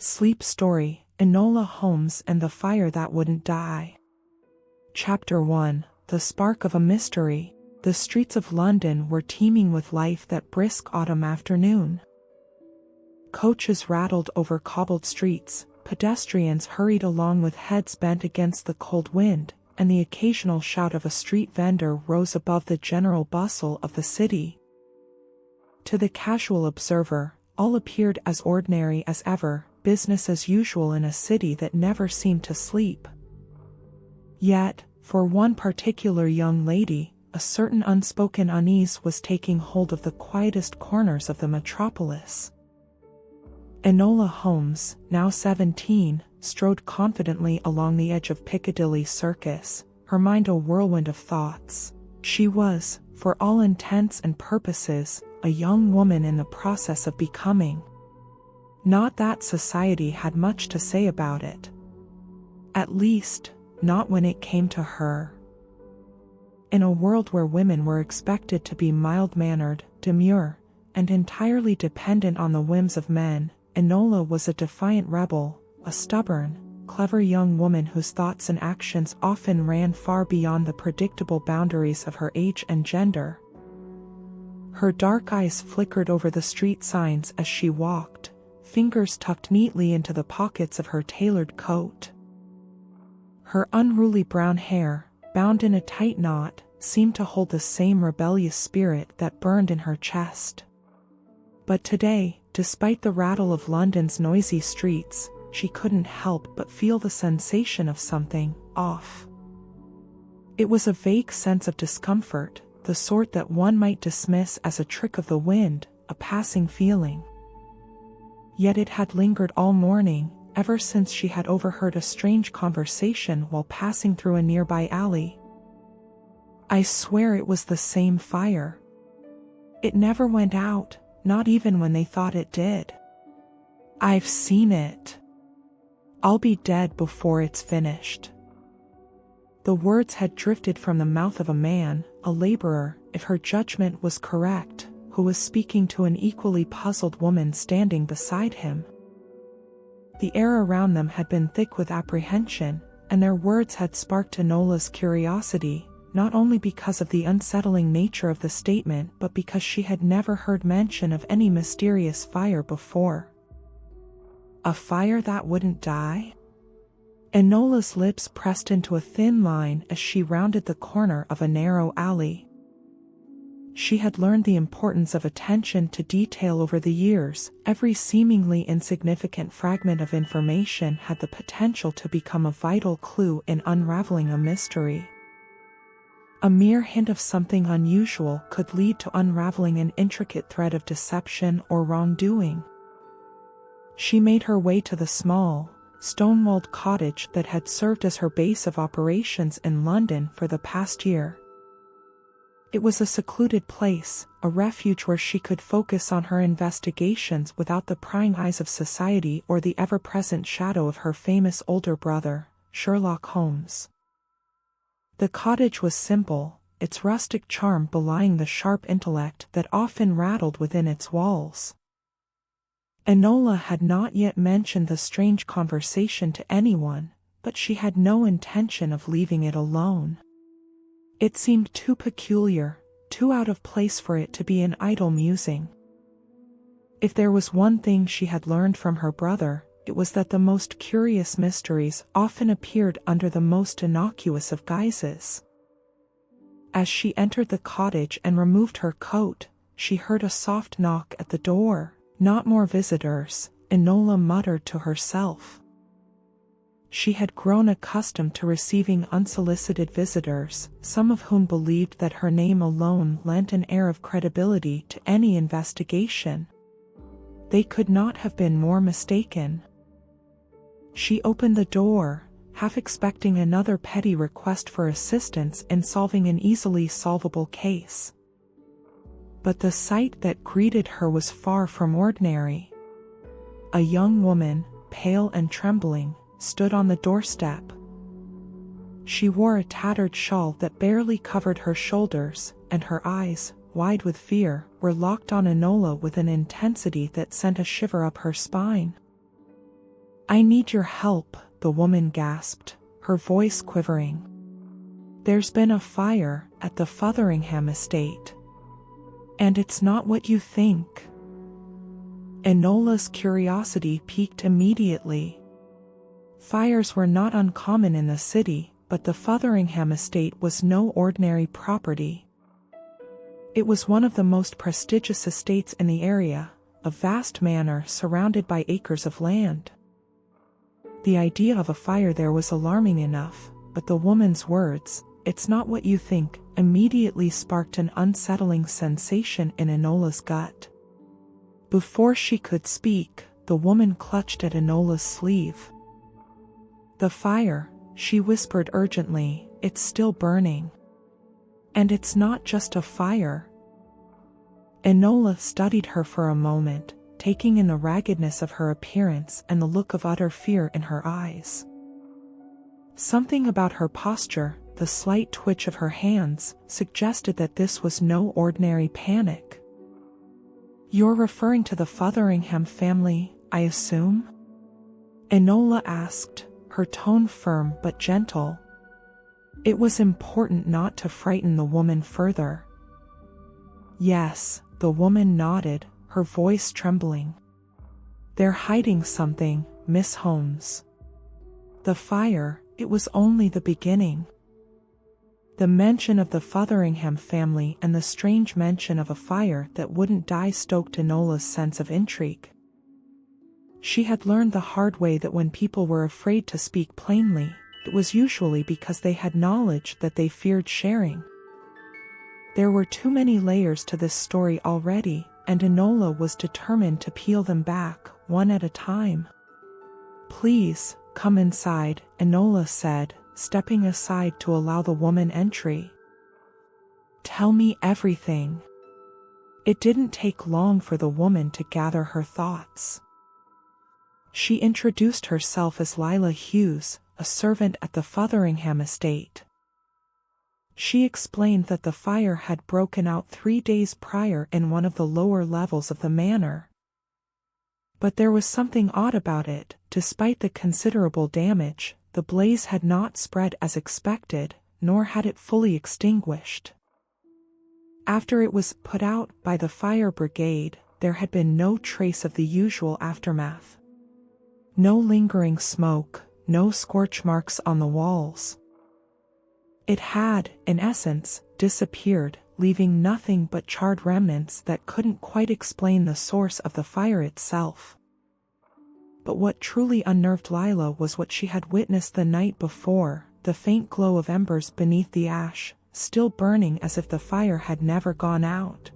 Sleep Story, Enola Holmes and the Fire That Wouldn't Die. Chapter 1, The Spark of a Mystery. The streets of London were teeming with life that brisk autumn afternoon. Coaches rattled over cobbled streets, pedestrians hurried along with heads bent against the cold wind, and the occasional shout of a street vendor rose above the general bustle of the city. To the casual observer, all appeared as ordinary as ever, business as usual in a city that never seemed to sleep. Yet, for one particular young lady, a certain unspoken unease was taking hold of the quietest corners of the metropolis. Enola Holmes, now 17, strode confidently along the edge of Piccadilly Circus, her mind a whirlwind of thoughts. She was, for all intents and purposes, a young woman in the process of becoming. Not that society had much to say about it. At least, not when it came to her. In a world where women were expected to be mild-mannered, demure, and entirely dependent on the whims of men, Enola was a defiant rebel, a stubborn, clever young woman whose thoughts and actions often ran far beyond the predictable boundaries of her age and gender. Her dark eyes flickered over the street signs as she walked, fingers tucked neatly into the pockets of her tailored coat. Her unruly brown hair, bound in a tight knot, seemed to hold the same rebellious spirit that burned in her chest. But today, despite the rattle of London's noisy streets, she couldn't help but feel the sensation of something off. It was a vague sense of discomfort, the sort that one might dismiss as a trick of the wind, a passing feeling. Yet it had lingered all morning, ever since she had overheard a strange conversation while passing through a nearby alley. I swear it was the same fire. It never went out, not even when they thought it did. I've seen it. I'll be dead before it's finished. The words had drifted from the mouth of a man, a laborer, if her judgment was correct, who was speaking to an equally puzzled woman standing beside him. The air around them had been thick with apprehension, and their words had sparked Enola's curiosity, not only because of the unsettling nature of the statement but because she had never heard mention of any mysterious fire before. A fire that wouldn't die? Enola's lips pressed into a thin line as she rounded the corner of a narrow alley. She had learned the importance of attention to detail over the years. Every seemingly insignificant fragment of information had the potential to become a vital clue in unraveling a mystery. A mere hint of something unusual could lead to unraveling an intricate thread of deception or wrongdoing. She made her way to the small, stone-walled cottage that had served as her base of operations in London for the past year. It was a secluded place, a refuge where she could focus on her investigations without the prying eyes of society or the ever-present shadow of her famous older brother, Sherlock Holmes. The cottage was simple, its rustic charm belying the sharp intellect that often rattled within its walls. Enola had not yet mentioned the strange conversation to anyone, but she had no intention of leaving it alone. It seemed too peculiar, too out of place for it to be an idle musing. If there was one thing she had learned from her brother, it was that the most curious mysteries often appeared under the most innocuous of guises. As she entered the cottage and removed her coat, she heard a soft knock at the door. Not more visitors, Enola muttered to herself. She had grown accustomed to receiving unsolicited visitors, some of whom believed that her name alone lent an air of credibility to any investigation. They could not have been more mistaken. She opened the door, half expecting another petty request for assistance in solving an easily solvable case. But the sight that greeted her was far from ordinary. A young woman, pale and trembling, stood on the doorstep. She wore a tattered shawl that barely covered her shoulders, and her eyes, wide with fear, were locked on Enola with an intensity that sent a shiver up her spine. I need your help, the woman gasped, her voice quivering. There's been a fire at the Fotheringham estate. And it's not what you think. Enola's curiosity piqued immediately. Fires were not uncommon in the city, but the Fotheringham estate was no ordinary property. It was one of the most prestigious estates in the area, a vast manor surrounded by acres of land. The idea of a fire there was alarming enough, but the woman's words, "It's not what you think," immediately sparked an unsettling sensation in Enola's gut. Before she could speak, the woman clutched at Enola's sleeve. "The fire," she whispered urgently, "it's still burning. And it's not just a fire." Enola studied her for a moment, taking in the raggedness of her appearance and the look of utter fear in her eyes. Something about her posture, the slight twitch of her hands, suggested that this was no ordinary panic. "You're referring to the Fotheringham family, I assume?" Enola asked, her tone firm but gentle. It was important not to frighten the woman further. "Yes," the woman nodded, her voice trembling. "They're hiding something, Miss Holmes. The fire, it was only the beginning." The mention of the Fotheringham family and the strange mention of a fire that wouldn't die stoked Enola's sense of intrigue. She had learned the hard way that when people were afraid to speak plainly, it was usually because they had knowledge that they feared sharing. There were too many layers to this story already, and Enola was determined to peel them back, one at a time. "Please, come inside," Enola said, stepping aside to allow the woman entry. "Tell me everything." It didn't take long for the woman to gather her thoughts. She introduced herself as Lila Hughes, a servant at the Fotheringham estate. She explained that the fire had broken out 3 days prior in one of the lower levels of the manor. But there was something odd about it. Despite the considerable damage, the blaze had not spread as expected, nor had it fully extinguished. After it was put out by the fire brigade, there had been no trace of the usual aftermath. No lingering smoke, no scorch marks on the walls. It had, in essence, disappeared, leaving nothing but charred remnants that couldn't quite explain the source of the fire itself. But what truly unnerved Lila was what she had witnessed the night before, the faint glow of embers beneath the ash, still burning as if the fire had never gone out.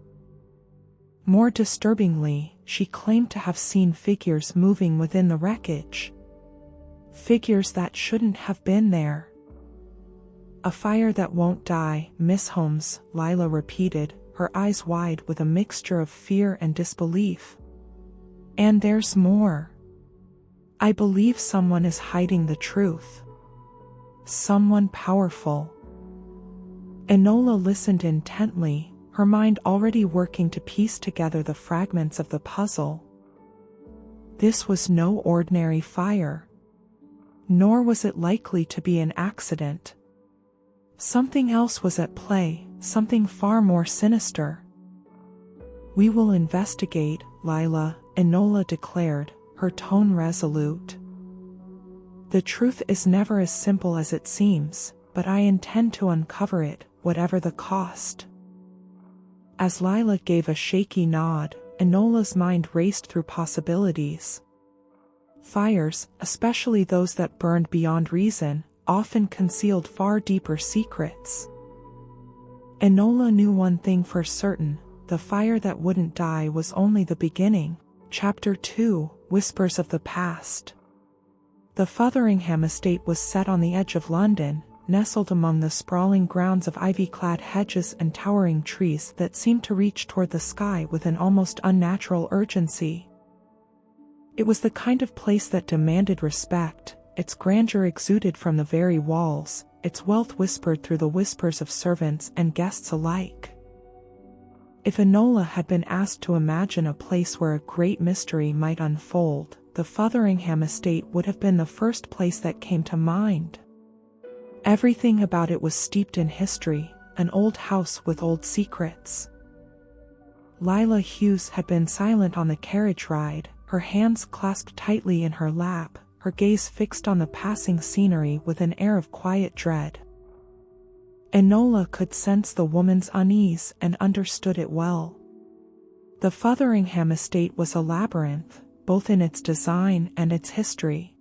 More disturbingly, she claimed to have seen figures moving within the wreckage. Figures that shouldn't have been there. "A fire that won't die, Miss Holmes," Lila repeated, her eyes wide with a mixture of fear and disbelief. "And there's more. I believe someone is hiding the truth. Someone powerful." Enola listened intently, her mind already working to piece together the fragments of the puzzle. This was no ordinary fire. Nor was it likely to be an accident. Something else was at play, something far more sinister. "We will investigate, Lila," Enola declared, her tone resolute. "The truth is never as simple as it seems, but I intend to uncover it, whatever the cost." As Lila gave a shaky nod, Enola's mind raced through possibilities. Fires, especially those that burned beyond reason, often concealed far deeper secrets. Enola knew one thing for certain: the fire that wouldn't die was only the beginning. Chapter 2, Whispers of the Past. The Fotheringham estate was set on the edge of London, nestled among the sprawling grounds of ivy-clad hedges and towering trees that seemed to reach toward the sky with an almost unnatural urgency. It was the kind of place that demanded respect. Its grandeur exuded from the very walls, its wealth whispered through the whispers of servants and guests alike. If Enola had been asked to imagine a place where a great mystery might unfold, the Fotheringham estate would have been the first place that came to mind. Everything about it was steeped in history, an old house with old secrets. Lila Hughes had been silent on the carriage ride, her hands clasped tightly in her lap, her gaze fixed on the passing scenery with an air of quiet dread. Enola could sense the woman's unease and understood it well. The Fotheringham estate was a labyrinth, both in its design and its history.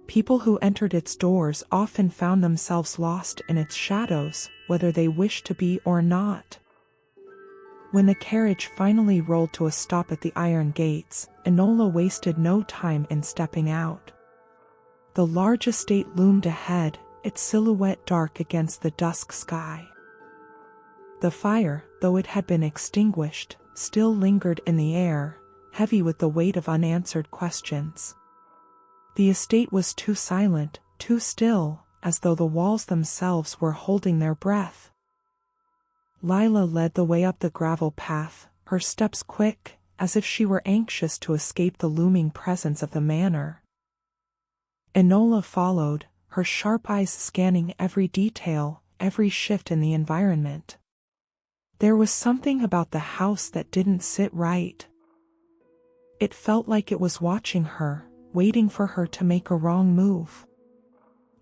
People who entered its doors often found themselves lost in its shadows, whether they wished to be or not. When the carriage finally rolled to a stop at the iron gates, Enola wasted no time in stepping out. The large estate loomed ahead, its silhouette dark against the dusk sky. The fire, though it had been extinguished, still lingered in the air, heavy with the weight of unanswered questions. The estate was too silent, too still, as though the walls themselves were holding their breath. Lila led the way up the gravel path, her steps quick, as if she were anxious to escape the looming presence of the manor. Enola followed, her sharp eyes scanning every detail, every shift in the environment. There was something about the house that didn't sit right. It felt like it was watching her, waiting for her to make a wrong move.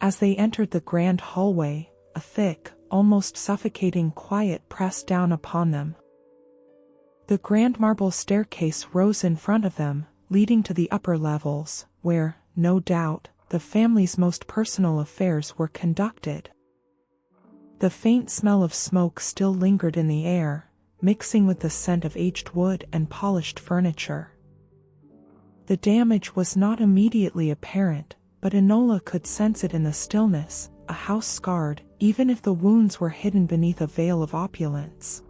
As they entered the grand hallway, a thick, almost suffocating quiet pressed down upon them. The grand marble staircase rose in front of them, leading to the upper levels, where, no doubt, the family's most personal affairs were conducted. The faint smell of smoke still lingered in the air, mixing with the scent of aged wood and polished furniture. The damage was not immediately apparent, but Enola could sense it in the stillness, a house scarred, even if the wounds were hidden beneath a veil of opulence.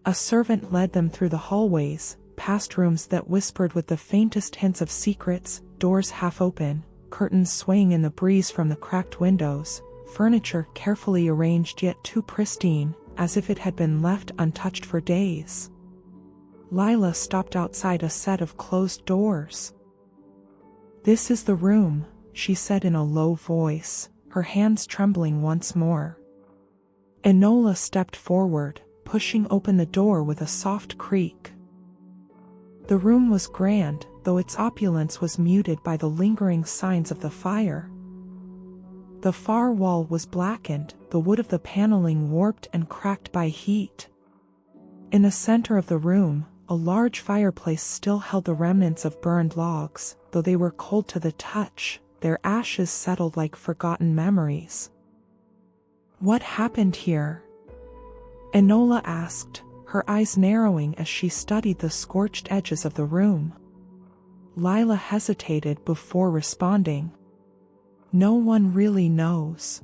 A servant led them through the hallways, past rooms that whispered with the faintest hints of secrets, doors half open, curtains swaying in the breeze from the cracked windows, furniture carefully arranged yet too pristine, as if it had been left untouched for days. Lila stopped outside a set of closed doors. "This is the room," she said in a low voice, her hands trembling once more. Enola stepped forward, pushing open the door with a soft creak. The room was grand, though its opulence was muted by the lingering signs of the fire. The far wall was blackened, the wood of the paneling warped and cracked by heat. In the center of the room, a large fireplace still held the remnants of burned logs, though they were cold to the touch, their ashes settled like forgotten memories. "What happened here?" Enola asked, her eyes narrowing as she studied the scorched edges of the room. Lila hesitated before responding. "No one really knows.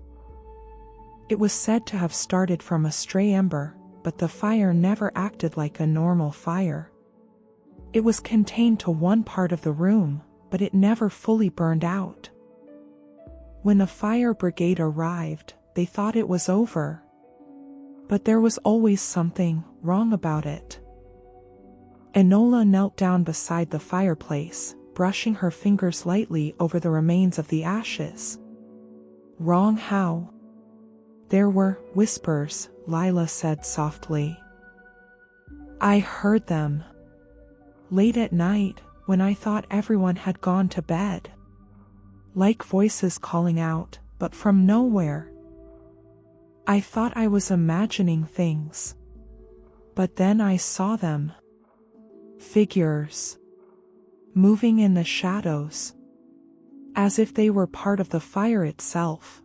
It was said to have started from a stray ember, but the fire never acted like a normal fire. It was contained to one part of the room, but it never fully burned out. When the fire brigade arrived, they thought it was over. But there was always something wrong about it." Enola knelt down beside the fireplace, brushing her fingers lightly over the remains of the ashes. "Wrong how?" "There were whispers," Lila said softly. "I heard them. Late at night, when I thought everyone had gone to bed. Like voices calling out, but from nowhere. I thought I was imagining things. But then I saw them. Figures. Moving in the shadows. As if they were part of the fire itself."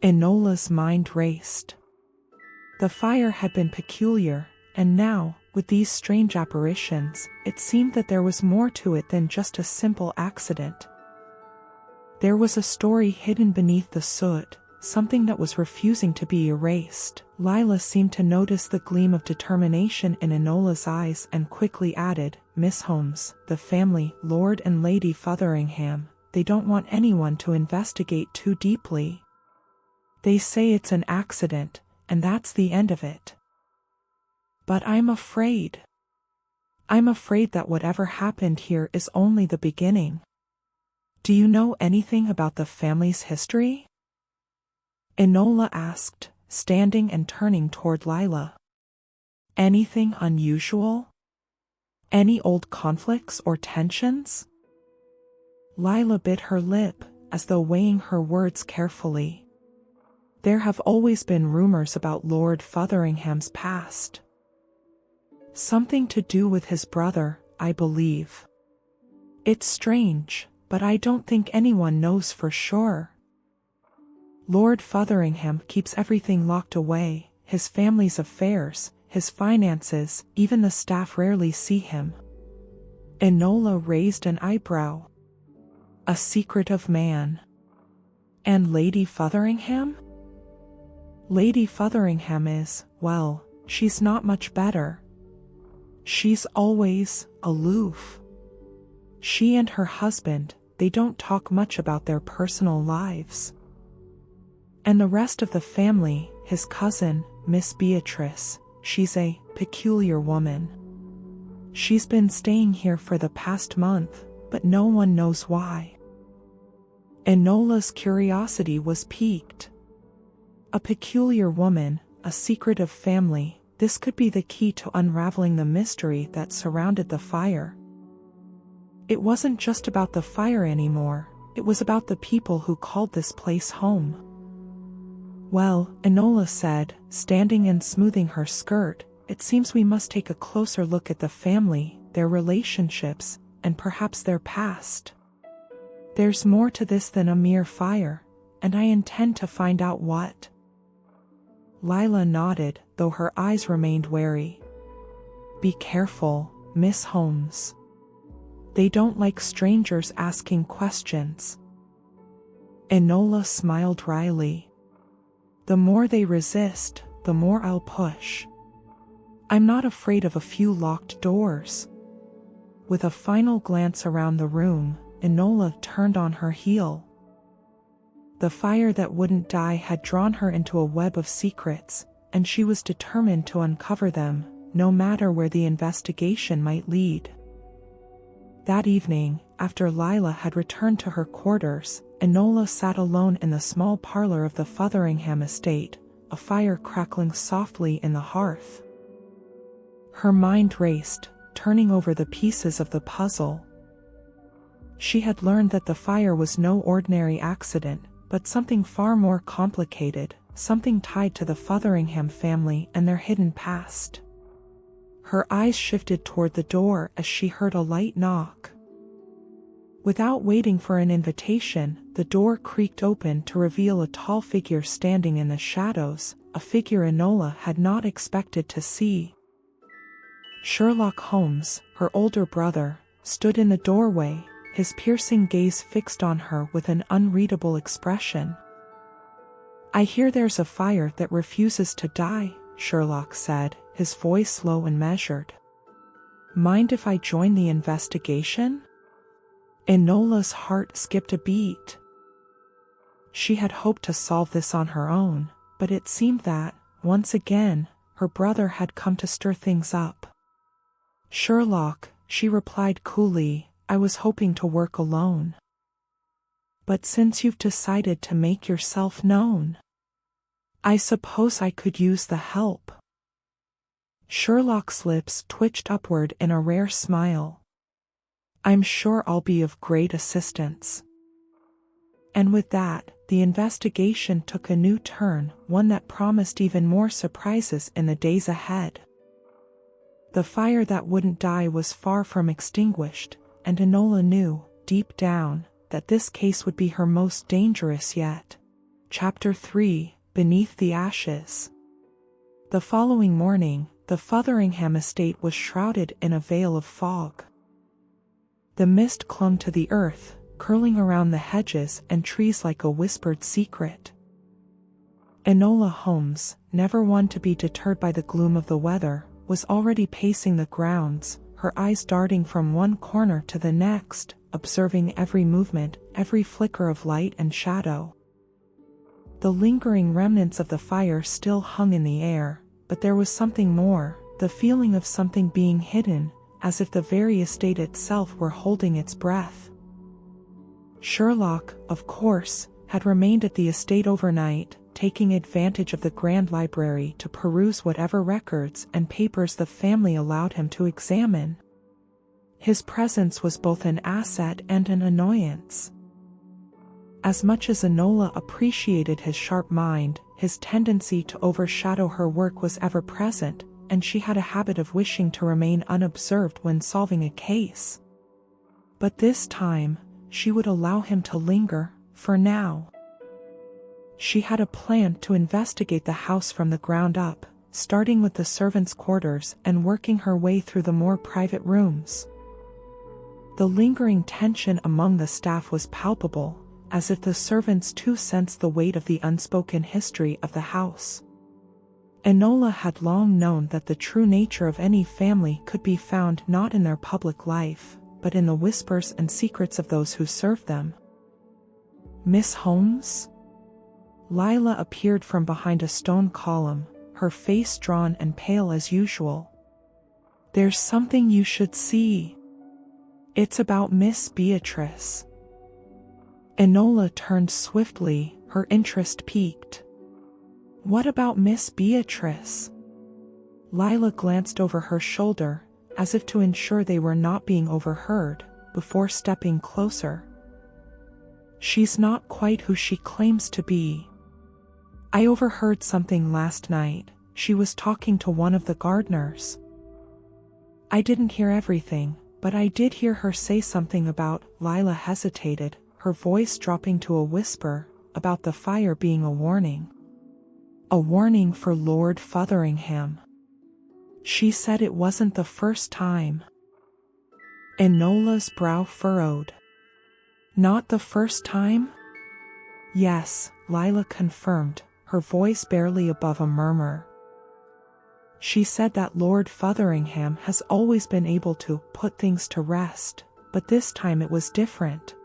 Enola's mind raced. The fire had been peculiar, and now, with these strange apparitions, it seemed that there was more to it than just a simple accident. There was a story hidden beneath the soot, something that was refusing to be erased. Lila seemed to notice the gleam of determination in Enola's eyes and quickly added, "Miss Holmes, the family, Lord and Lady Fotheringham, they don't want anyone to investigate too deeply. They say it's an accident, and that's the end of it." "But I'm afraid." I'm afraid that whatever happened here is only the beginning. Do you know anything about the family's history? Enola asked, standing and turning toward Lila. Anything unusual? Any old conflicts or tensions? Lila bit her lip, as though weighing her words carefully. There have always been rumors about Lord Fotheringham's past. Something to do with his brother, I believe. It's strange, but I don't think anyone knows for sure. Lord Fotheringham keeps everything locked away, his family's affairs, his finances, even the staff rarely see him. Enola raised an eyebrow. A secretive man. And Lady Fotheringham? Lady Fotheringham is, well, she's not much better. She's always aloof. She and her husband, they don't talk much about their personal lives. And the rest of the family, his cousin, Miss Beatrice, she's a peculiar woman. She's been staying here for the past month, but no one knows why. Enola's curiosity was piqued. A peculiar woman, a secretive family, this could be the key to unraveling the mystery that surrounded the fire. It wasn't just about the fire anymore, it was about the people who called this place home. Well, Enola said, standing and smoothing her skirt, it seems we must take a closer look at the family, their relationships, and perhaps their past. There's more to this than a mere fire, and I intend to find out what. Lila nodded, though her eyes remained wary. Be careful, Miss Holmes. They don't like strangers asking questions. Enola smiled wryly. The more they resist, the more I'll push. I'm not afraid of a few locked doors. With a final glance around the room, Enola turned on her heel. The fire that wouldn't die had drawn her into a web of secrets, and she was determined to uncover them, no matter where the investigation might lead. That evening, after Lila had returned to her quarters, Enola sat alone in the small parlor of the Fotheringham estate, a fire crackling softly in the hearth. Her mind raced, turning over the pieces of the puzzle. She had learned that the fire was no ordinary accident, but something far more complicated, something tied to the Fotheringham family and their hidden past. Her eyes shifted toward the door as she heard a light knock. Without waiting for an invitation, the door creaked open to reveal a tall figure standing in the shadows, a figure Enola had not expected to see. Sherlock Holmes, her older brother, stood in the doorway, his piercing gaze fixed on her with an unreadable expression. I hear there's a fire that refuses to die, Sherlock said, his voice low and measured. Mind if I join the investigation? Enola's heart skipped a beat. She had hoped to solve this on her own, but it seemed that, once again, her brother had come to stir things up. Sherlock, she replied coolly, I was hoping to work alone. But since you've decided to make yourself known, I suppose I could use the help. Sherlock's lips twitched upward in a rare smile. I'm sure I'll be of great assistance. And with that, the investigation took a new turn, one that promised even more surprises in the days ahead. The fire that wouldn't die was far from extinguished, and Enola knew, deep down, that this case would be her most dangerous yet. Chapter 3, Beneath the Ashes. The following morning, the Fotheringham estate was shrouded in a veil of fog. The mist clung to the earth, curling around the hedges and trees like a whispered secret. Enola Holmes, never one to be deterred by the gloom of the weather, was already pacing the grounds, her eyes darting from one corner to the next, observing every movement, every flicker of light and shadow. The lingering remnants of the fire still hung in the air, but there was something more, the feeling of something being hidden, as if the very estate itself were holding its breath. Sherlock, of course, had remained at the estate overnight, taking advantage of the grand library to peruse whatever records and papers the family allowed him to examine. His presence was both an asset and an annoyance. As much as Enola appreciated his sharp mind, his tendency to overshadow her work was ever present, and she had a habit of wishing to remain unobserved when solving a case. But this time, she would allow him to linger, for now. She had a plan to investigate the house from the ground up, starting with the servants' quarters and working her way through the more private rooms. The lingering tension among the staff was palpable, as if the servants too sensed the weight of the unspoken history of the house. Enola had long known that the true nature of any family could be found not in their public life, but in the whispers and secrets of those who served them. "Miss Holmes?" Lila appeared from behind a stone column, her face drawn and pale as usual. "There's something you should see. It's about Miss Beatrice." Enola turned swiftly, her interest piqued. "What about Miss Beatrice?" Lila glanced over her shoulder, as if to ensure they were not being overheard, before stepping closer. "She's not quite who she claims to be. I overheard something last night. She was talking to one of the gardeners. I didn't hear everything, but I did hear her say something about," Lila hesitated, her voice dropping to a whisper, "about the fire being a warning. A warning for Lord Fotheringham. She said it wasn't the first time." Enola's brow furrowed. "Not the first time?" "Yes," Lila confirmed, her voice barely above a murmur. "She said that Lord Fotheringham has always been able to put things to rest, but this time it was different.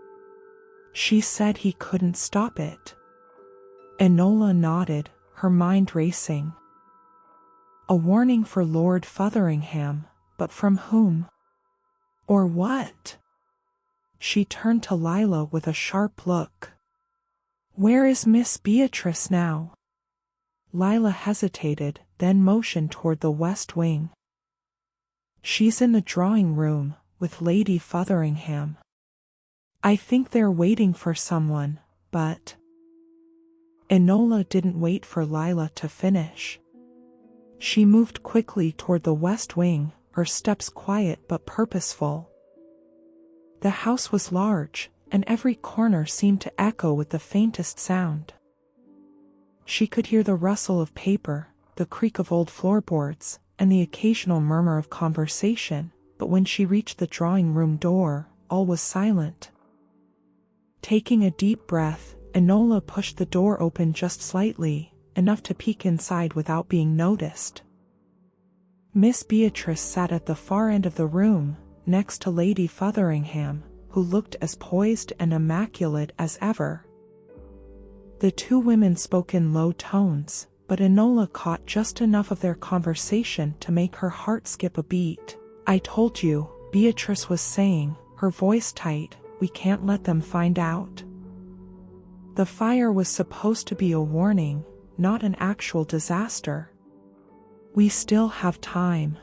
She said he couldn't stop it." Enola nodded, her mind racing. A warning for Lord Fotheringham, but from whom? Or what? She turned to Lila with a sharp look. "Where is Miss Beatrice now?" Lila hesitated, then motioned toward the west wing. "She's in the drawing room, with Lady Fotheringham. I think they're waiting for someone, but—" Enola didn't wait for Lila to finish. She moved quickly toward the west wing, her steps quiet but purposeful. The house was large, and every corner seemed to echo with the faintest sound. She could hear the rustle of paper, the creak of old floorboards, and the occasional murmur of conversation, but when she reached the drawing-room door, all was silent. Taking a deep breath, Enola pushed the door open just slightly, enough to peek inside without being noticed. Miss Beatrice sat at the far end of the room, next to Lady Fotheringham, who looked as poised and immaculate as ever. The two women spoke in low tones, but Enola caught just enough of their conversation to make her heart skip a beat. "I told you," Beatrice was saying, her voice tight, "we can't let them find out. The fire was supposed to be a warning, not an actual disaster. We still have time."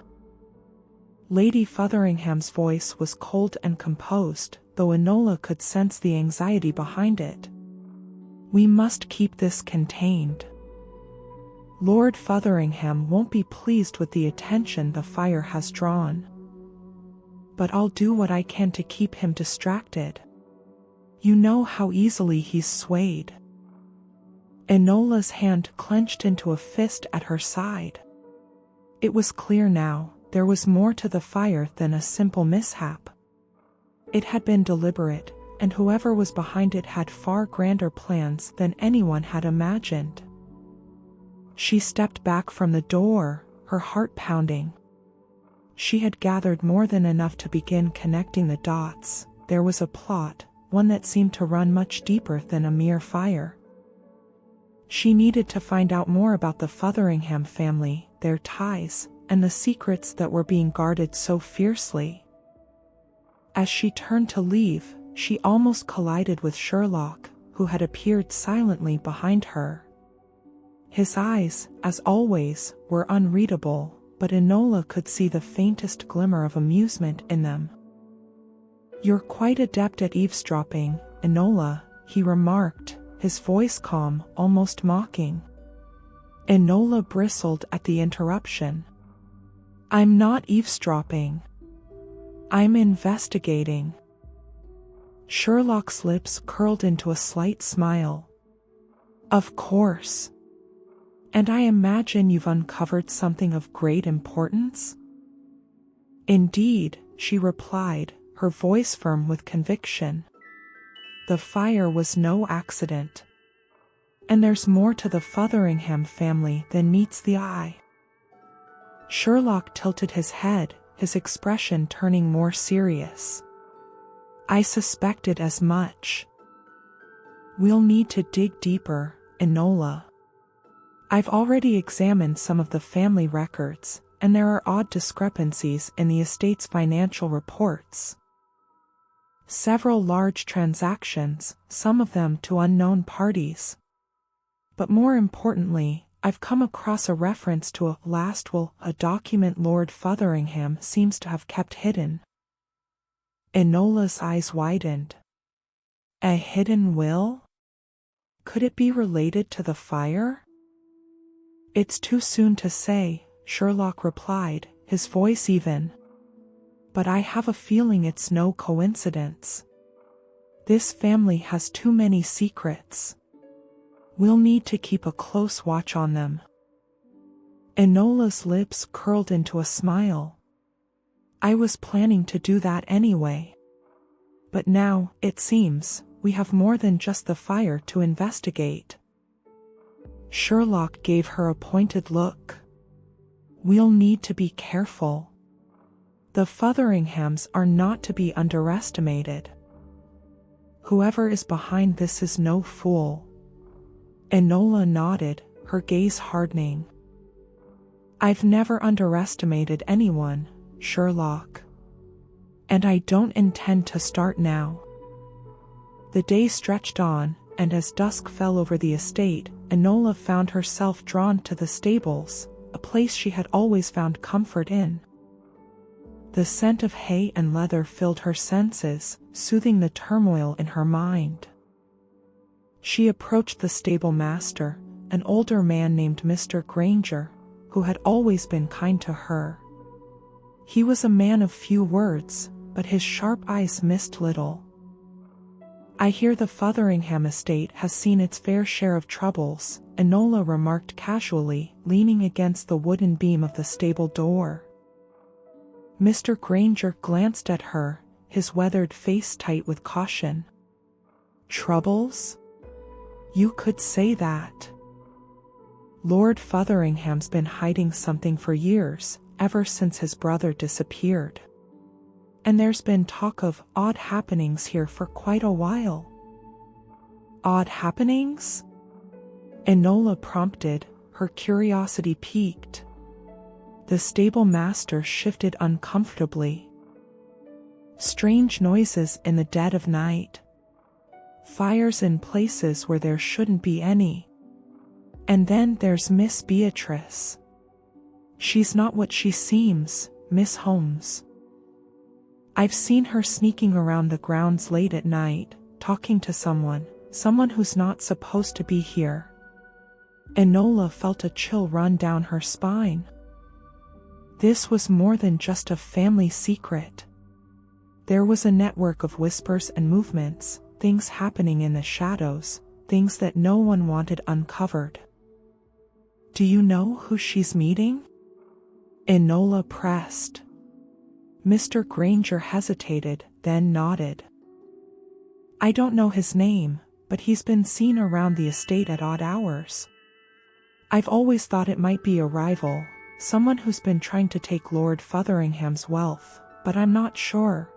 Lady Fotheringham's voice was cold and composed, though Enola could sense the anxiety behind it. "We must keep this contained. Lord Fotheringham won't be pleased with the attention the fire has drawn. But I'll do what I can to keep him distracted. You know how easily he's swayed." Enola's hand clenched into a fist at her side. It was clear now, there was more to the fire than a simple mishap. It had been deliberate, and whoever was behind it had far grander plans than anyone had imagined. She stepped back from the door, her heart pounding. She had gathered more than enough to begin connecting the dots. There was a plot, one that seemed to run much deeper than a mere fire. She needed to find out more about the Fotheringham family, their ties, and the secrets that were being guarded so fiercely. As she turned to leave, she almost collided with Sherlock, who had appeared silently behind her. His eyes, as always, were unreadable, but Enola could see the faintest glimmer of amusement in them. "You're quite adept at eavesdropping, Enola," he remarked, his voice calm, almost mocking. Enola bristled at the interruption. "I'm not eavesdropping. I'm investigating." Sherlock's lips curled into a slight smile. "Of course. And I imagine you've uncovered something of great importance?" "Indeed," she replied, her voice firm with conviction. "The fire was no accident. And there's more to the Fotheringham family than meets the eye." Sherlock tilted his head, his expression turning more serious. "I suspected as much. We'll need to dig deeper, Enola. I've already examined some of the family records, and there are odd discrepancies in the estate's financial reports. Several large transactions, some of them to unknown parties. But more importantly, I've come across a reference to a last will, a document Lord Fotheringham seems to have kept hidden." Enola's eyes widened. "A hidden will? Could it be related to the fire?" "It's too soon to say," Sherlock replied, his voice even. "But I have a feeling it's no coincidence. This family has too many secrets. We'll need to keep a close watch on them." Enola's lips curled into a smile. "I was planning to do that anyway. But now, it seems, we have more than just the fire to investigate." Sherlock gave her a pointed look. "We'll need to be careful. The Fotheringhams are not to be underestimated. Whoever is behind this is no fool." Enola nodded, her gaze hardening. "I've never underestimated anyone, Sherlock. And I don't intend to start now." The day stretched on, and as dusk fell over the estate, Enola found herself drawn to the stables, a place she had always found comfort in. The scent of hay and leather filled her senses, soothing the turmoil in her mind. She approached the stable master, an older man named Mr. Granger, who had always been kind to her. He was a man of few words, but his sharp eyes missed little. "I hear the Fotheringham estate has seen its fair share of troubles," Enola remarked casually, leaning against the wooden beam of the stable door. Mr. Granger glanced at her, his weathered face tight with caution. "Troubles? You could say that. Lord Fotheringham's been hiding something for years, ever since his brother disappeared. And there's been talk of odd happenings here for quite a while." "Odd happenings?" Enola prompted, her curiosity piqued. The stable master shifted uncomfortably. "Strange noises in the dead of night. Fires in places where there shouldn't be any. And then there's Miss Beatrice. She's not what she seems, Miss Holmes. I've seen her sneaking around the grounds late at night, talking to someone who's not supposed to be here." Enola felt a chill run down her spine. This was more than just a family secret. There was a network of whispers and movements, things happening in the shadows, things that no one wanted uncovered. "Do you know who she's meeting?" Enola pressed. Mr. Granger hesitated, then nodded. "I don't know his name, but he's been seen around the estate at odd hours. I've always thought it might be a rival, someone who's been trying to take Lord Fotheringham's wealth, but I'm not sure."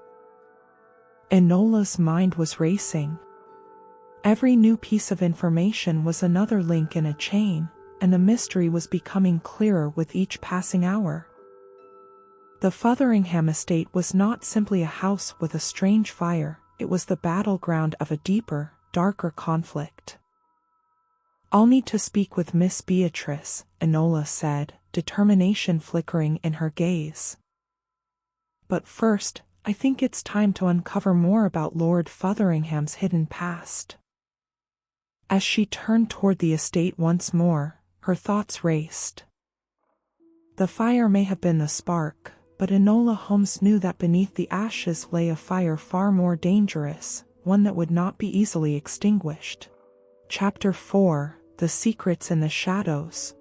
Enola's mind was racing. Every new piece of information was another link in a chain, and the mystery was becoming clearer with each passing hour. The Fotheringham estate was not simply a house with a strange fire, it was the battleground of a deeper, darker conflict. "I'll need to speak with Miss Beatrice," Enola said, determination flickering in her gaze. "But first, I think it's time to uncover more about Lord Fotheringham's hidden past." As she turned toward the estate once more, her thoughts raced. The fire may have been the spark, but Enola Holmes knew that beneath the ashes lay a fire far more dangerous, one that would not be easily extinguished. Chapter 4: The Secrets in the Shadows.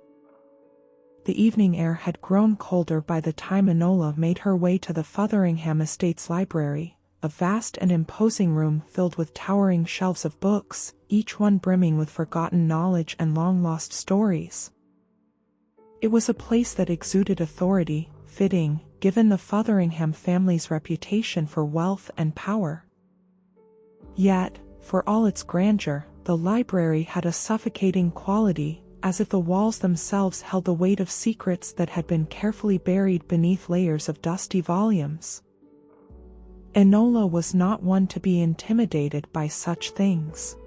The evening air had grown colder by the time Enola made her way to the Fotheringham estate's library, a vast and imposing room filled with towering shelves of books, each one brimming with forgotten knowledge and long-lost stories. It was a place that exuded authority, fitting, given the Fotheringham family's reputation for wealth and power. Yet, for all its grandeur, the library had a suffocating quality, as if the walls themselves held the weight of secrets that had been carefully buried beneath layers of dusty volumes. Enola was not one to be intimidated by such things.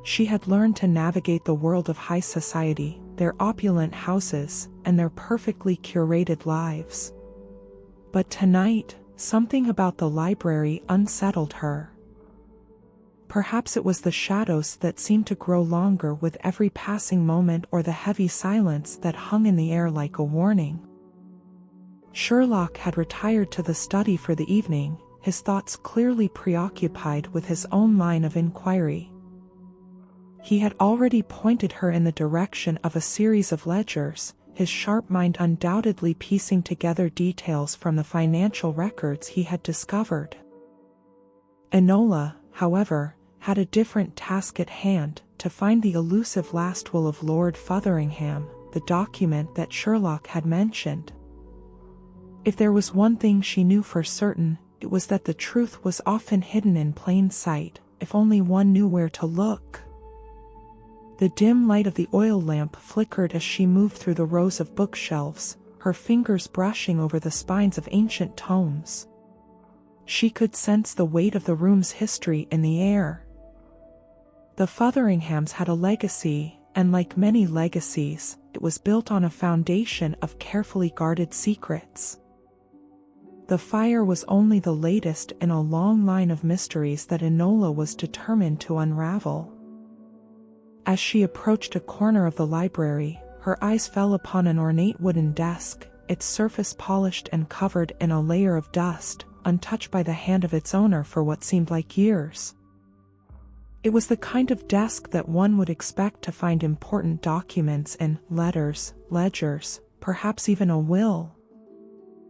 She had learned to navigate the world of high society, their opulent houses, and their perfectly curated lives. But tonight, something about the library unsettled her. Perhaps it was the shadows that seemed to grow longer with every passing moment, or the heavy silence that hung in the air like a warning. Sherlock had retired to the study for the evening, his thoughts clearly preoccupied with his own line of inquiry. He had already pointed her in the direction of a series of ledgers, his sharp mind undoubtedly piecing together details from the financial records he had discovered. Enola, however, had a different task at hand: to find the elusive last will of Lord Fotheringham, the document that Sherlock had mentioned. If there was one thing she knew for certain, it was that the truth was often hidden in plain sight, if only one knew where to look. The dim light of the oil lamp flickered as she moved through the rows of bookshelves, her fingers brushing over the spines of ancient tomes. She could sense the weight of the room's history in the air. The Fotheringhams had a legacy, and like many legacies, it was built on a foundation of carefully guarded secrets. The fire was only the latest in a long line of mysteries that Enola was determined to unravel. As she approached a corner of the library, her eyes fell upon an ornate wooden desk, its surface polished and covered in a layer of dust, untouched by the hand of its owner for what seemed like years. It was the kind of desk that one would expect to find important documents in: letters, ledgers, perhaps even a will.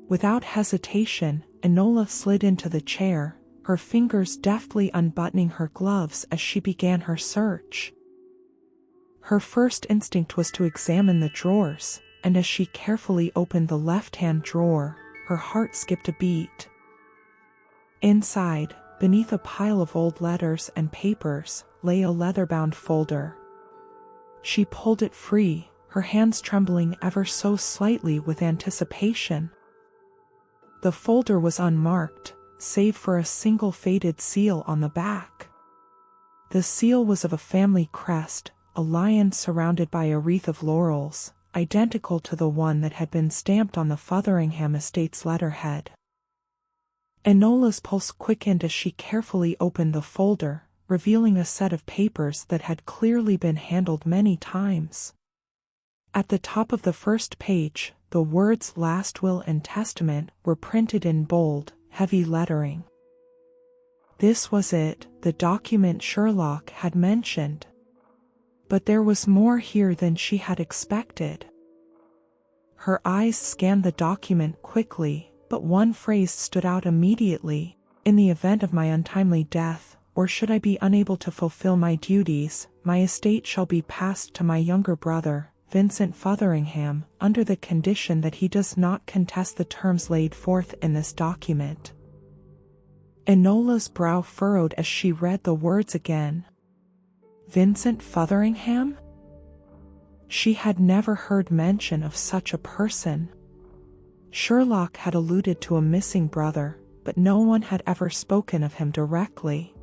Without hesitation, Enola slid into the chair, her fingers deftly unbuttoning her gloves as she began her search. Her first instinct was to examine the drawers, and as she carefully opened the left-hand drawer, her heart skipped a beat. Inside, beneath a pile of old letters and papers, lay a leather-bound folder. She pulled it free, her hands trembling ever so slightly with anticipation. The folder was unmarked, save for a single faded seal on the back. The seal was of a family crest, a lion surrounded by a wreath of laurels, identical to the one that had been stamped on the Fotheringham estate's letterhead. Enola's pulse quickened as she carefully opened the folder, revealing a set of papers that had clearly been handled many times. At the top of the first page, the words "Last Will and Testament" were printed in bold, heavy lettering. This was it, the document Sherlock had mentioned. But there was more here than she had expected. Her eyes scanned the document quickly, but one phrase stood out immediately: "In the event of my untimely death, or should I be unable to fulfill my duties, my estate shall be passed to my younger brother, Vincent Fotheringham, under the condition that he does not contest the terms laid forth in this document." Enola's brow furrowed as she read the words again. Vincent Fotheringham? She had never heard mention of such a person. Sherlock had alluded to a missing brother, but no one had ever spoken of him directly.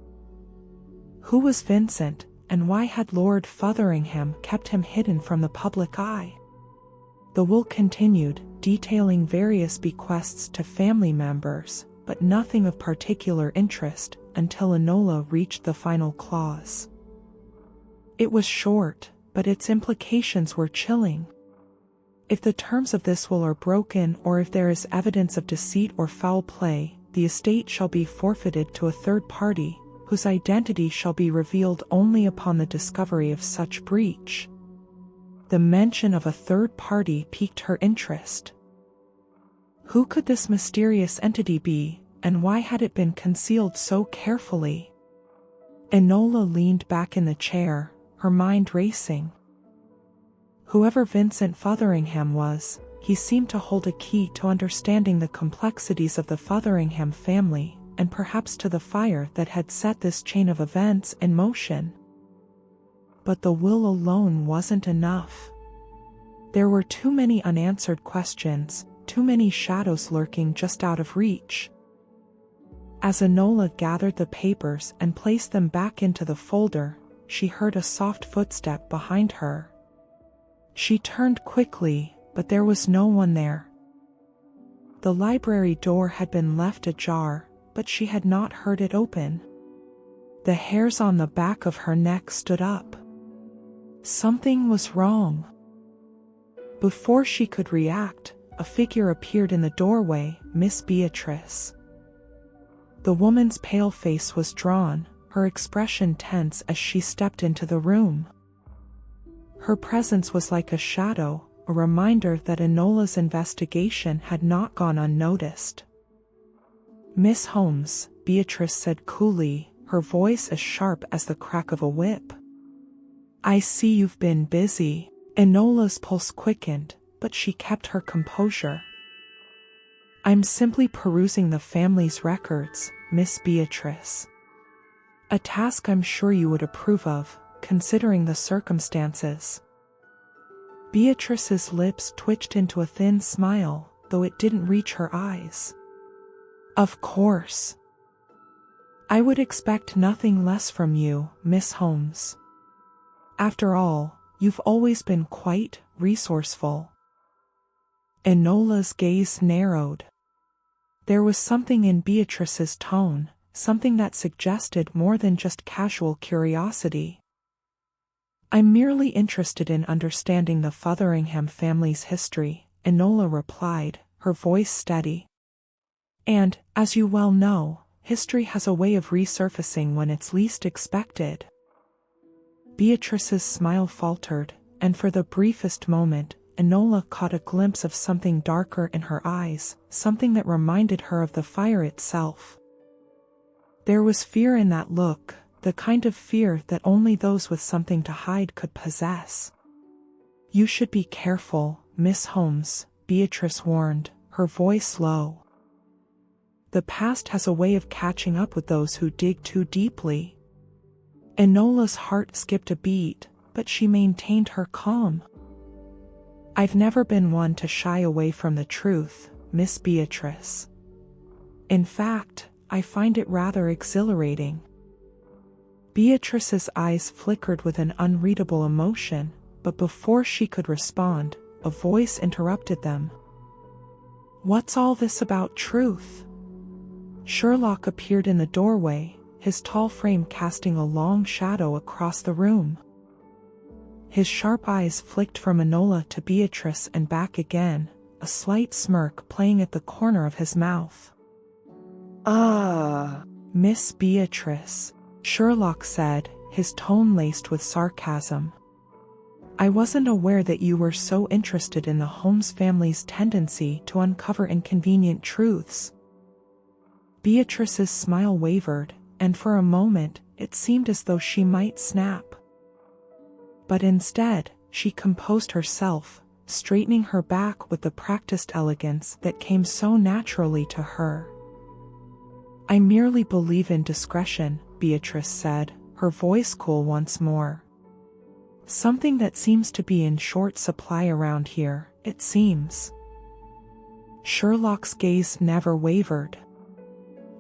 Who was Vincent, and why had Lord Fotheringham kept him hidden from the public eye? The will continued, detailing various bequests to family members, but nothing of particular interest, until Enola reached the final clause. It was short, but its implications were chilling. If the terms of this will are broken, or if there is evidence of deceit or foul play, the estate shall be forfeited to a third party, whose identity shall be revealed only upon the discovery of such breach. The mention of a third party piqued her interest. Who could this mysterious entity be, and why had it been concealed so carefully? Enola leaned back in the chair, her mind racing. Whoever Vincent Fotheringham was, he seemed to hold a key to understanding the complexities of the Fotheringham family, and perhaps to the fire that had set this chain of events in motion. But the will alone wasn't enough. There were too many unanswered questions, too many shadows lurking just out of reach. As Enola gathered the papers and placed them back into the folder, she heard a soft footstep behind her. She turned quickly, but there was no one there. The library door had been left ajar, but she had not heard it open. The hairs on the back of her neck stood up. Something was wrong. Before she could react, a figure appeared in the doorway, Miss Beatrice. The woman's pale face was drawn, her expression tense as she stepped into the room. Her presence was like a shadow, a reminder that Enola's investigation had not gone unnoticed. "Miss Holmes," Beatrice said coolly, her voice as sharp as the crack of a whip. "I see you've been busy." Enola's pulse quickened, but she kept her composure. "I'm simply perusing the family's records, Miss Beatrice. A task I'm sure you would approve of, considering the circumstances." Beatrice's lips twitched into a thin smile, though it didn't reach her eyes. "Of course. I would expect nothing less from you, Miss Holmes. After all, you've always been quite resourceful." Enola's gaze narrowed. There was something in Beatrice's tone, something that suggested more than just casual curiosity. "I'm merely interested in understanding the Fotheringham family's history," Enola replied, her voice steady. "And, as you well know, history has a way of resurfacing when it's least expected." Beatrice's smile faltered, and for the briefest moment, Enola caught a glimpse of something darker in her eyes, something that reminded her of the fire itself. There was fear in that look, the kind of fear that only those with something to hide could possess. "You should be careful, Miss Holmes," Beatrice warned, her voice low. "The past has a way of catching up with those who dig too deeply." Enola's heart skipped a beat, but she maintained her calm. "I've never been one to shy away from the truth, Miss Beatrice. In fact, I find it rather exhilarating." Beatrice's eyes flickered with an unreadable emotion, but before she could respond, a voice interrupted them. "What's all this about truth?" Sherlock appeared in the doorway, his tall frame casting a long shadow across the room. His sharp eyes flicked from Enola to Beatrice and back again, a slight smirk playing at the corner of his mouth. "Ah, Miss Beatrice," Sherlock said, his tone laced with sarcasm. "I wasn't aware that you were so interested in the Holmes family's tendency to uncover inconvenient truths." Beatrice's smile wavered, and for a moment, it seemed as though she might snap. But instead, she composed herself, straightening her back with the practiced elegance that came so naturally to her. "I merely believe in discretion," Beatrice said, her voice cool once more. "Something that seems to be in short supply around here, it seems." Sherlock's gaze never wavered.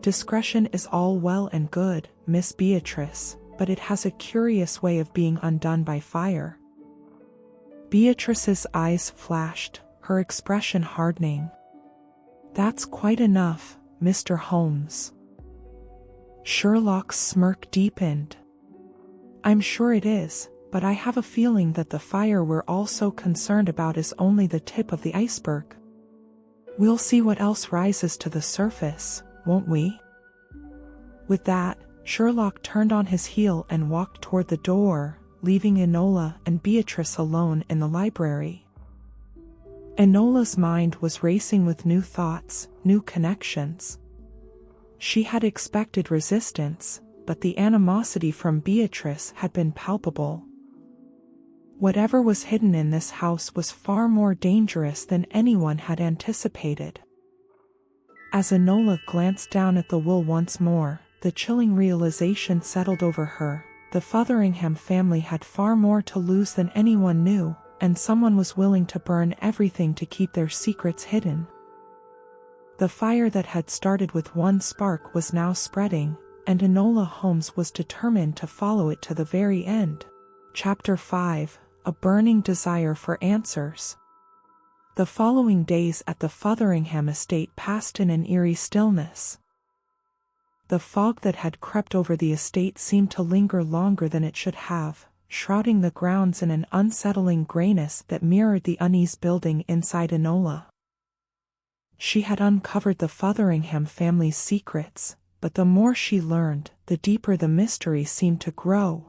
Discretion is all well and good, Miss Beatrice, but it has a curious way of being undone by fire. Beatrice's eyes flashed, her expression hardening. That's quite enough, Mr. Holmes. Sherlock's smirk deepened. I'm sure it is, but I have a feeling that the fire we're all so concerned about is only the tip of the iceberg. We'll see what else rises to the surface, won't we? With that, Sherlock turned on his heel and walked toward the door, leaving Enola and Beatrice alone in the library. Enola's mind was racing with new thoughts, new connections. She had expected resistance, but the animosity from Beatrice had been palpable. Whatever was hidden in this house was far more dangerous than anyone had anticipated. As Enola glanced down at the will once more, the chilling realization settled over her. The Fotheringham family had far more to lose than anyone knew, and someone was willing to burn everything to keep their secrets hidden. The fire that had started with one spark was now spreading, and Enola Holmes was determined to follow it to the very end. Chapter 5: A burning desire for answers. The following days at the Fotheringham estate passed in an eerie stillness. The fog that had crept over the estate seemed to linger longer than it should have, shrouding the grounds in an unsettling grayness that mirrored the unease building inside Enola. She had uncovered the Fotheringham family's secrets, but the more she learned, the deeper the mystery seemed to grow.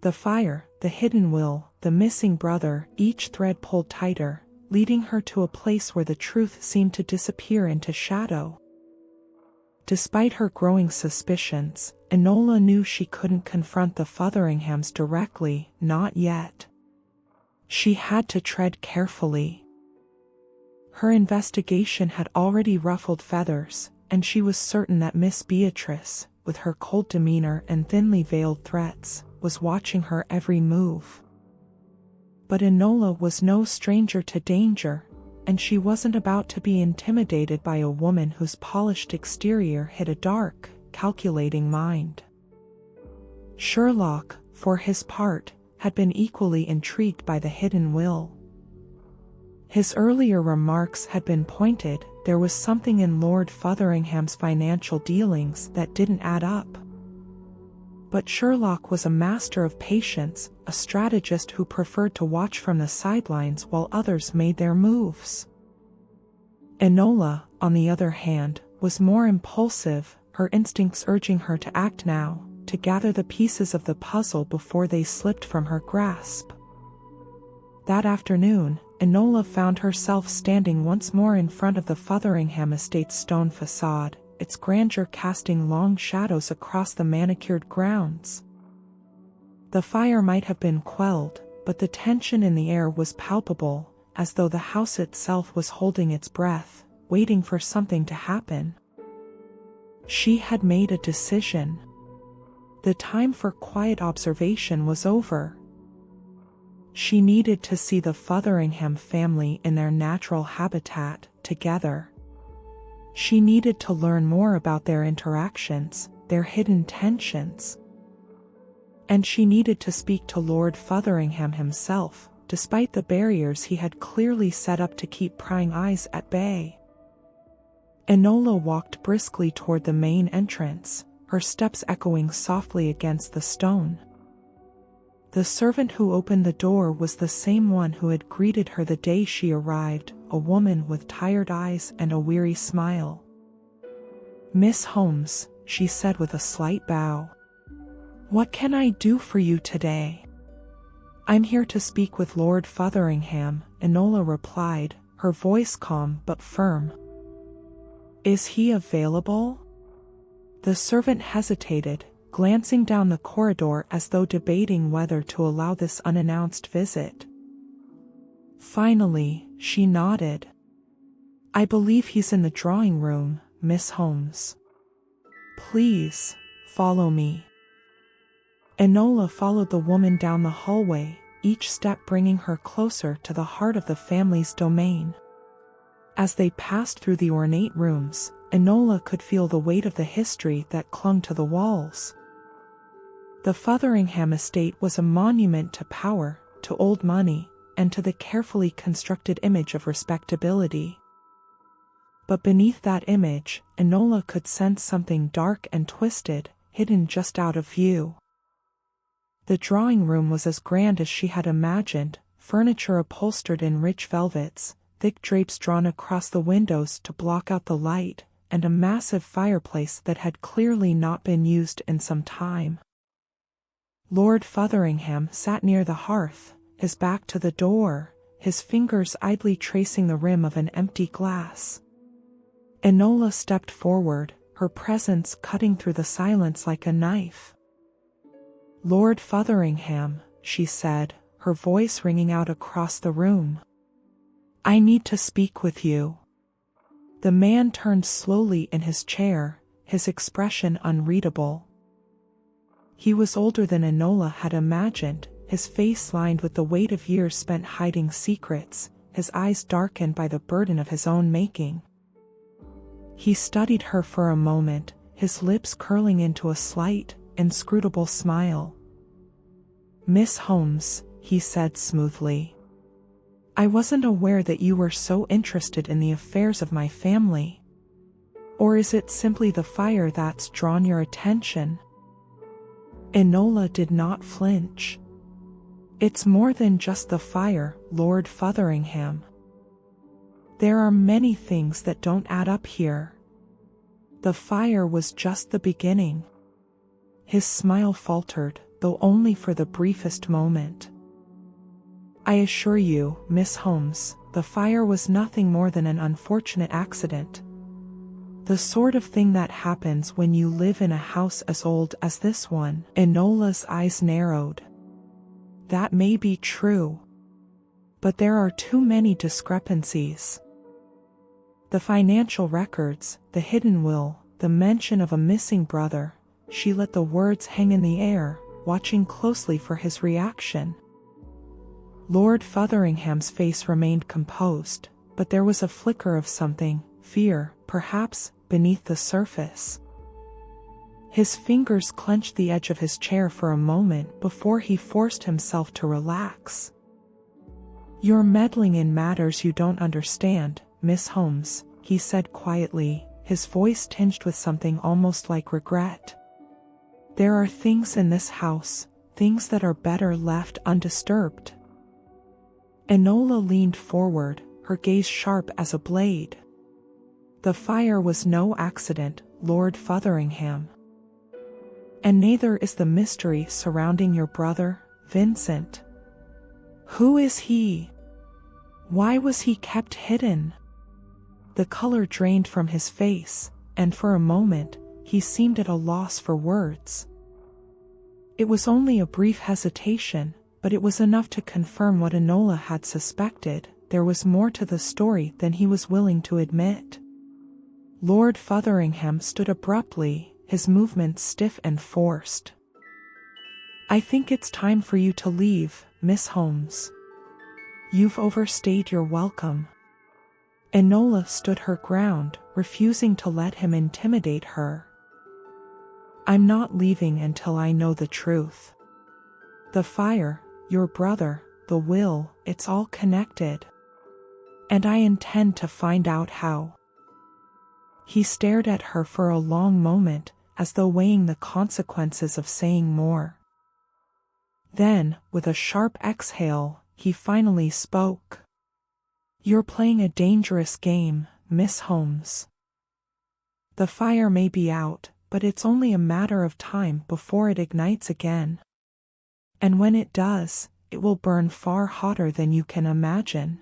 The fire, the hidden will, the missing brother, each thread pulled tighter, leading her to a place where the truth seemed to disappear into shadow. Despite her growing suspicions, Enola knew she couldn't confront the Fotheringhams directly, not yet. She had to tread carefully. Her investigation had already ruffled feathers, and she was certain that Miss Beatrice, with her cold demeanor and thinly veiled threats, was watching her every move. But Enola was no stranger to danger, and she wasn't about to be intimidated by a woman whose polished exterior hid a dark, calculating mind. Sherlock, for his part, had been equally intrigued by the hidden will. His earlier remarks had been pointed. There was something in Lord Fotheringham's financial dealings that didn't add up. But Sherlock was a master of patience, a strategist who preferred to watch from the sidelines while others made their moves. Enola, on the other hand, was more impulsive, her instincts urging her to act now, to gather the pieces of the puzzle before they slipped from her grasp. That afternoon, Enola found herself standing once more in front of the Fotheringham estate's stone facade, its grandeur casting long shadows across the manicured grounds. The fire might have been quelled, but the tension in the air was palpable, as though the house itself was holding its breath, waiting for something to happen. She had made a decision. The time for quiet observation was over. She needed to see the Fotheringham family in their natural habitat, together. She needed to learn more about their interactions, their hidden tensions. And she needed to speak to Lord Fotheringham himself, despite the barriers he had clearly set up to keep prying eyes at bay. Enola walked briskly toward the main entrance, her steps echoing softly against the stone. The servant who opened the door was the same one who had greeted her the day she arrived, a woman with tired eyes and a weary smile. "Miss Holmes," she said with a slight bow. "What can I do for you today?" "I'm here to speak with Lord Fotheringham," Enola replied, her voice calm but firm. "Is he available?" The servant hesitated, glancing down the corridor as though debating whether to allow this unannounced visit. Finally, she nodded. "I believe he's in the drawing room, Miss Holmes. Please, follow me." Enola followed the woman down the hallway, each step bringing her closer to the heart of the family's domain. As they passed through the ornate rooms, Enola could feel the weight of the history that clung to the walls. The Fotheringham estate was a monument to power, to old money, and to the carefully constructed image of respectability. But beneath that image, Enola could sense something dark and twisted, hidden just out of view. The drawing room was as grand as she had imagined, furniture upholstered in rich velvets, thick drapes drawn across the windows to block out the light, and a massive fireplace that had clearly not been used in some time. Lord Fotheringham sat near the hearth, his back to the door, his fingers idly tracing the rim of an empty glass. Enola stepped forward, her presence cutting through the silence like a knife. "Lord Fotheringham," she said, her voice ringing out across the room. "I need to speak with you." The man turned slowly in his chair, his expression unreadable. He was older than Enola had imagined, his face lined with the weight of years spent hiding secrets, his eyes darkened by the burden of his own making. He studied her for a moment, his lips curling into a slight, inscrutable smile. "Miss Holmes," he said smoothly, "I wasn't aware that you were so interested in the affairs of my family. Or is it simply the fire that's drawn your attention?" Enola did not flinch. "It's more than just the fire, Lord Fotheringham. There are many things that don't add up here. The fire was just the beginning." His smile faltered, though only for the briefest moment. "I assure you, Miss Holmes, the fire was nothing more than an unfortunate accident. The sort of thing that happens when you live in a house as old as this one." Enola's eyes narrowed. "That may be true. But there are too many discrepancies. The financial records, the hidden will, the mention of a missing brother." She let the words hang in the air, watching closely for his reaction. Lord Fotheringham's face remained composed, but there was a flicker of something, fear, perhaps, beneath the surface. His fingers clenched the edge of his chair for a moment before he forced himself to relax. "You're meddling in matters you don't understand, Miss Holmes," he said quietly, his voice tinged with something almost like regret. "There are things in this house, things that are better left undisturbed." Enola leaned forward, her gaze sharp as a blade. "The fire was no accident, Lord Fotheringham. And neither is the mystery surrounding your brother, Vincent. Who is he? Why was he kept hidden?" The color drained from his face, and for a moment, he seemed at a loss for words. It was only a brief hesitation, but it was enough to confirm what Enola had suspected. There was more to the story than he was willing to admit. Lord Fotheringham stood abruptly, his movements stiff and forced. "I think it's time for you to leave, Miss Holmes. You've overstayed your welcome." Enola stood her ground, refusing to let him intimidate her. "I'm not leaving until I know the truth. The fire, your brother, the will, it's all connected. And I intend to find out how." He stared at her for a long moment, as though weighing the consequences of saying more. Then, with a sharp exhale, he finally spoke. "You're playing a dangerous game, Miss Holmes. The fire may be out, but it's only a matter of time before it ignites again. And when it does, it will burn far hotter than you can imagine."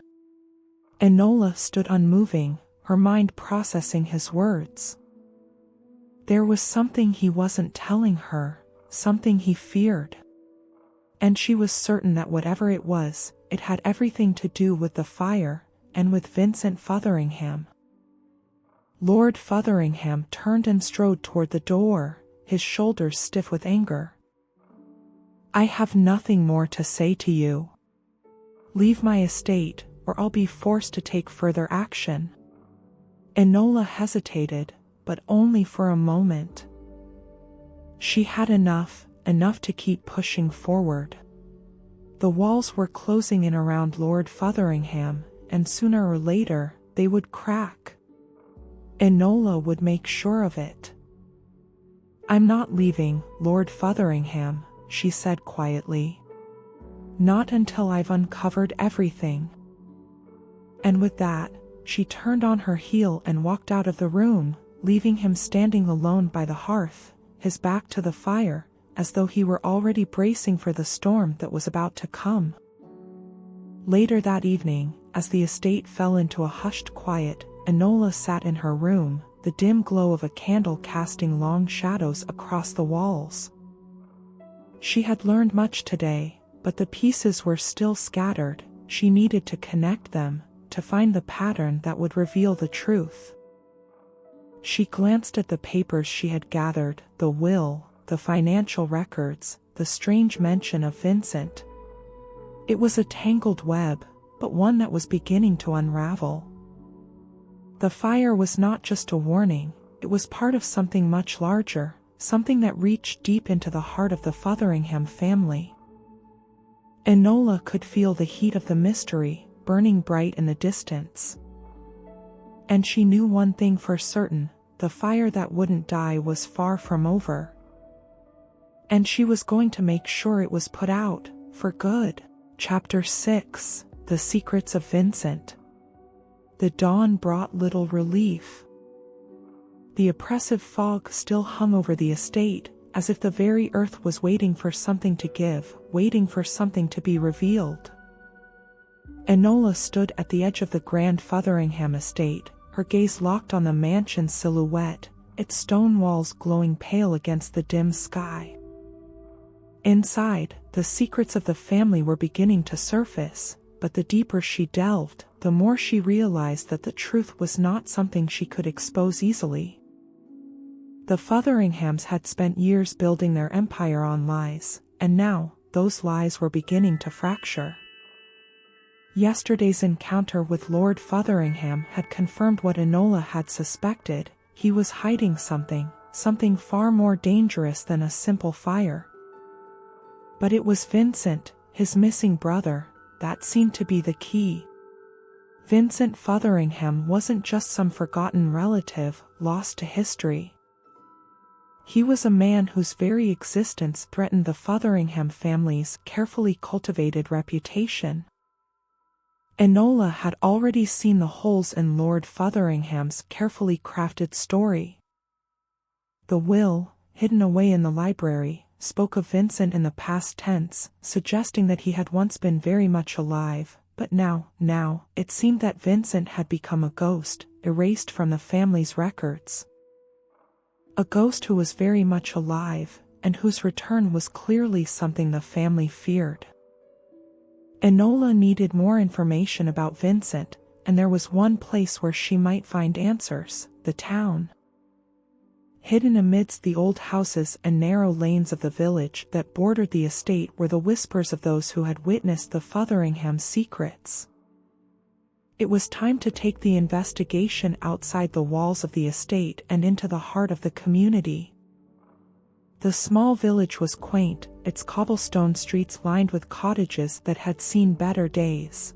Enola stood unmoving, her mind processing his words. There was something he wasn't telling her, something he feared. And she was certain that whatever it was, it had everything to do with the fire, and with Vincent Fotheringham. Lord Fotheringham turned and strode toward the door, his shoulders stiff with anger. "I have nothing more to say to you. Leave my estate, or I'll be forced to take further action." Enola hesitated, but only for a moment. She had enough to keep pushing forward. The walls were closing in around Lord Fotheringham, and sooner or later, they would crack. Enola would make sure of it. "I'm not leaving, Lord Fotheringham," she said quietly. "Not until I've uncovered everything." And with that, she turned on her heel and walked out of the room, leaving him standing alone by the hearth, his back to the fire, as though he were already bracing for the storm that was about to come. Later that evening, as the estate fell into a hushed quiet, Enola sat in her room, the dim glow of a candle casting long shadows across the walls. She had learned much today, but the pieces were still scattered. She needed to connect them, to find the pattern that would reveal the truth. She glanced at the papers she had gathered, the will, the financial records, the strange mention of Vincent. It was a tangled web, but one that was beginning to unravel. The fire was not just a warning, it was part of something much larger, something that reached deep into the heart of the Fotheringham family. Enola could feel the heat of the mystery, burning bright in the distance. And she knew one thing for certain, the fire that wouldn't die was far from over. And she was going to make sure it was put out, for good. Chapter 6: The Secrets of Vincent. The dawn brought little relief. The oppressive fog still hung over the estate, as if the very earth was waiting for something to give, waiting for something to be revealed. Enola stood at the edge of the grand Fotheringham estate, her gaze locked on the mansion's silhouette, its stone walls glowing pale against the dim sky. Inside, the secrets of the family were beginning to surface, but the deeper she delved, the more she realized that the truth was not something she could expose easily. The Fotheringhams had spent years building their empire on lies, and now, those lies were beginning to fracture. Yesterday's encounter with Lord Fotheringham had confirmed what Enola had suspected. He was hiding something far more dangerous than a simple fire. But it was Vincent, his missing brother, that seemed to be the key. Vincent Fotheringham wasn't just some forgotten relative, lost to history. He was a man whose very existence threatened the Fotheringham family's carefully cultivated reputation. Enola had already seen the holes in Lord Fotheringham's carefully crafted story. The will, hidden away in the library, spoke of Vincent in the past tense, suggesting that he had once been very much alive, but now, it seemed that Vincent had become a ghost, erased from the family's records. A ghost who was very much alive, and whose return was clearly something the family feared. Enola needed more information about Vincent, and there was one place where she might find answers: the town. Hidden amidst the old houses and narrow lanes of the village that bordered the estate were the whispers of those who had witnessed the Fotheringham secrets. It was time to take the investigation outside the walls of the estate and into the heart of the community. The small village was quaint, its cobblestone streets lined with cottages that had seen better days.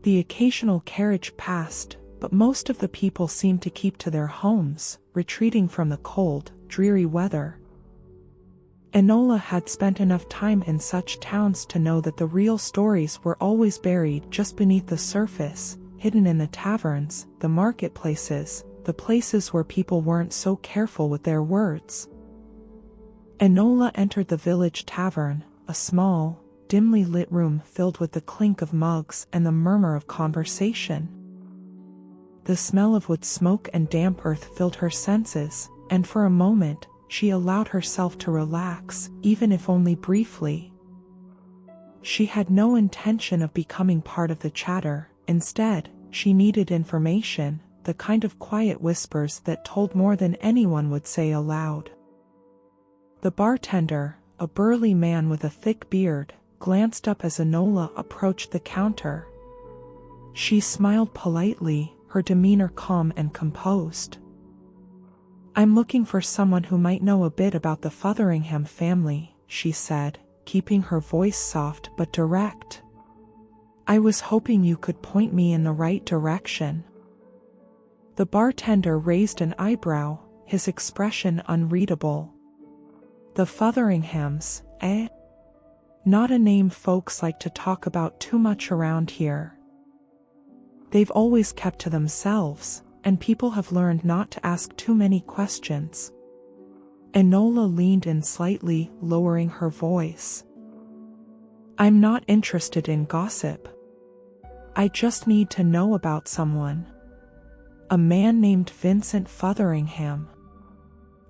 The occasional carriage passed, but most of the people seemed to keep to their homes, retreating from the cold, dreary weather. Enola had spent enough time in such towns to know that the real stories were always buried just beneath the surface, hidden in the taverns, the marketplaces, the places where people weren't so careful with their words. Enola entered the village tavern, a small, dimly lit room filled with the clink of mugs and the murmur of conversation. The smell of wood smoke and damp earth filled her senses, and for a moment, she allowed herself to relax, even if only briefly. She had no intention of becoming part of the chatter. Instead, she needed information, the kind of quiet whispers that told more than anyone would say aloud. The bartender, a burly man with a thick beard, glanced up as Enola approached the counter. She smiled politely, her demeanor calm and composed. "I'm looking for someone who might know a bit about the Fotheringham family," she said, keeping her voice soft but direct. "I was hoping you could point me in the right direction." The bartender raised an eyebrow, his expression unreadable. "The Fotheringhams, eh? Not a name folks like to talk about too much around here. They've always kept to themselves, and people have learned not to ask too many questions." Enola leaned in slightly, lowering her voice. "I'm not interested in gossip. I just need to know about someone. A man named Vincent Fotheringham."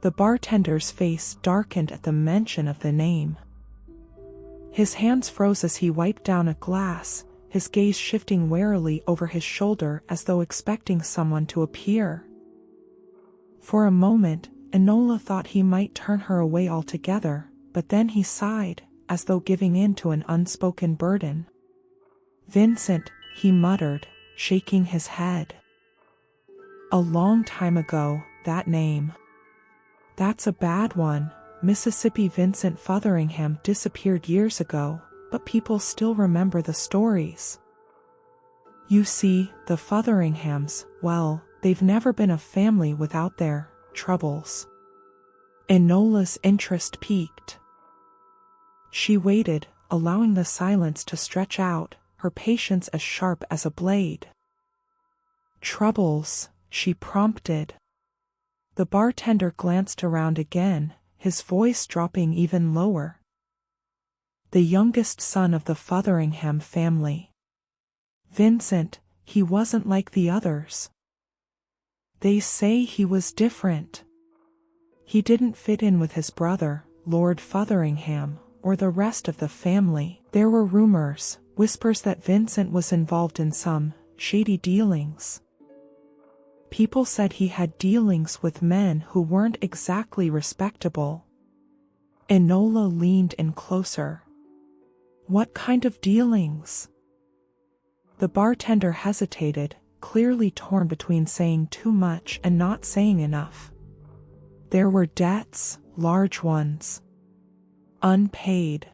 The bartender's face darkened at the mention of the name. His hands froze as he wiped down a glass, his gaze shifting warily over his shoulder as though expecting someone to appear. For a moment, Enola thought he might turn her away altogether, but then he sighed, as though giving in to an unspoken burden. "Vincent," he muttered, shaking his head. "A long time ago, that name. That's a bad one. Mississippi Vincent Fotheringham disappeared years ago, but people still remember the stories. You see, the Fotheringhams, well, they've never been a family without their troubles." Enola's interest peaked. She waited, allowing the silence to stretch out, her patience as sharp as a blade. "Troubles," she prompted. The bartender glanced around again, his voice dropping even lower. "The youngest son of the Fotheringham family. Vincent, he wasn't like the others. They say he was different. He didn't fit in with his brother, Lord Fotheringham, or the rest of the family. There were rumors, whispers that Vincent was involved in some shady dealings. People said he had dealings with men who weren't exactly respectable." Enola leaned in closer. "What kind of dealings?" The bartender hesitated, clearly torn between saying too much and not saying enough. "There were debts, large ones. Unpaid.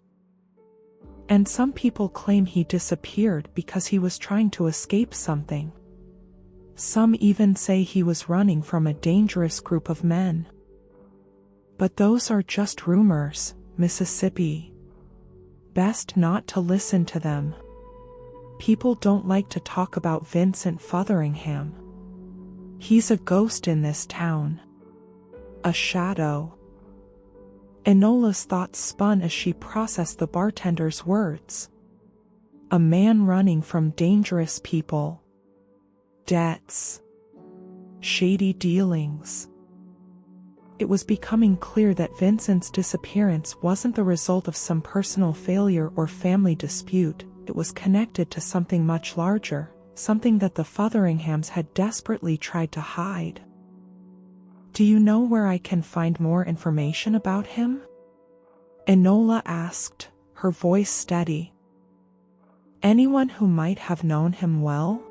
And some people claim he disappeared because he was trying to escape something. Some even say he was running from a dangerous group of men. But those are just rumors, Mississippi. Best not to listen to them. People don't like to talk about Vincent Fotheringham. He's a ghost in this town. A shadow." Enola's thoughts spun as she processed the bartender's words. A man running from dangerous people. Debts. Shady dealings. It was becoming clear that Vincent's disappearance wasn't the result of some personal failure or family dispute. It was connected to something much larger, something that the Fotheringhams had desperately tried to hide. "Do you know where I can find more information about him?" Enola asked, her voice steady. "Anyone who might have known him well?"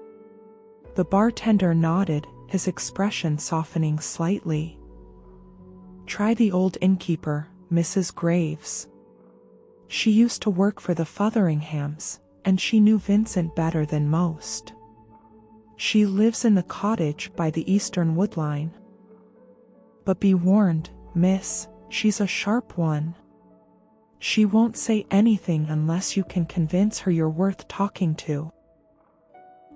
The bartender nodded, his expression softening slightly. "Try the old innkeeper, Mrs. Graves. She used to work for the Fotheringhams, and she knew Vincent better than most. She lives in the cottage by the eastern woodline. But be warned, miss, she's a sharp one. She won't say anything unless you can convince her you're worth talking to."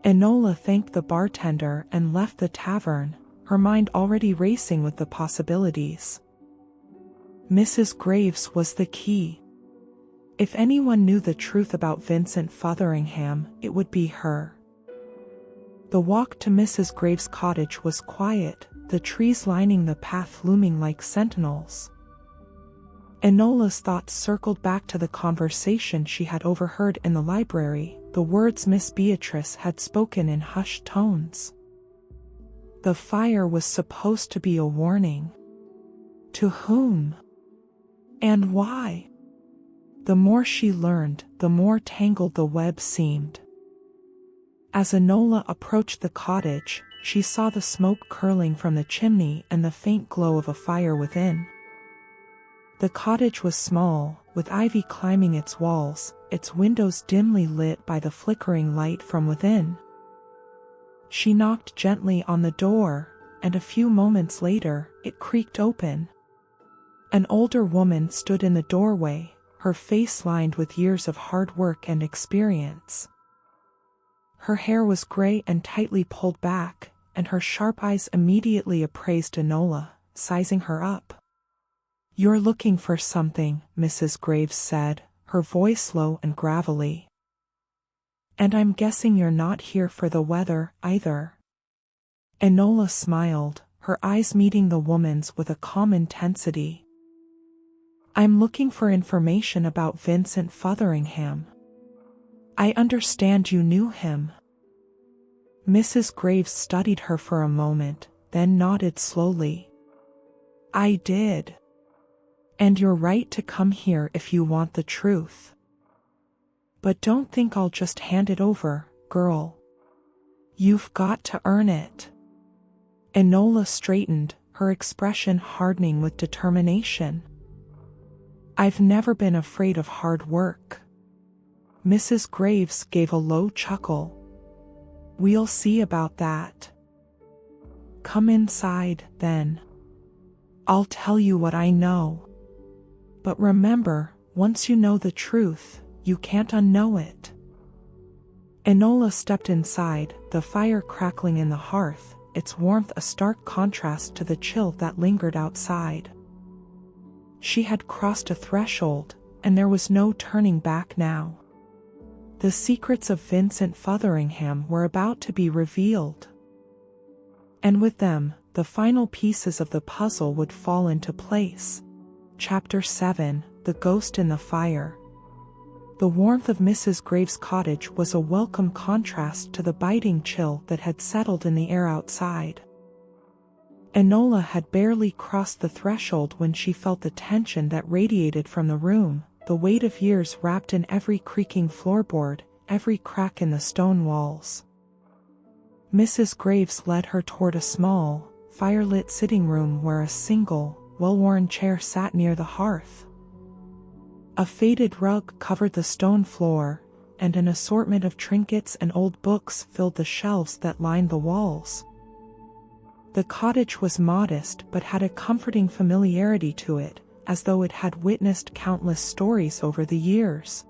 Enola thanked the bartender and left the tavern, her mind already racing with the possibilities. Mrs. Graves was the key. If anyone knew the truth about Vincent Fotheringham, it would be her. The walk to Mrs. Graves' cottage was quiet, the trees lining the path looming like sentinels. Enola's thoughts circled back to the conversation she had overheard in the library, the words Miss Beatrice had spoken in hushed tones. The fire was supposed to be a warning. To whom? And why? The more she learned, the more tangled the web seemed. As Enola approached the cottage, she saw the smoke curling from the chimney and the faint glow of a fire within. The cottage was small, with ivy climbing its walls, its windows dimly lit by the flickering light from within. She knocked gently on the door, and a few moments later, it creaked open. An older woman stood in the doorway, her face lined with years of hard work and experience. Her hair was gray and tightly pulled back, and her sharp eyes immediately appraised Enola, sizing her up. "You're looking for something," Mrs. Graves said, her voice low and gravelly. "And I'm guessing you're not here for the weather, either." Enola smiled, her eyes meeting the woman's with a calm intensity. "I'm looking for information about Vincent Fotheringham. I understand you knew him." Mrs. Graves studied her for a moment, then nodded slowly. "I did. And you're right to come here if you want the truth. But don't think I'll just hand it over, girl. You've got to earn it." Enola straightened, her expression hardening with determination. "I've never been afraid of hard work." Mrs. Graves gave a low chuckle. "We'll see about that. Come inside, then. I'll tell you what I know. But remember, once you know the truth, you can't unknow it." Enola stepped inside, the fire crackling in the hearth, its warmth a stark contrast to the chill that lingered outside. She had crossed a threshold, and there was no turning back now. The secrets of Vincent Fotheringham were about to be revealed. And with them, the final pieces of the puzzle would fall into place. Chapter 7: The Ghost in the Fire. The warmth of Mrs. Graves' cottage was a welcome contrast to the biting chill that had settled in the air outside. Enola had barely crossed the threshold when she felt the tension that radiated from the room, the weight of years wrapped in every creaking floorboard, every crack in the stone walls. Mrs. Graves led her toward a small, firelit sitting room where a single, well-worn chair sat near the hearth. A faded rug covered the stone floor, and an assortment of trinkets and old books filled the shelves that lined the walls. The cottage was modest but had a comforting familiarity to it, as though it had witnessed countless stories over the years.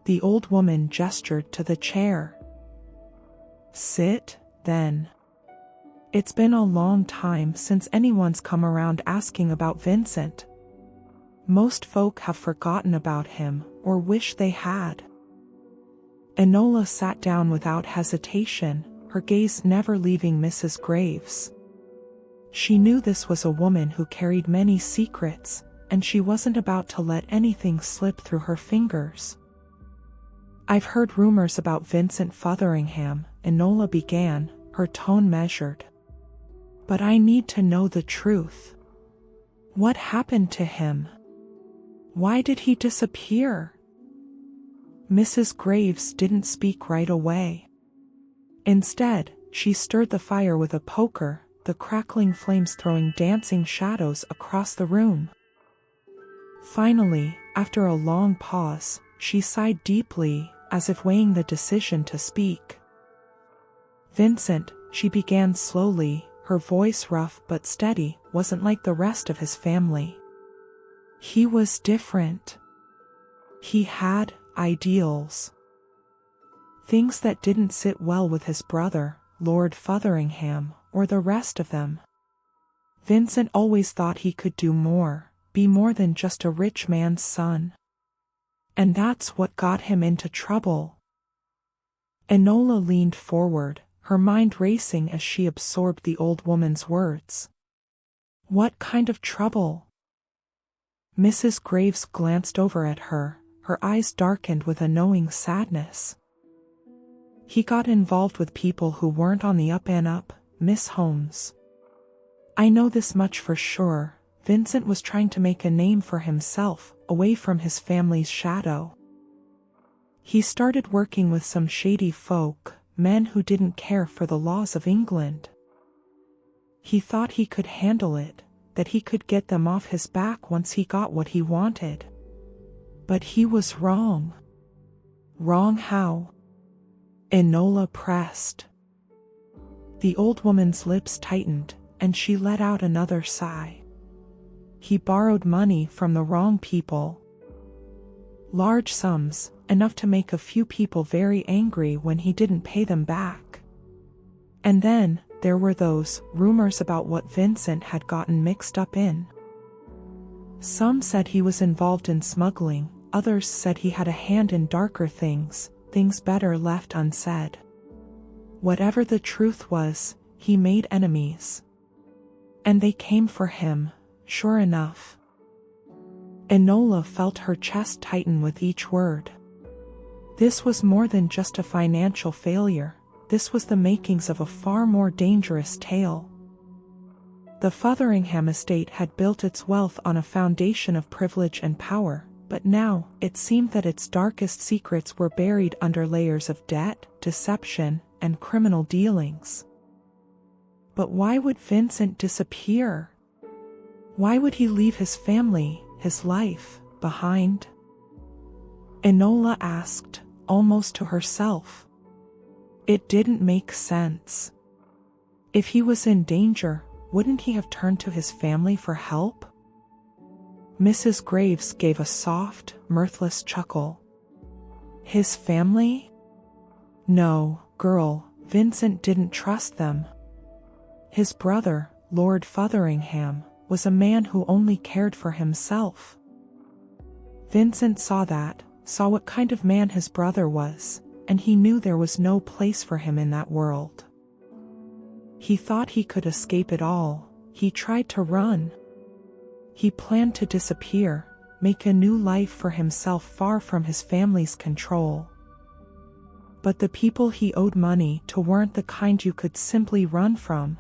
The old woman gestured to the chair. "Sit, then. It's been a long time since anyone's come around asking about Vincent. Most folk have forgotten about him, or wish they had." Enola sat down without hesitation, her gaze never leaving Mrs. Graves. She knew this was a woman who carried many secrets, and she wasn't about to let anything slip through her fingers. "I've heard rumors about Vincent Fotheringham," Enola began, her tone measured. "But I need to know the truth. What happened to him? Why did he disappear?" Mrs. Graves didn't speak right away. Instead, she stirred the fire with a poker, the crackling flames throwing dancing shadows across the room. Finally, after a long pause, she sighed deeply, as if weighing the decision to speak. "Vincent," she began slowly, her voice rough but steady, "wasn't like the rest of his family. He was different. He had ideals. Things that didn't sit well with his brother, Lord Fotheringham, or the rest of them. Vincent always thought he could do more, be more than just a rich man's son. And that's what got him into trouble." Enola leaned forward, her mind racing as she absorbed the old woman's words. "What kind of trouble?" Mrs. Graves glanced over at her, her eyes darkened with a knowing sadness. "He got involved with people who weren't on the up and up, Miss Holmes. I know this much for sure. Vincent was trying to make a name for himself, away from his family's shadow. He started working with some shady folk, men who didn't care for the laws of England. He thought he could handle it, that he could get them off his back once he got what he wanted. But he was wrong. Wrong how? Enola pressed. The old woman's lips tightened, and she let out another sigh. He borrowed money from the wrong people. Large sums, enough to make a few people very angry when he didn't pay them back. And then, there were those rumors about what Vincent had gotten mixed up in. Some said he was involved in smuggling, others said he had a hand in darker things better left unsaid. Whatever the truth was, he made enemies. And they came for him, sure enough. Enola felt her chest tighten with each word. This was more than just a financial failure. This was the makings of a far more dangerous tale. The Fotheringham estate had built its wealth on a foundation of privilege and power, but now, it seemed that its darkest secrets were buried under layers of debt, deception, and criminal dealings. But why would Vincent disappear? Why would he leave his family, his life, behind? Enola asked, almost to herself. It didn't make sense. If he was in danger, wouldn't he have turned to his family for help? Mrs. Graves gave a soft, mirthless chuckle. His family? No, girl, Vincent didn't trust them. His brother, Lord Fotheringham, was a man who only cared for himself. Vincent saw that, saw what kind of man his brother was, and he knew there was no place for him in that world. He thought he could escape it all. He tried to run. He planned to disappear, make a new life for himself far from his family's control. But the people he owed money to weren't the kind you could simply run from.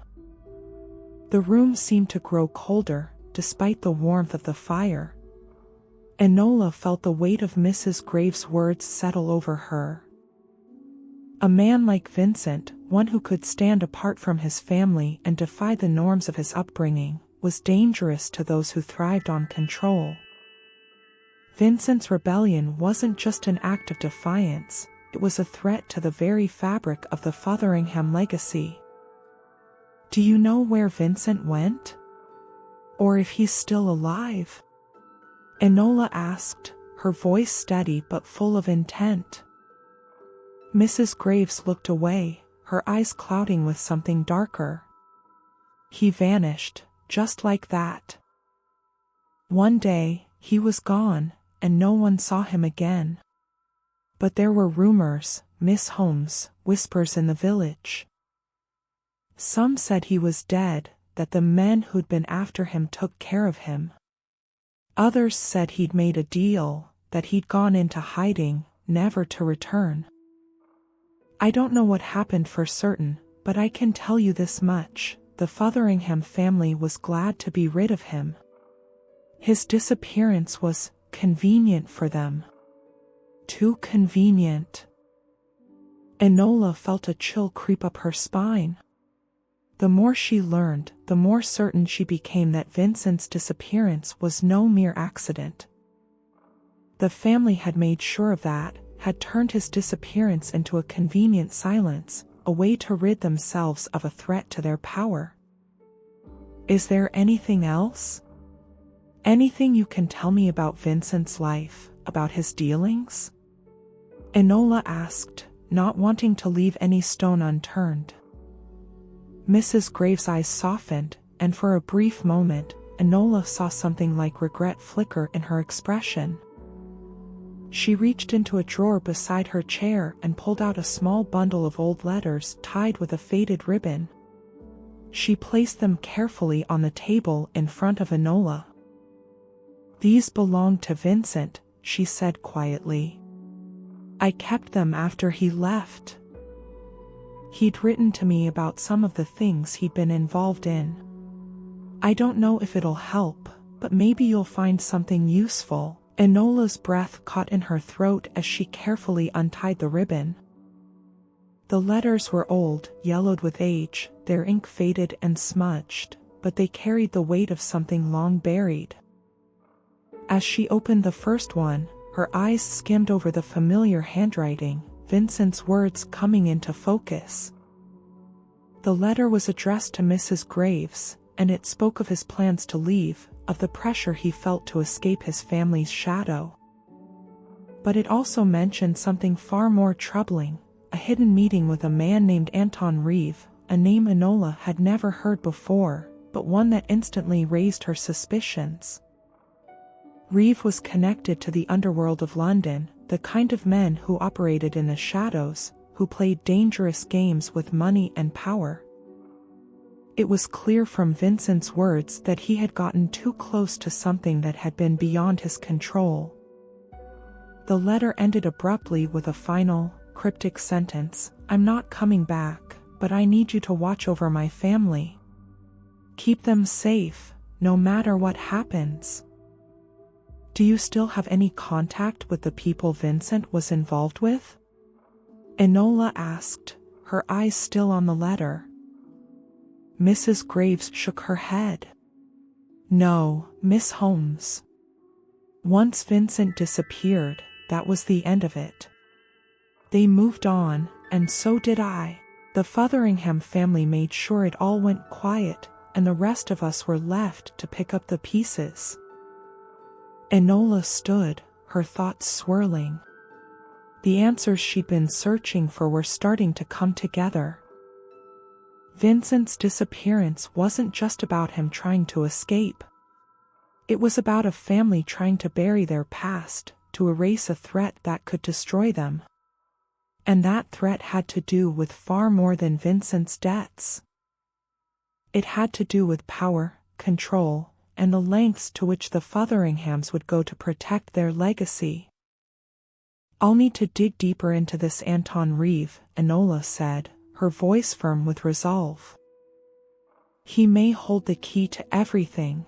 The room seemed to grow colder, despite the warmth of the fire. Enola felt the weight of Mrs. Graves' words settle over her. A man like Vincent, one who could stand apart from his family and defy the norms of his upbringing, was dangerous to those who thrived on control. Vincent's rebellion wasn't just an act of defiance, it was a threat to the very fabric of the Fotheringham legacy. Do you know where Vincent went? Or if he's still alive? Enola asked, her voice steady but full of intent. Mrs. Graves looked away, her eyes clouding with something darker. He vanished, just like that. One day, he was gone, and no one saw him again. But there were rumors, Miss Holmes, whispers in the village. Some said he was dead, that the men who'd been after him took care of him. Others said he'd made a deal, that he'd gone into hiding, never to return. I don't know what happened for certain, but I can tell you this much, the Fotheringham family was glad to be rid of him. His disappearance was convenient for them. Too convenient. Enola felt a chill creep up her spine. The more she learned, the more certain she became that Vincent's disappearance was no mere accident. The family had made sure of that, had turned his disappearance into a convenient silence, a way to rid themselves of a threat to their power. Is there anything else? Anything you can tell me about Vincent's life, about his dealings? Enola asked, not wanting to leave any stone unturned. Mrs. Graves' eyes softened, and for a brief moment, Enola saw something like regret flicker in her expression. She reached into a drawer beside her chair and pulled out a small bundle of old letters tied with a faded ribbon. She placed them carefully on the table in front of Enola. These belonged to Vincent, she said quietly. I kept them after he left. He'd written to me about some of the things he'd been involved in. I don't know if it'll help, but maybe you'll find something useful. Enola's breath caught in her throat as she carefully untied the ribbon. The letters were old, yellowed with age, their ink faded and smudged, but they carried the weight of something long buried. As she opened the first one, her eyes skimmed over the familiar handwriting, Vincent's words coming into focus. The letter was addressed to Mrs. Graves, and it spoke of his plans to leave, of the pressure he felt to escape his family's shadow. But it also mentioned something far more troubling, a hidden meeting with a man named Anton Reeve, a name Enola had never heard before, but one that instantly raised her suspicions. Reeve was connected to the underworld of London, the kind of men who operated in the shadows, who played dangerous games with money and power. It was clear from Vincent's words that he had gotten too close to something that had been beyond his control. The letter ended abruptly with a final, cryptic sentence, "I'm not coming back, but I need you to watch over my family. Keep them safe, no matter what happens." "Do you still have any contact with the people Vincent was involved with?" Enola asked, her eyes still on the letter. Mrs. Graves shook her head. "No, Miss Holmes. Once Vincent disappeared, that was the end of it. They moved on, and so did I. The Fotheringham family made sure it all went quiet, and the rest of us were left to pick up the pieces." Enola stood, her thoughts swirling. The answers she'd been searching for were starting to come together. Vincent's disappearance wasn't just about him trying to escape. It was about a family trying to bury their past, to erase a threat that could destroy them. And that threat had to do with far more than Vincent's debts. It had to do with power, control, and the lengths to which the Fotheringhams would go to protect their legacy. "I'll need to dig deeper into this Anton Reeve," Enola said, her voice firm with resolve. "He may hold the key to everything."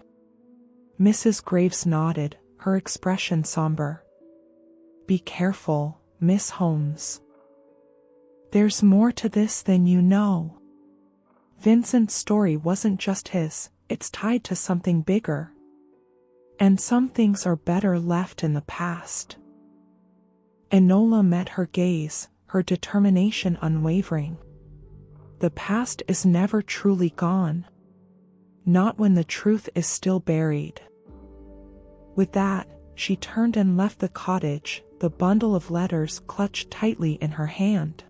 Mrs. Graves nodded, her expression somber. "Be careful, Miss Holmes. There's more to this than you know. Vincent's story wasn't just his, it's tied to something bigger. And some things are better left in the past." Enola met her gaze, her determination unwavering. The past is never truly gone. Not when the truth is still buried. With that, she turned and left the cottage, the bundle of letters clutched tightly in her hand.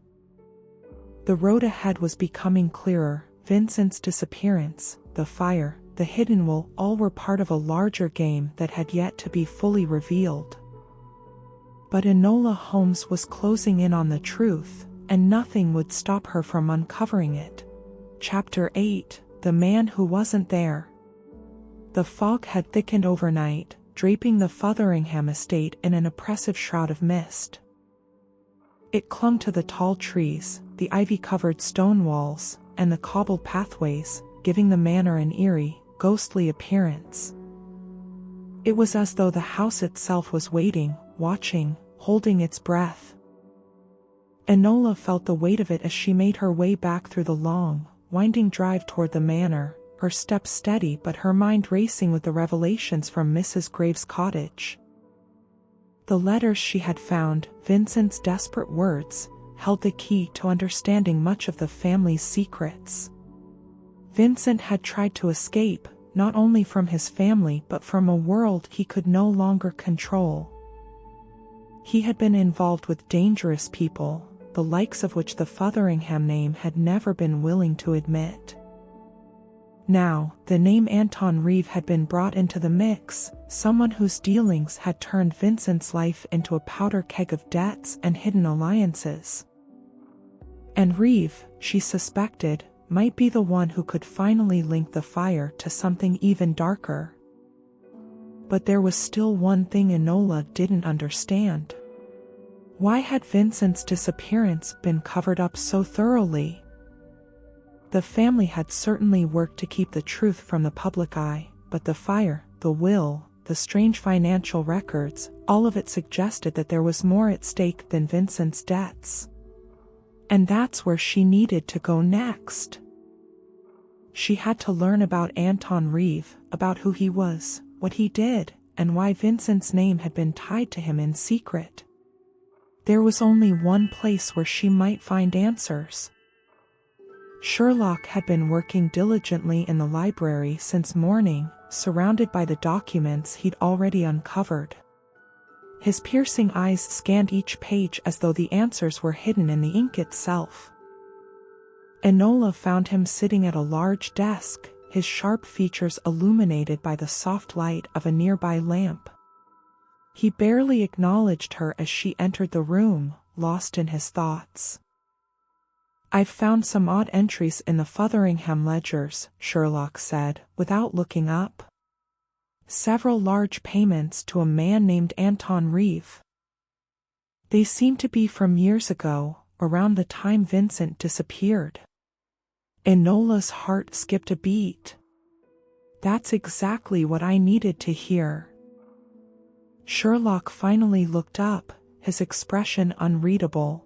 The road ahead was becoming clearer. Vincent's disappearance, the fire, the hidden will, all were part of a larger game that had yet to be fully revealed. But Enola Holmes was closing in on the truth, and nothing would stop her from uncovering it. Chapter 8: The Man Who Wasn't There. The fog had thickened overnight, draping the Fotheringham estate in an oppressive shroud of mist. It clung to the tall trees, the ivy-covered stone walls, and the cobbled pathways, giving the manor an eerie, ghostly appearance. It was as though the house itself was waiting, watching, holding its breath. Enola felt the weight of it as she made her way back through the long, winding drive toward the manor, her steps steady but her mind racing with the revelations from Mrs. Graves' cottage. The letters she had found, Vincent's desperate words, held the key to understanding much of the family's secrets. Vincent had tried to escape, not only from his family but from a world he could no longer control. He had been involved with dangerous people, the likes of which the Fotheringham name had never been willing to admit. Now, the name Anton Reeve had been brought into the mix, someone whose dealings had turned Vincent's life into a powder keg of debts and hidden alliances. And Reeve, she suspected, might be the one who could finally link the fire to something even darker. But there was still one thing Enola didn't understand. Why had Vincent's disappearance been covered up so thoroughly? The family had certainly worked to keep the truth from the public eye, but the fire, the will, the strange financial records, all of it suggested that there was more at stake than Vincent's debts. And that's where she needed to go next. She had to learn about Anton Reeve, about who he was, what he did, and why Vincent's name had been tied to him in secret. There was only one place where she might find answers. Sherlock had been working diligently in the library since morning, surrounded by the documents he'd already uncovered. His piercing eyes scanned each page as though the answers were hidden in the ink itself. Enola found him sitting at a large desk, his sharp features illuminated by the soft light of a nearby lamp. He barely acknowledged her as she entered the room, lost in his thoughts. "I've found some odd entries in the Fotheringham ledgers," Sherlock said, without looking up. "Several large payments to a man named Anton Reeve. They seem to be from years ago, around the time Vincent disappeared." Enola's heart skipped a beat. That's exactly what I needed to hear. Sherlock finally looked up, his expression unreadable.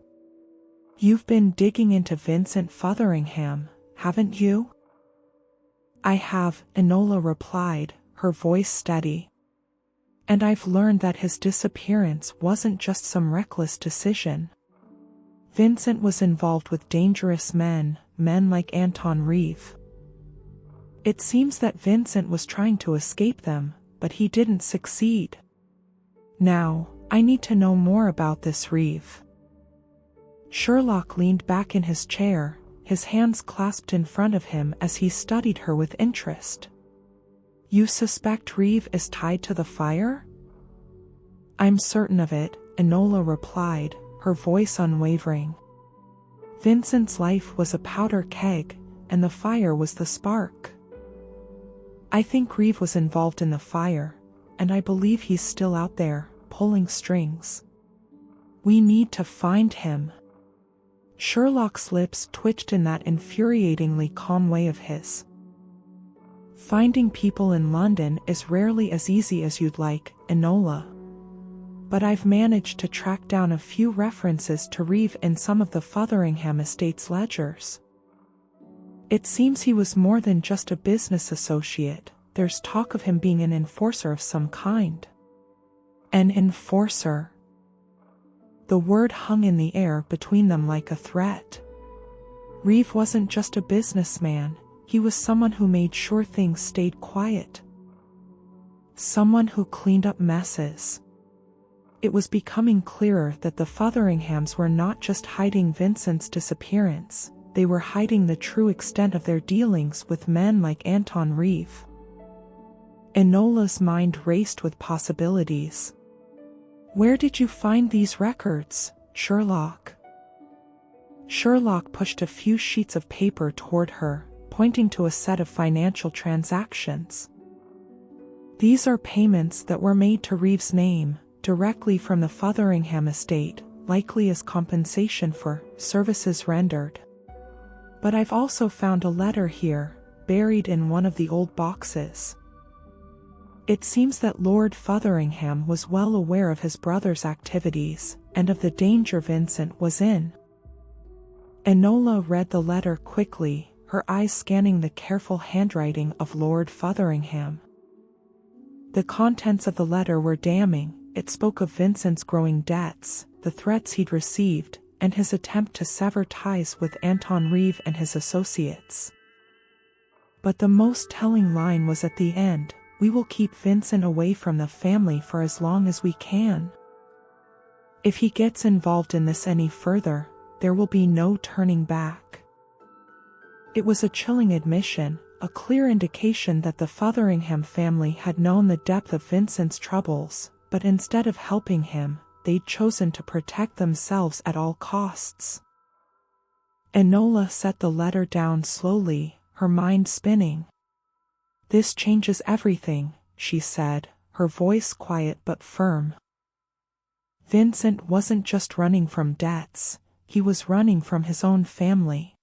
"You've been digging into Vincent Fotheringham, haven't you?" "I have," Enola replied, her voice steady. "And I've learned that his disappearance wasn't just some reckless decision. Vincent was involved with dangerous men like Anton Reeve. It seems that Vincent was trying to escape them, but he didn't succeed. Now, I need to know more about this Reeve." Sherlock leaned back in his chair, his hands clasped in front of him as he studied her with interest. "You suspect Reeve is tied to the fire?" "I'm certain of it," Enola replied, her voice unwavering. "Vincent's life was a powder keg, and the fire was the spark. I think Reeve was involved in the fire, and I believe he's still out there, pulling strings. We need to find him." Sherlock's lips twitched in that infuriatingly calm way of his. "Finding people in London is rarely as easy as you'd like, Enola. But I've managed to track down a few references to Reeve in some of the Fotheringham estate's ledgers. It seems he was more than just a business associate. There's talk of him being an enforcer of some kind." "An enforcer?" The word hung in the air between them like a threat. Reeve wasn't just a businessman, he was someone who made sure things stayed quiet. Someone who cleaned up messes. It was becoming clearer that the Fotheringhams were not just hiding Vincent's disappearance, they were hiding the true extent of their dealings with men like Anton Reeve. Enola's mind raced with possibilities. "Where did you find these records, Sherlock?" Sherlock pushed a few sheets of paper toward her, pointing to a set of financial transactions. "These are payments that were made to Reeve's name, directly from the Fotheringham estate, likely as compensation for services rendered. But I've also found a letter here, buried in one of the old boxes. It seems that Lord Fotheringham was well aware of his brother's activities, and of the danger Vincent was in." Enola read the letter quickly, her eyes scanning the careful handwriting of Lord Fotheringham. The contents of the letter were damning. It spoke of Vincent's growing debts, the threats he'd received, and his attempt to sever ties with Anton Reeve and his associates. But the most telling line was at the end: "We will keep Vincent away from the family for as long as we can. If he gets involved in this any further, there will be no turning back." It was a chilling admission, a clear indication that the Fotheringham family had known the depth of Vincent's troubles, but instead of helping him, they'd chosen to protect themselves at all costs. Enola set the letter down slowly, her mind spinning. "This changes everything," she said, her voice quiet but firm. Vincent wasn't just running from debts, he was running from his own family.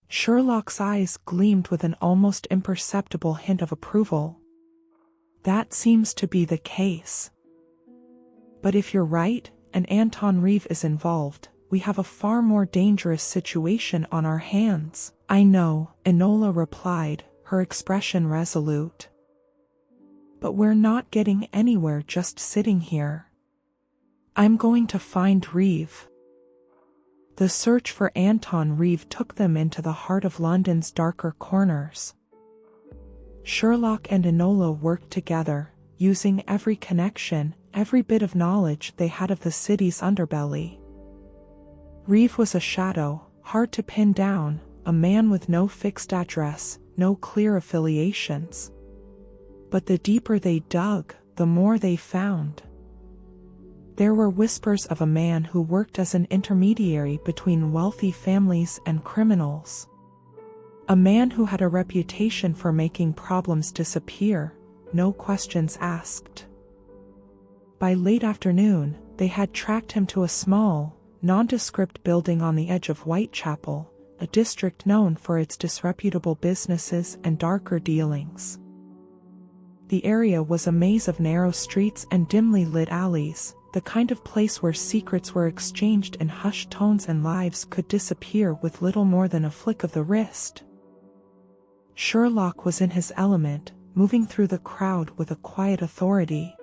Sherlock's eyes gleamed with an almost imperceptible hint of approval. "That seems to be the case. But if you're right, and Anton Reeve is involved, we have a far more dangerous situation on our hands. I know, Enola replied, her expression resolute. But we're not getting anywhere just sitting here. I'm going to find Reeve. The search for Anton Reeve took them into the heart of London's darker corners. Sherlock and Enola worked together, using every connection, every bit of knowledge they had of the city's underbelly. Reeve was a shadow, hard to pin down, a man with no fixed address, no clear affiliations. But the deeper they dug, the more they found. There were whispers of a man who worked as an intermediary between wealthy families and criminals. A man who had a reputation for making problems disappear, no questions asked. By late afternoon, they had tracked him to a small, nondescript building on the edge of Whitechapel, a district known for its disreputable businesses and darker dealings. The area was a maze of narrow streets and dimly lit alleys, the kind of place where secrets were exchanged in hushed tones and lives could disappear with little more than a flick of the wrist. Sherlock was in his element, moving through the crowd with a quiet authority.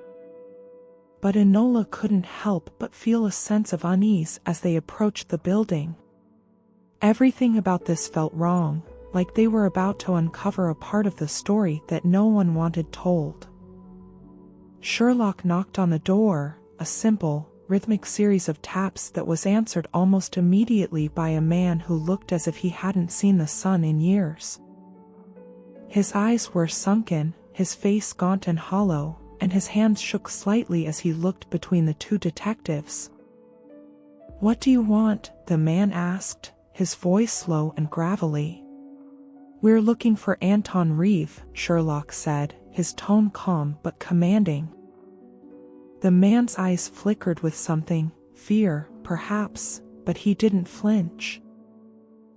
But Enola couldn't help but feel a sense of unease as they approached the building. Everything about this felt wrong, like they were about to uncover a part of the story that no one wanted told. Sherlock knocked on the door, a simple, rhythmic series of taps that was answered almost immediately by a man who looked as if he hadn't seen the sun in years. His eyes were sunken, his face gaunt and hollow, and his hands shook slightly as he looked between the two detectives. "What do you want?" the man asked, his voice slow and gravelly. "We're looking for Anton Reeve," Sherlock said, his tone calm but commanding. The man's eyes flickered with something, fear, perhaps, but he didn't flinch.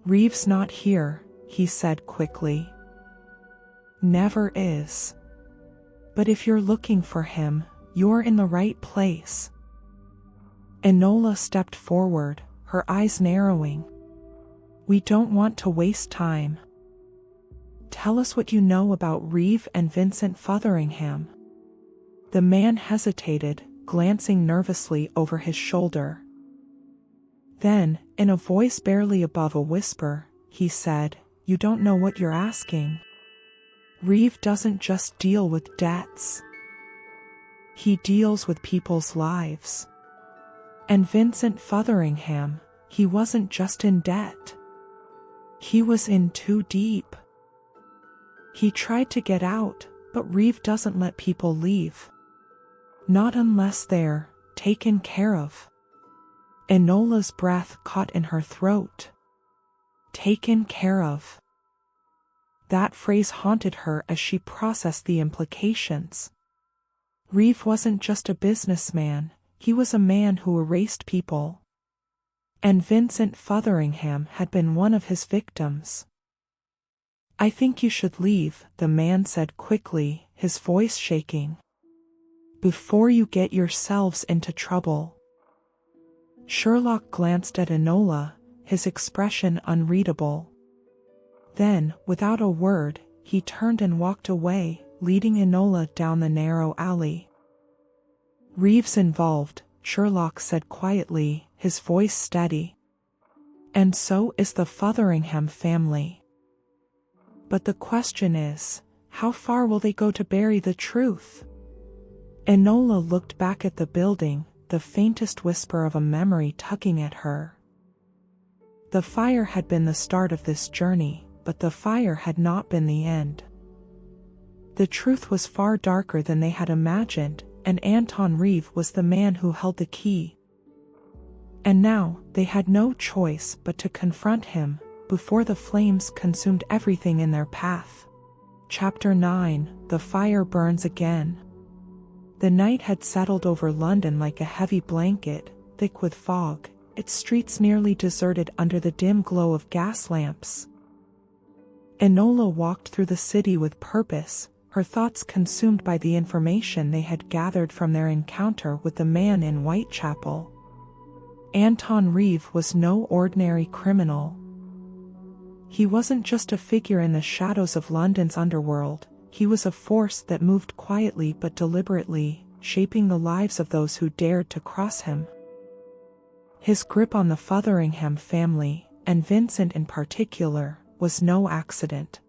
"Reeve's not here," he said quickly. "Never is. But if you're looking for him, you're in the right place." Enola stepped forward, her eyes narrowing. "We don't want to waste time. Tell us what you know about Reeve and Vincent Fotheringham." The man hesitated, glancing nervously over his shoulder. Then, in a voice barely above a whisper, he said, "You don't know what you're asking. Reeve doesn't just deal with debts. He deals with people's lives. And Vincent Fotheringham, he wasn't just in debt. He was in too deep. He tried to get out, but Reeve doesn't let people leave. Not unless they're taken care of." Enola's breath caught in her throat. Taken care of. That phrase haunted her as she processed the implications. Reeve wasn't just a businessman, he was a man who erased people. And Vincent Fotheringham had been one of his victims. "I think you should leave," the man said quickly, his voice shaking. "Before you get yourselves into trouble." Sherlock glanced at Enola, his expression unreadable. Then, without a word, he turned and walked away, leading Enola down the narrow alley. "Reeve's involved," Sherlock said quietly, his voice steady. "And so is the Fotheringham family. But the question is, how far will they go to bury the truth?" Enola looked back at the building, the faintest whisper of a memory tugging at her. The fire had been the start of this journey, but the fire had not been the end. The truth was far darker than they had imagined, and Anton Reeve was the man who held the key. And now, they had no choice but to confront him, before the flames consumed everything in their path. Chapter 9: The Fire Burns Again. The night had settled over London like a heavy blanket, thick with fog, its streets nearly deserted under the dim glow of gas lamps. Enola walked through the city with purpose, her thoughts consumed by the information they had gathered from their encounter with the man in Whitechapel. Anton Reeve was no ordinary criminal. He wasn't just a figure in the shadows of London's underworld, he was a force that moved quietly but deliberately, shaping the lives of those who dared to cross him. His grip on the Fotheringham family, and Vincent in particular, was no accident.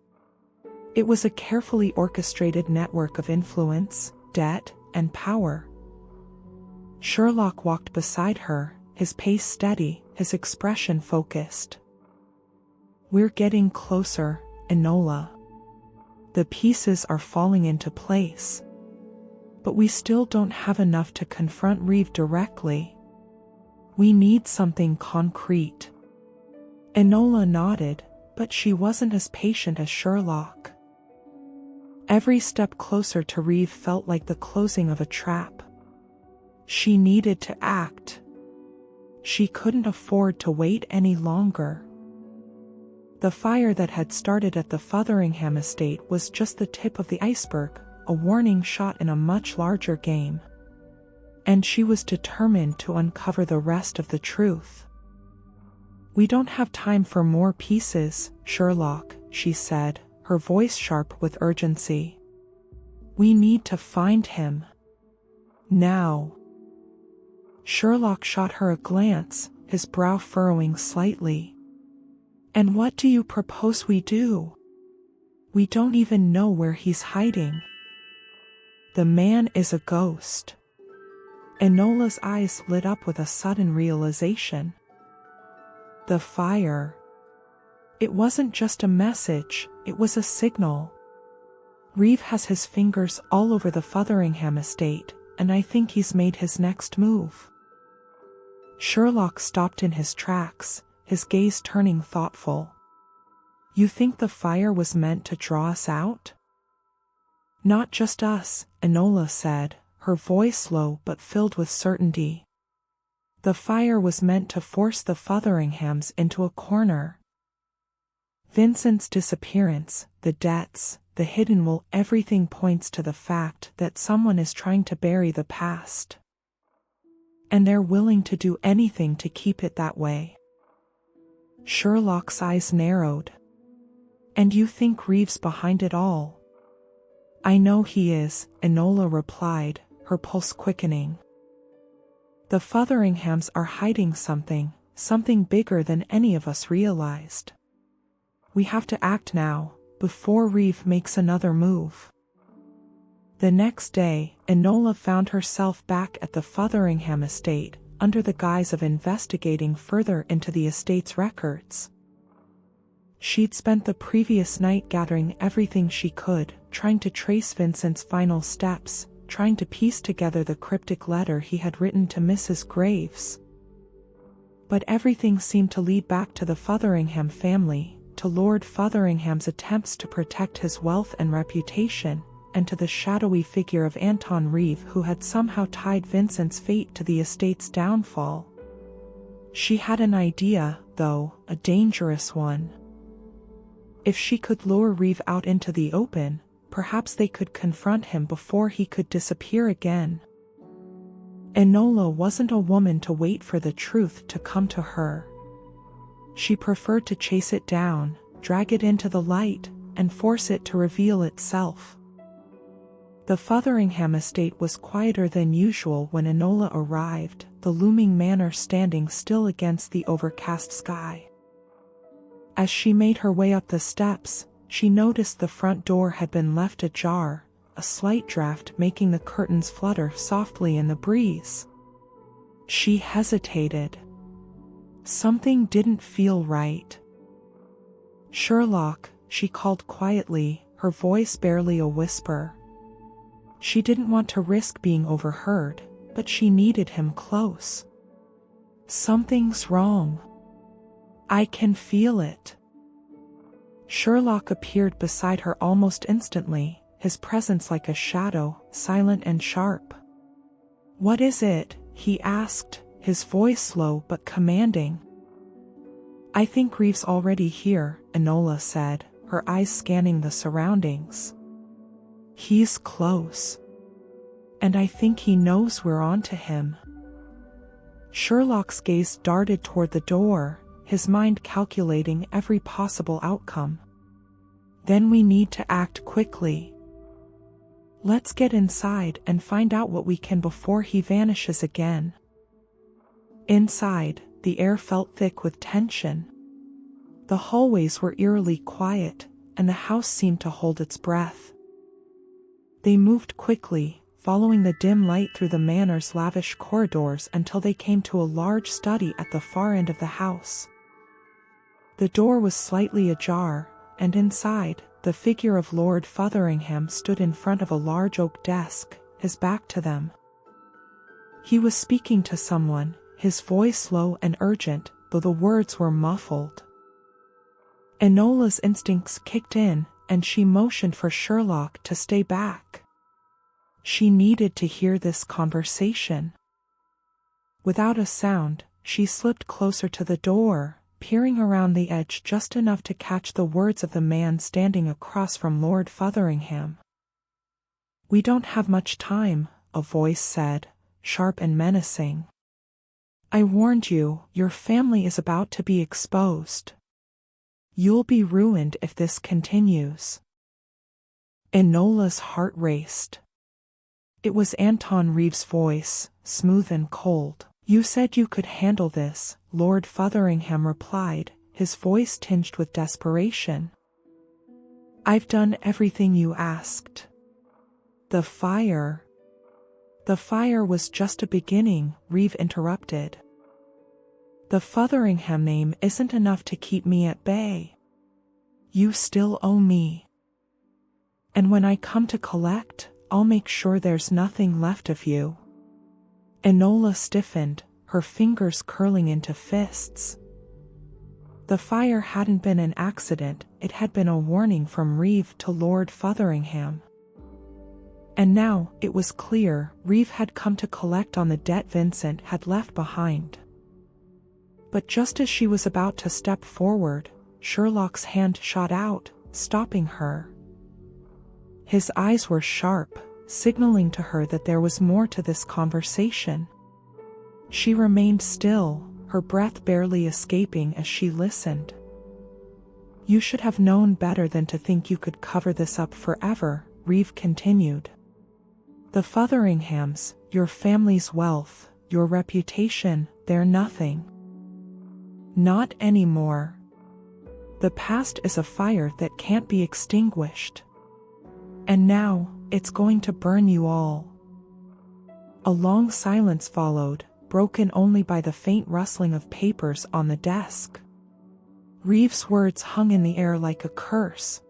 It was a carefully orchestrated network of influence, debt, and power. Sherlock walked beside her, his pace steady, his expression focused. "We're getting closer, Enola. The pieces are falling into place. But we still don't have enough to confront Reeve directly. We need something concrete." Enola nodded, but she wasn't as patient as Sherlock. Every step closer to Reeve felt like the closing of a trap. She needed to act. She couldn't afford to wait any longer. The fire that had started at the Fotheringham estate was just the tip of the iceberg, a warning shot in a much larger game. And she was determined to uncover the rest of the truth. "We don't have time for more pieces, Sherlock," she said, her voice sharp with urgency. "We need to find him. Now." Sherlock shot her a glance, his brow furrowing slightly. "And what do you propose we do? We don't even know where he's hiding." "The man is a ghost." Enola's eyes lit up with a sudden realization. The fire. It wasn't just a message, it was a signal. Reeve has his fingers all over the Fotheringham estate, and I think he's made his next move. Sherlock stopped in his tracks, his gaze turning thoughtful. "You think the fire was meant to draw us out?" "Not just us," Enola said, her voice low but filled with certainty. "The fire was meant to force the Fotheringhams into a corner. Vincent's disappearance, the debts, the hidden will, everything points to the fact that someone is trying to bury the past. And they're willing to do anything to keep it that way." Sherlock's eyes narrowed. "And you think Reeve's behind it all?" "I know he is," Enola replied, her pulse quickening. "The Fotheringhams are hiding something, something bigger than any of us realized. We have to act now, before Reeve makes another move." The next day, Enola found herself back at the Fotheringham estate, under the guise of investigating further into the estate's records. She'd spent the previous night gathering everything she could, trying to trace Vincent's final steps, trying to piece together the cryptic letter he had written to Mrs. Graves. But everything seemed to lead back to the Fotheringham family, to Lord Fotheringham's attempts to protect his wealth and reputation, and to the shadowy figure of Anton Reeve who had somehow tied Vincent's fate to the estate's downfall. She had an idea, though, a dangerous one. If she could lure Reeve out into the open, perhaps they could confront him before he could disappear again. Enola wasn't a woman to wait for the truth to come to her. She preferred to chase it down, drag it into the light, and force it to reveal itself. The Fotheringham estate was quieter than usual when Enola arrived, the looming manor standing still against the overcast sky. As she made her way up the steps, she noticed the front door had been left ajar, a slight draft making the curtains flutter softly in the breeze. She hesitated. Something didn't feel right. "Sherlock," she called quietly, her voice barely a whisper. She didn't want to risk being overheard, but she needed him close. "Something's wrong. I can feel it." Sherlock appeared beside her almost instantly, his presence like a shadow, silent and sharp. "What is it?" he asked, his voice low but commanding. "I think Reeve's already here," Enola said, her eyes scanning the surroundings. "He's close. And I think he knows we're on to him." Sherlock's gaze darted toward the door, his mind calculating every possible outcome. Then we need to act quickly. Let's get inside and find out what we can before he vanishes again. Inside, the air felt thick with tension. The hallways were eerily quiet, and the house seemed to hold its breath. They moved quickly, following the dim light through the manor's lavish corridors until they came to a large study at the far end of the house. The door was slightly ajar, and inside, the figure of Lord Fotheringham stood in front of a large oak desk, his back to them. He was speaking to someone, his voice low and urgent, though the words were muffled. Enola's instincts kicked in, and she motioned for Sherlock to stay back. She needed to hear this conversation. Without a sound, she slipped closer to the door, peering around the edge just enough to catch the words of the man standing across from Lord Fotheringham. "We don't have much time," a voice said, sharp and menacing. "I warned you, your family is about to be exposed. You'll be ruined if this continues." Enola's heart raced. It was Anton Reeve's voice, smooth and cold. "You said you could handle this," Lord Fotheringham replied, his voice tinged with desperation. "I've done everything you asked." The fire was just a beginning," Reeve interrupted. "The Fotheringham name isn't enough to keep me at bay. You still owe me. And when I come to collect, I'll make sure there's nothing left of you." Enola stiffened, her fingers curling into fists. The fire hadn't been an accident, it had been a warning from Reeve to Lord Fotheringham. And now, it was clear, Reeve had come to collect on the debt Vincent had left behind. But just as she was about to step forward, Sherlock's hand shot out, stopping her. His eyes were sharp, signaling to her that there was more to this conversation. She remained still, her breath barely escaping as she listened. "You should have known better than to think you could cover this up forever," Reeve continued. "The Fotheringhams, your family's wealth, your reputation, they're nothing. Not anymore. The past is a fire that can't be extinguished. And now, it's going to burn you all." A long silence followed, broken only by the faint rustling of papers on the desk. Reeve's words hung in the air like a curse.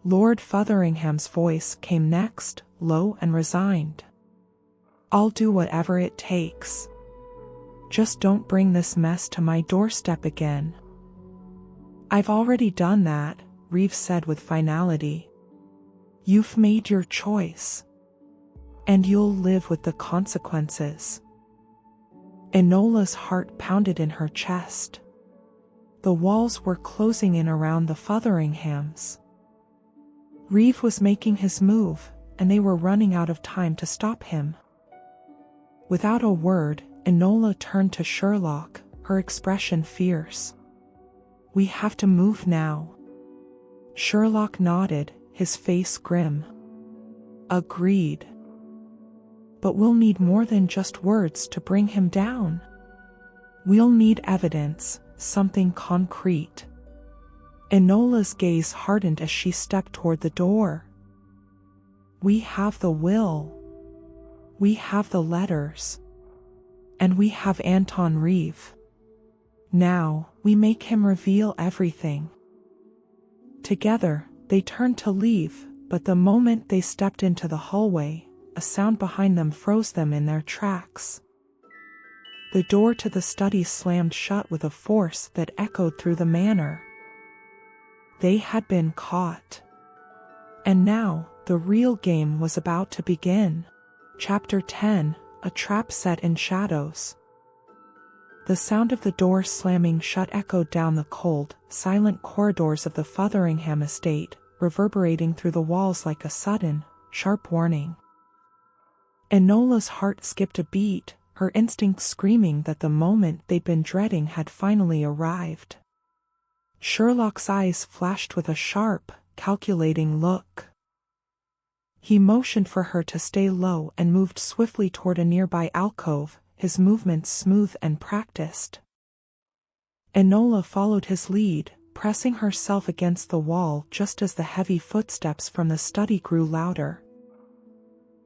Lord Fotheringham's voice came next, low and resigned. "I'll do whatever it takes. Just don't bring this mess to my doorstep again." "I've already done that," Reeve said with finality. "You've made your choice. And you'll live with the consequences." Enola's heart pounded in her chest. The walls were closing in around the Fotheringhams. Reeve was making his move, and they were running out of time to stop him. Without a word, Enola turned to Sherlock, her expression fierce. "We have to move now." Sherlock nodded, his face grim. "Agreed. But we'll need more than just words to bring him down. We'll need evidence, something concrete." Enola's gaze hardened as she stepped toward the door. "We have the will. We have the letters. And we have Anton Reeve. Now, we make him reveal everything." Together, they turned to leave, but the moment they stepped into the hallway, a sound behind them froze them in their tracks. The door to the study slammed shut with a force that echoed through the manor. They had been caught. And now, the real game was about to begin. Chapter 10, A Trap Set in Shadows. The sound of the door slamming shut echoed down the cold, silent corridors of the Fotheringham estate, reverberating through the walls like a sudden, sharp warning. Enola's heart skipped a beat, her instinct screaming that the moment they'd been dreading had finally arrived. Sherlock's eyes flashed with a sharp, calculating look. He motioned for her to stay low and moved swiftly toward a nearby alcove, his movements smooth and practiced. Enola followed his lead, pressing herself against the wall just as the heavy footsteps from the study grew louder.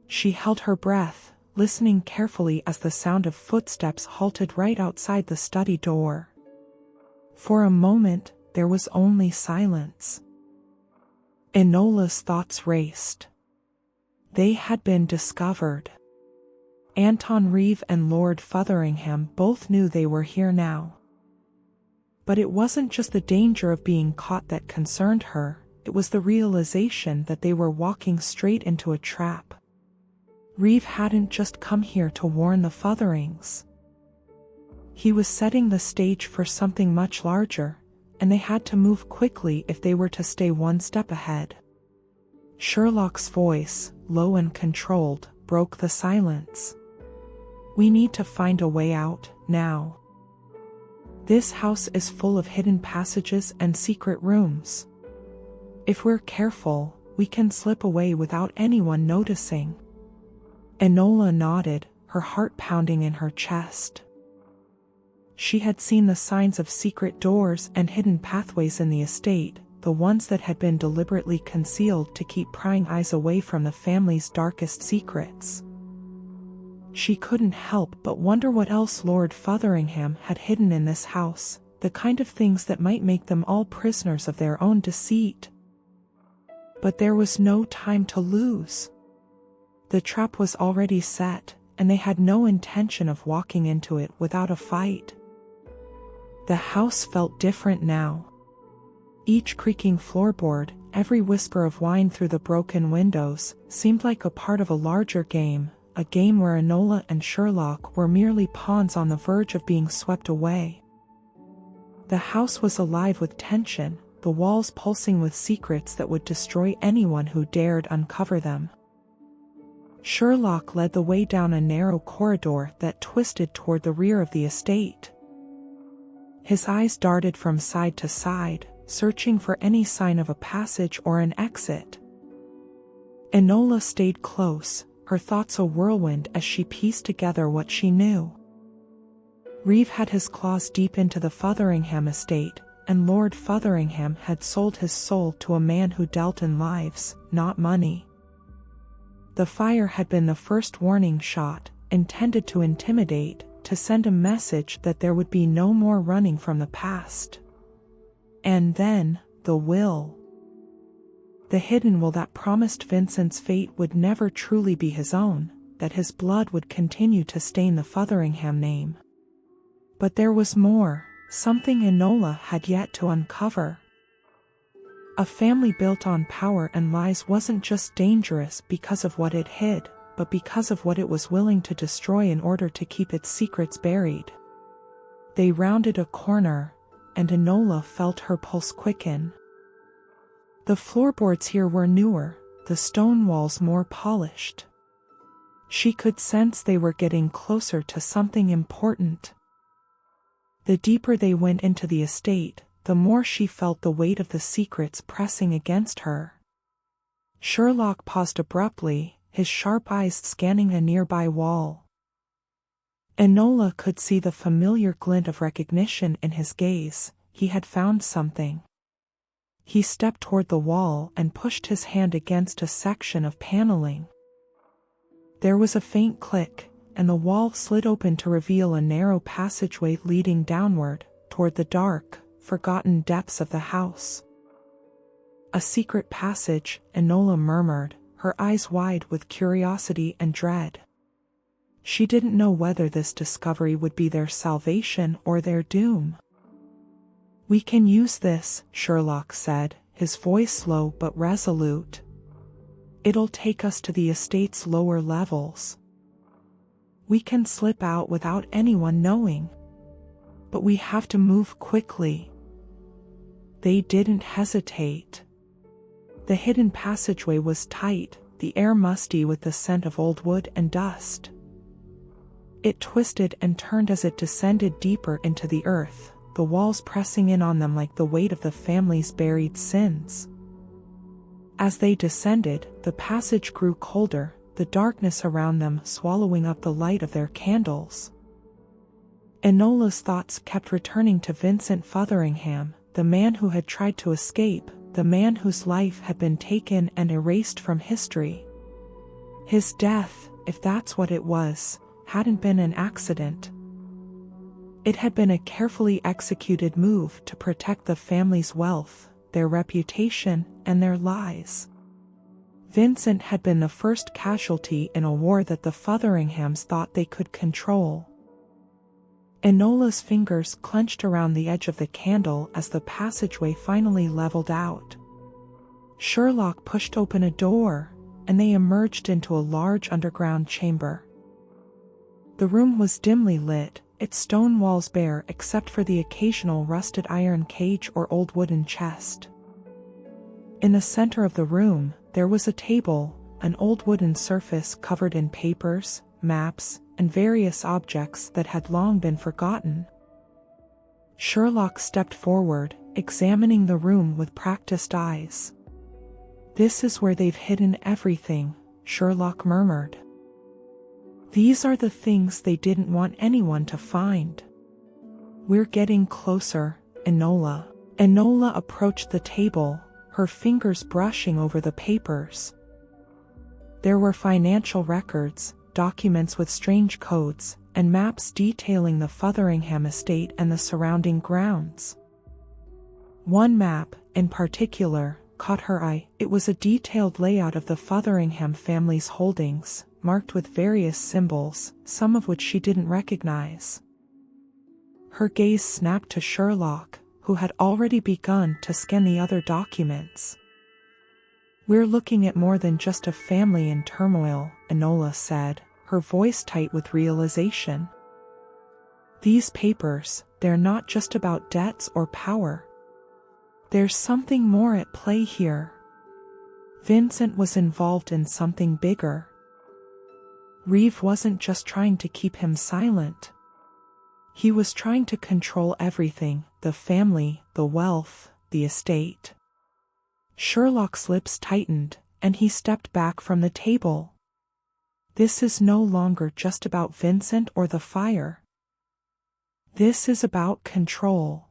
She held her breath, listening carefully as the sound of footsteps halted right outside the study door. For a moment, there was only silence. Enola's thoughts raced. They had been discovered. Anton Reeve and Lord Fotheringham both knew they were here now. But it wasn't just the danger of being caught that concerned her, it was the realization that they were walking straight into a trap. Reeve hadn't just come here to warn the Fotherings. He was setting the stage for something much larger, and they had to move quickly if they were to stay one step ahead. Sherlock's voice, low and controlled, broke the silence. "We need to find a way out, now. This house is full of hidden passages and secret rooms. If we're careful, we can slip away without anyone noticing." Enola nodded, her heart pounding in her chest. She had seen the signs of secret doors and hidden pathways in the estate, the ones that had been deliberately concealed to keep prying eyes away from the family's darkest secrets. She couldn't help but wonder what else Lord Fotheringham had hidden in this house, the kind of things that might make them all prisoners of their own deceit. But there was no time to lose. The trap was already set, and they had no intention of walking into it without a fight. The house felt different now. Each creaking floorboard, every whisper of wine through the broken windows, seemed like a part of a larger game, a game where Enola and Sherlock were merely pawns on the verge of being swept away. The house was alive with tension, the walls pulsing with secrets that would destroy anyone who dared uncover them. Sherlock led the way down a narrow corridor that twisted toward the rear of the estate. His eyes darted from side to side, searching for any sign of a passage or an exit. Enola stayed close, her thoughts a whirlwind as she pieced together what she knew. Reeve had his claws deep into the Fotheringham estate, and Lord Fotheringham had sold his soul to a man who dealt in lives, not money. The fire had been the first warning shot, intended to intimidate, to send a message that there would be no more running from the past. And then, the will. The hidden will that promised Vincent's fate would never truly be his own, that his blood would continue to stain the Fotheringham name. But there was more, something Enola had yet to uncover. A family built on power and lies wasn't just dangerous because of what it hid, but because of what it was willing to destroy in order to keep its secrets buried. They rounded a corner, and Enola felt her pulse quicken. The floorboards here were newer, the stone walls more polished. She could sense they were getting closer to something important. The deeper they went into the estate, the more she felt the weight of the secrets pressing against her. Sherlock paused abruptly, his sharp eyes scanning a nearby wall. Enola could see the familiar glint of recognition in his gaze. He had found something. He stepped toward the wall and pushed his hand against a section of paneling. There was a faint click, and the wall slid open to reveal a narrow passageway leading downward, toward the dark, forgotten depths of the house. "A secret passage," Enola murmured, her eyes wide with curiosity and dread. She didn't know whether this discovery would be their salvation or their doom. "We can use this," Sherlock said, his voice low but resolute. "It'll take us to the estate's lower levels. We can slip out without anyone knowing. But we have to move quickly." They didn't hesitate. The hidden passageway was tight, the air musty with the scent of old wood and dust. It twisted and turned as it descended deeper into the earth, the walls pressing in on them like the weight of the family's buried sins. As they descended, the passage grew colder, the darkness around them swallowing up the light of their candles. Enola's thoughts kept returning to Vincent Fotheringham, the man who had tried to escape, the man whose life had been taken and erased from history. His death, if that's what it was, hadn't been an accident. It had been a carefully executed move to protect the family's wealth, their reputation, and their lives. Vincent had been the first casualty in a war that the Fotheringhams thought they could control. Enola's fingers clenched around the edge of the candle as the passageway finally leveled out. Sherlock pushed open a door, and they emerged into a large underground chamber. The room was dimly lit, its stone walls bare except for the occasional rusted iron cage or old wooden chest. In the center of the room, there was a table, an old wooden surface covered in papers, maps, and various objects that had long been forgotten. Sherlock stepped forward, examining the room with practiced eyes. "This is where they've hidden everything," Sherlock murmured. "These are the things they didn't want anyone to find." "We're getting closer, Enola." Enola approached the table, her fingers brushing over the papers. There were financial records, documents with strange codes, and maps detailing the Fotheringham estate and the surrounding grounds. One map, in particular, caught her eye. It was a detailed layout of the Fotheringham family's holdings, marked with various symbols, some of which she didn't recognize. Her gaze snapped to Sherlock, who had already begun to scan the other documents. "We're looking at more than just a family in turmoil," Enola said, her voice tight with realization. "These papers, they're not just about debts or power. There's something more at play here. Vincent was involved in something bigger. Reeve wasn't just trying to keep him silent. He was trying to control everything, the family, the wealth, the estate." Sherlock's lips tightened, and he stepped back from the table. "This is no longer just about Vincent or the fire. This is about control."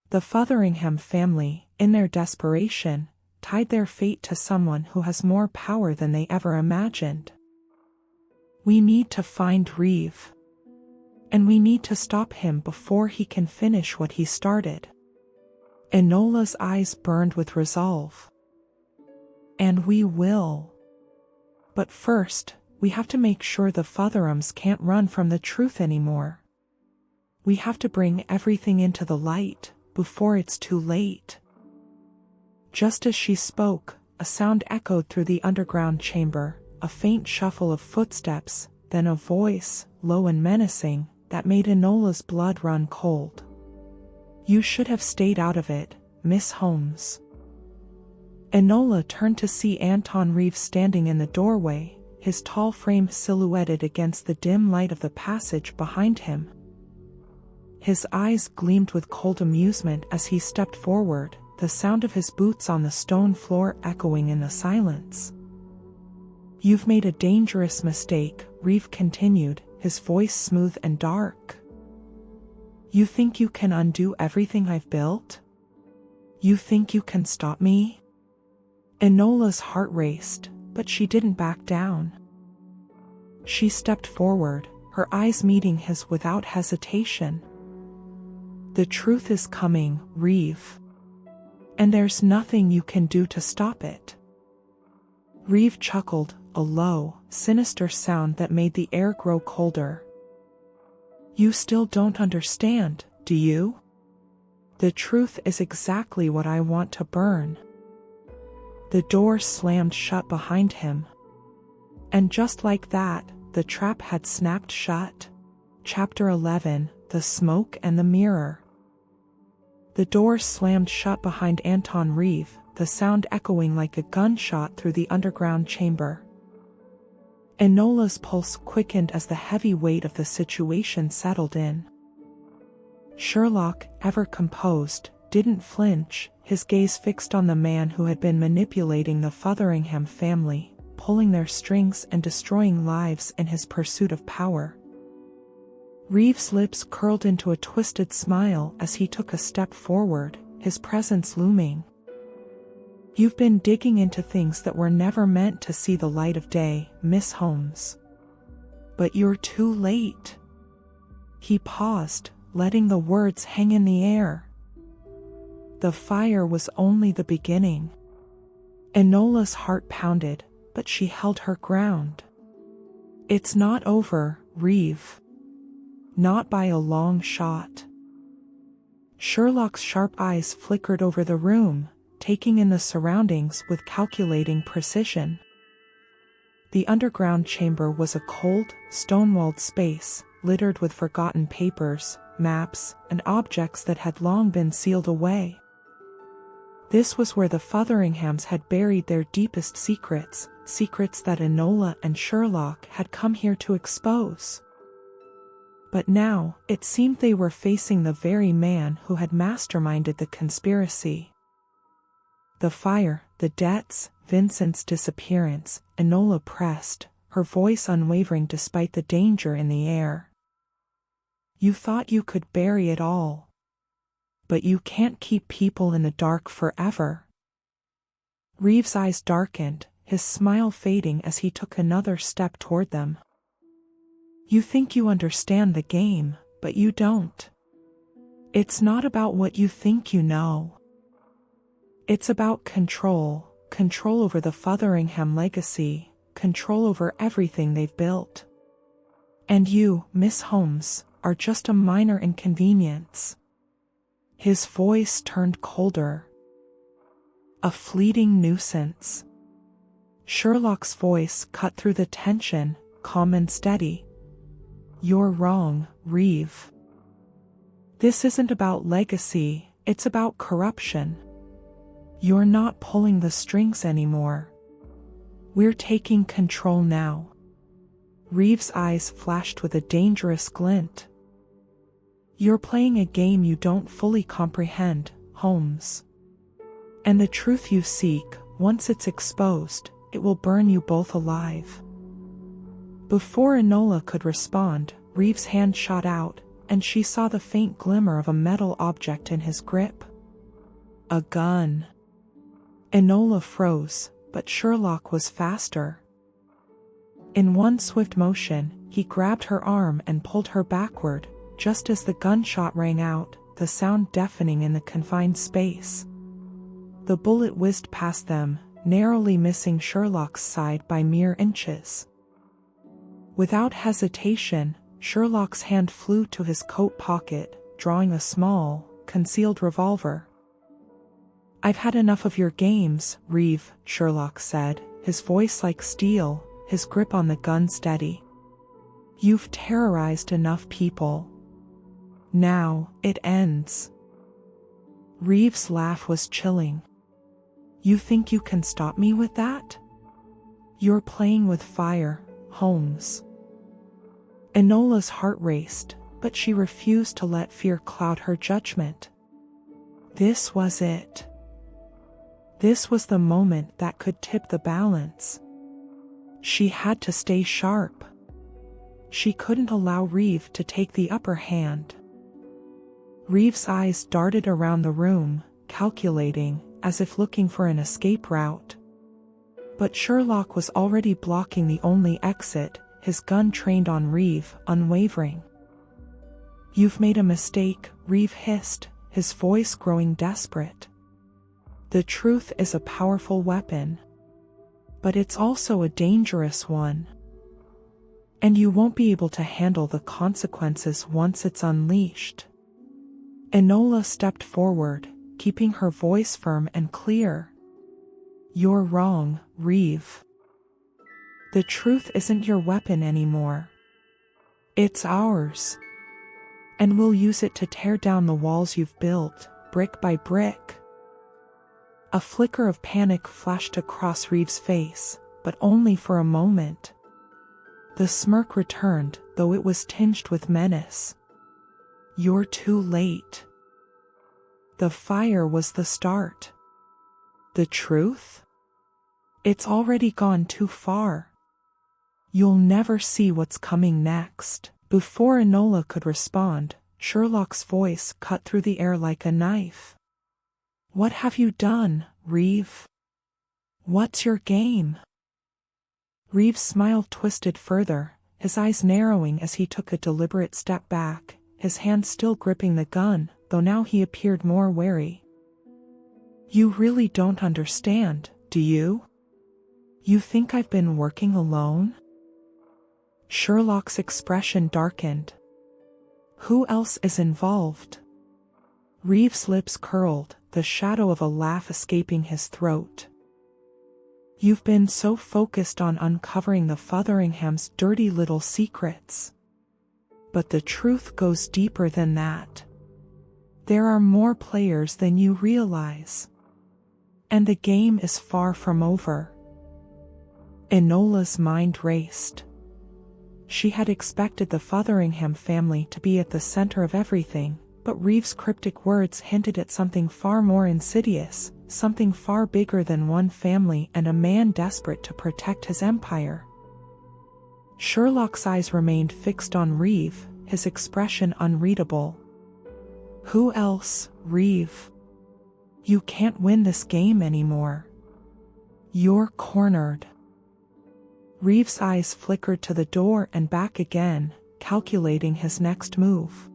The Fotheringham family, in their desperation, tied their fate to someone who has more power than they ever imagined. "We need to find Reeve. And we need to stop him before he can finish what he started." Enola's eyes burned with resolve. "And we will. But first, we have to make sure the Fotherhams can't run from the truth anymore. We have to bring everything into the light, before it's too late." Just as she spoke, a sound echoed through the underground chamber, a faint shuffle of footsteps, then a voice, low and menacing, that made Enola's blood run cold. "You should have stayed out of it, Miss Holmes." Enola turned to see Anton Reeve standing in the doorway, his tall frame silhouetted against the dim light of the passage behind him. His eyes gleamed with cold amusement as he stepped forward, the sound of his boots on the stone floor echoing in the silence. "You've made a dangerous mistake," Reeve continued, his voice smooth and dark. "You think you can undo everything I've built? You think you can stop me?" Enola's heart raced, but she didn't back down. She stepped forward, her eyes meeting his without hesitation. "The truth is coming, Reeve. And there's nothing you can do to stop it." Reeve chuckled, a low, sinister sound that made the air grow colder. "You still don't understand, do you? The truth is exactly what I want to burn." The door slammed shut behind him. And just like that, the trap had snapped shut. Chapter 11, The Smoke and the Mirror. The door slammed shut behind Anton Reeve, the sound echoing like a gunshot through the underground chamber. Enola's pulse quickened as the heavy weight of the situation settled in. Sherlock, ever composed, didn't flinch, his gaze fixed on the man who had been manipulating the Fotheringham family, pulling their strings and destroying lives in his pursuit of power. Reeve's lips curled into a twisted smile as he took a step forward, his presence looming. "You've been digging into things that were never meant to see the light of day, Miss Holmes. But you're too late." He paused, letting the words hang in the air. The fire was only the beginning. Enola's heart pounded, but she held her ground. "It's not over, Reeve. Not by a long shot." Sherlock's sharp eyes flickered over the room, taking in the surroundings with calculating precision. The underground chamber was a cold, stone-walled space, littered with forgotten papers, maps, and objects that had long been sealed away. This was where the Fotheringhams had buried their deepest secrets, secrets that Enola and Sherlock had come here to expose. But now, it seemed they were facing the very man who had masterminded the conspiracy. The fire, the debts, Vincent's disappearance, Enola pressed, her voice unwavering despite the danger in the air. "You thought you could bury it all. But you can't keep people in the dark forever." Reeve's eyes darkened, his smile fading as he took another step toward them. "You think you understand the game, but you don't. It's not about what you think you know. It's about control, control over the Fotheringham legacy, control over everything they've built. And you, Miss Holmes, are just a minor inconvenience." His voice turned colder. "A fleeting nuisance." Sherlock's voice cut through the tension, calm and steady. "You're wrong, Reeve. This isn't about legacy, it's about corruption. You're not pulling the strings anymore. We're taking control now." Reeve's eyes flashed with a dangerous glint. "You're playing a game you don't fully comprehend, Holmes. And the truth you seek, once it's exposed, it will burn you both alive." Before Enola could respond, Reeve's hand shot out, and she saw the faint glimmer of a metal object in his grip. A gun. Enola froze, but Sherlock was faster. In one swift motion, he grabbed her arm and pulled her backward, just as the gunshot rang out, the sound deafening in the confined space. The bullet whizzed past them, narrowly missing Sherlock's side by mere inches. Without hesitation, Sherlock's hand flew to his coat pocket, drawing a small, concealed revolver. "I've had enough of your games, Reeve," Sherlock said, his voice like steel, his grip on the gun steady. "You've terrorized enough people. Now, it ends." Reeve's laugh was chilling. "You think you can stop me with that? You're playing with fire, Holmes." Enola's heart raced, but she refused to let fear cloud her judgment. This was it. This was the moment that could tip the balance. She had to stay sharp. She couldn't allow Reeve to take the upper hand. Reeve's eyes darted around the room, calculating, as if looking for an escape route. But Sherlock was already blocking the only exit, his gun trained on Reeve, unwavering. "You've made a mistake," Reeve hissed, his voice growing desperate. "The truth is a powerful weapon. But it's also a dangerous one. And you won't be able to handle the consequences once it's unleashed." Enola stepped forward, keeping her voice firm and clear. "You're wrong, Reeve. The truth isn't your weapon anymore. It's ours. And we'll use it to tear down the walls you've built, brick by brick." A flicker of panic flashed across Reeve's face, but only for a moment. The smirk returned, though it was tinged with menace. You're too late. The fire was the start. The truth? It's already gone too far. You'll never see what's coming next. Before Enola could respond, Sherlock's voice cut through the air like a knife. What have you done, Reeve? What's your game? Reeve's smile twisted further, his eyes narrowing as he took a deliberate step back, his hand still gripping the gun, though now he appeared more wary. You really don't understand, do you? You think I've been working alone? Sherlock's expression darkened. Who else is involved? Reeve's lips curled, the shadow of a laugh escaping his throat. You've been so focused on uncovering the Fotheringham's dirty little secrets. But the truth goes deeper than that. There are more players than you realize. And the game is far from over. Enola's mind raced. She had expected the Fotheringham family to be at the center of everything, but Reeve's cryptic words hinted at something far more insidious, something far bigger than one family and a man desperate to protect his empire. Sherlock's eyes remained fixed on Reeve, his expression unreadable. Who else, Reeve? You can't win this game anymore. You're cornered. Reeve's eyes flickered to the door and back again, calculating his next move.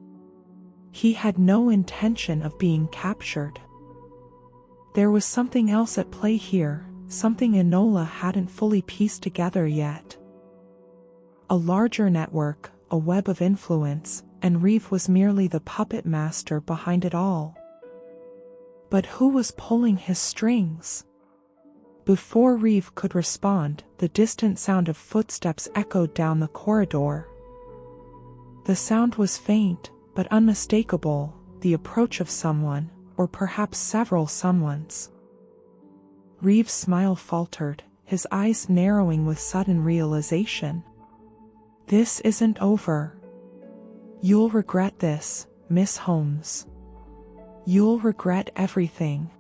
He had no intention of being captured. There was something else at play here, something Enola hadn't fully pieced together yet. A larger network, a web of influence, and Reeve was merely the puppet master behind it all. But who was pulling his strings? Before Reeve could respond, the distant sound of footsteps echoed down the corridor. The sound was faint, but unmistakable, the approach of someone, or perhaps several someones. Reeve's smile faltered, his eyes narrowing with sudden realization. This isn't over. You'll regret this, Miss Holmes. You'll regret everything.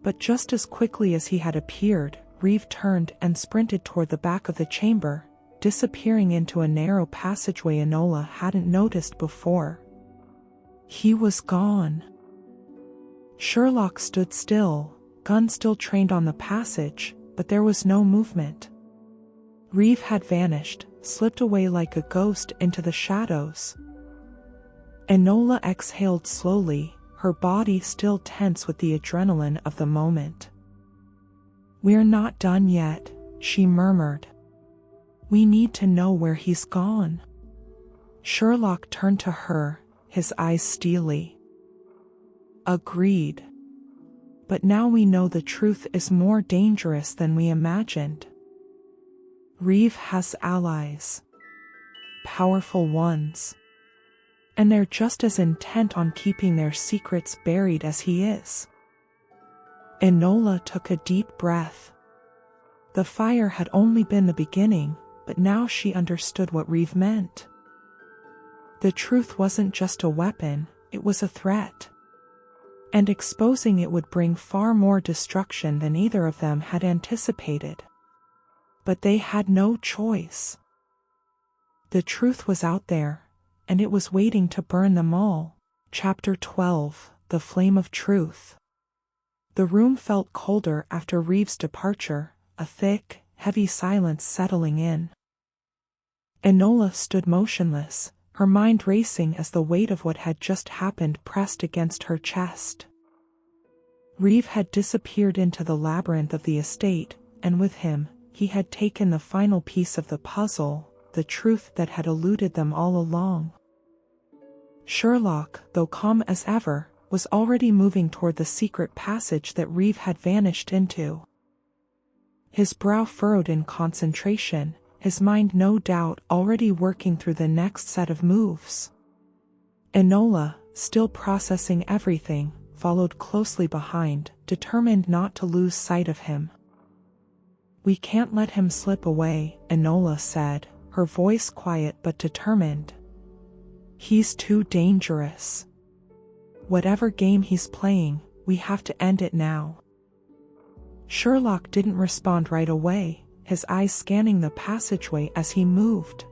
But just as quickly as he had appeared, Reeve turned and sprinted toward the back of the chamber, disappearing into a narrow passageway Enola hadn't noticed before. He was gone. Sherlock stood still, gun still trained on the passage, but there was no movement. Reeve had vanished, slipped away like a ghost into the shadows. Enola exhaled slowly, her body still tense with the adrenaline of the moment. We're not done yet, she murmured. We need to know where he's gone. Sherlock turned to her, his eyes steely. Agreed. But now we know the truth is more dangerous than we imagined. Reeve has allies. Powerful ones. And they're just as intent on keeping their secrets buried as he is. Enola took a deep breath. The fire had only been the beginning, but now she understood what Reeve meant. The truth wasn't just a weapon, it was a threat. And exposing it would bring far more destruction than either of them had anticipated. But they had no choice. The truth was out there, and it was waiting to burn them all. Chapter 12, The Flame of Truth. The room felt colder after Reeve's departure, a thick, heavy silence settling in. Enola stood motionless, her mind racing as the weight of what had just happened pressed against her chest. Reeve had disappeared into the labyrinth of the estate, and with him, he had taken the final piece of the puzzle, the truth that had eluded them all along. Sherlock, though calm as ever, was already moving toward the secret passage that Reeve had vanished into. His brow furrowed in concentration, his mind no doubt already working through the next set of moves. Enola, still processing everything, followed closely behind, determined not to lose sight of him. We can't let him slip away, Enola said, her voice quiet but determined. He's too dangerous. Whatever game he's playing, we have to end it now. Sherlock didn't respond right away, his eyes scanning the passageway as he moved.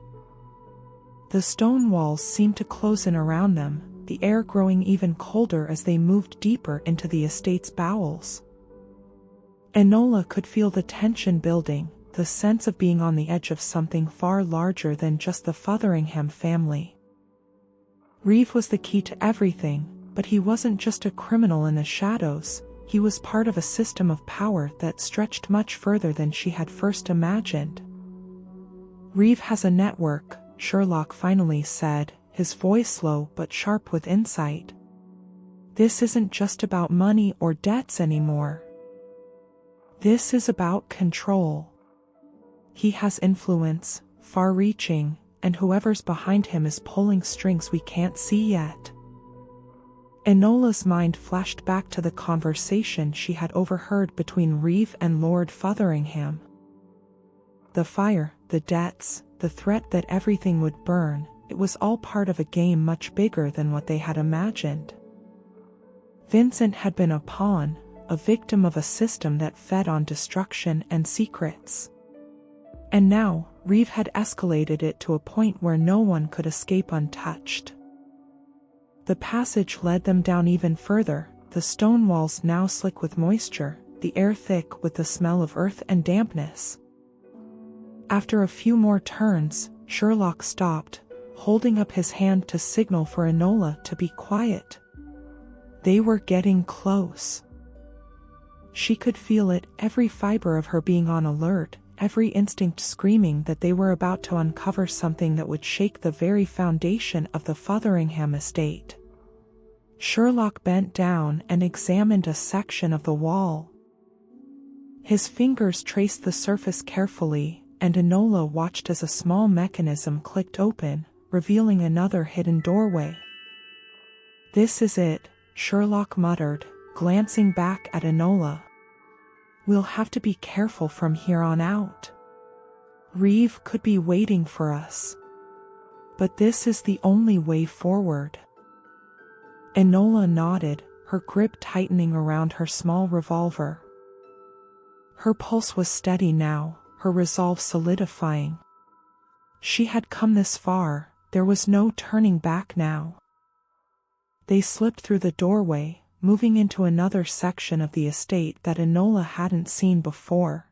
The stone walls seemed to close in around them, the air growing even colder as they moved deeper into the estate's bowels. Enola could feel the tension building, the sense of being on the edge of something far larger than just the Fotheringham family. Reeve was the key to everything, but he wasn't just a criminal in the shadows, he was part of a system of power that stretched much further than she had first imagined. Reeve has a network, Sherlock finally said, his voice low but sharp with insight. This isn't just about money or debts anymore. This is about control. He has influence, far-reaching, and whoever's behind him is pulling strings we can't see yet. Enola's mind flashed back to the conversation she had overheard between Reeve and Lord Fotheringham. The fire, the debts, the threat that everything would burn, it was all part of a game much bigger than what they had imagined. Vincent had been a pawn, a victim of a system that fed on destruction and secrets. And now, Reeve had escalated it to a point where no one could escape untouched. The passage led them down even further, the stone walls now slick with moisture, the air thick with the smell of earth and dampness. After a few more turns, Sherlock stopped, holding up his hand to signal for Enola to be quiet. They were getting close. She could feel it, every fiber of her being on alert, every instinct screaming that they were about to uncover something that would shake the very foundation of the Fotheringham estate. Sherlock bent down and examined a section of the wall. His fingers traced the surface carefully, and Enola watched as a small mechanism clicked open, revealing another hidden doorway. "This is it," Sherlock muttered, glancing back at Enola. "We'll have to be careful from here on out. Reeve could be waiting for us. But this is the only way forward." Enola nodded, her grip tightening around her small revolver. Her pulse was steady now, her resolve solidifying. She had come this far, there was no turning back now. They slipped through the doorway, moving into another section of the estate that Enola hadn't seen before.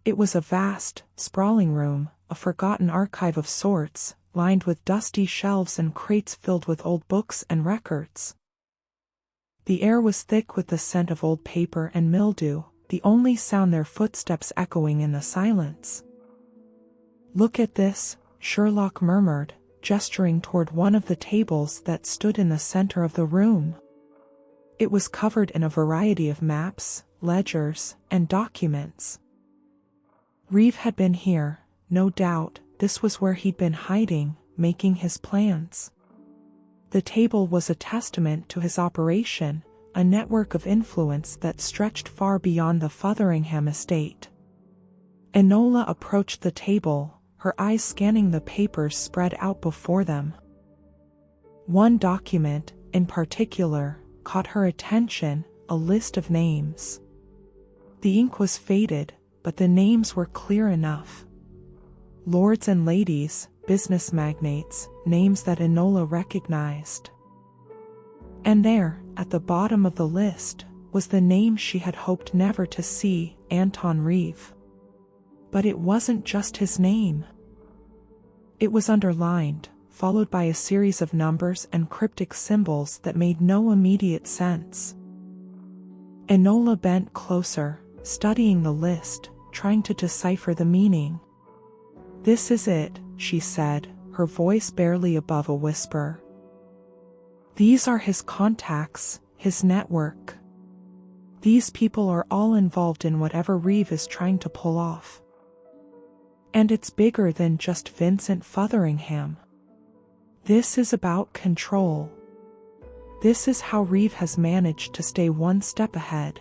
It was a vast, sprawling room, a forgotten archive of sorts, lined with dusty shelves and crates filled with old books and records. The air was thick with the scent of old paper and mildew, the only sound their footsteps echoing in the silence. "Look at this," Sherlock murmured, gesturing toward one of the tables that stood in the center of the room. It was covered in a variety of maps, ledgers, and documents. Reeve had been here, no doubt. This was where he'd been hiding, making his plans. The table was a testament to his operation, a network of influence that stretched far beyond the Fotheringham estate. Enola approached the table, her eyes scanning the papers spread out before them. One document, in particular, caught her attention, a list of names. The ink was faded, but the names were clear enough. Lords and ladies, business magnates, names that Enola recognized. And there, at the bottom of the list, was the name she had hoped never to see, Anton Reeve. But it wasn't just his name. It was underlined, followed by a series of numbers and cryptic symbols that made no immediate sense. Enola bent closer, studying the list, trying to decipher the meaning. "This is it," she said, her voice barely above a whisper. "These are his contacts, his network. These people are all involved in whatever Reeve is trying to pull off. And it's bigger than just Vincent Fotheringham. This is about control. This is how Reeve has managed to stay one step ahead."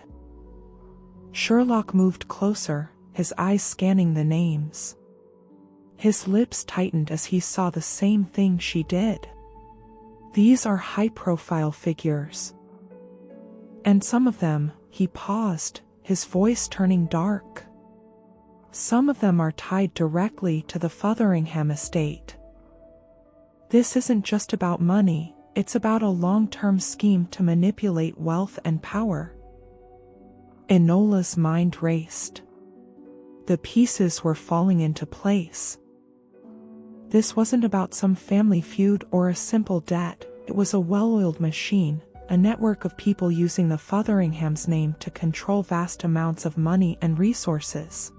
Sherlock moved closer, his eyes scanning the names. His lips tightened as he saw the same thing she did. These are high-profile figures. And some of them, he paused, his voice turning dark. Some of them are tied directly to the Fotheringham estate. This isn't just about money, it's about a long-term scheme to manipulate wealth and power. Enola's mind raced. The pieces were falling into place. This wasn't about some family feud or a simple debt, it was a well-oiled machine, a network of people using the Fotheringham's name to control vast amounts of money and resources.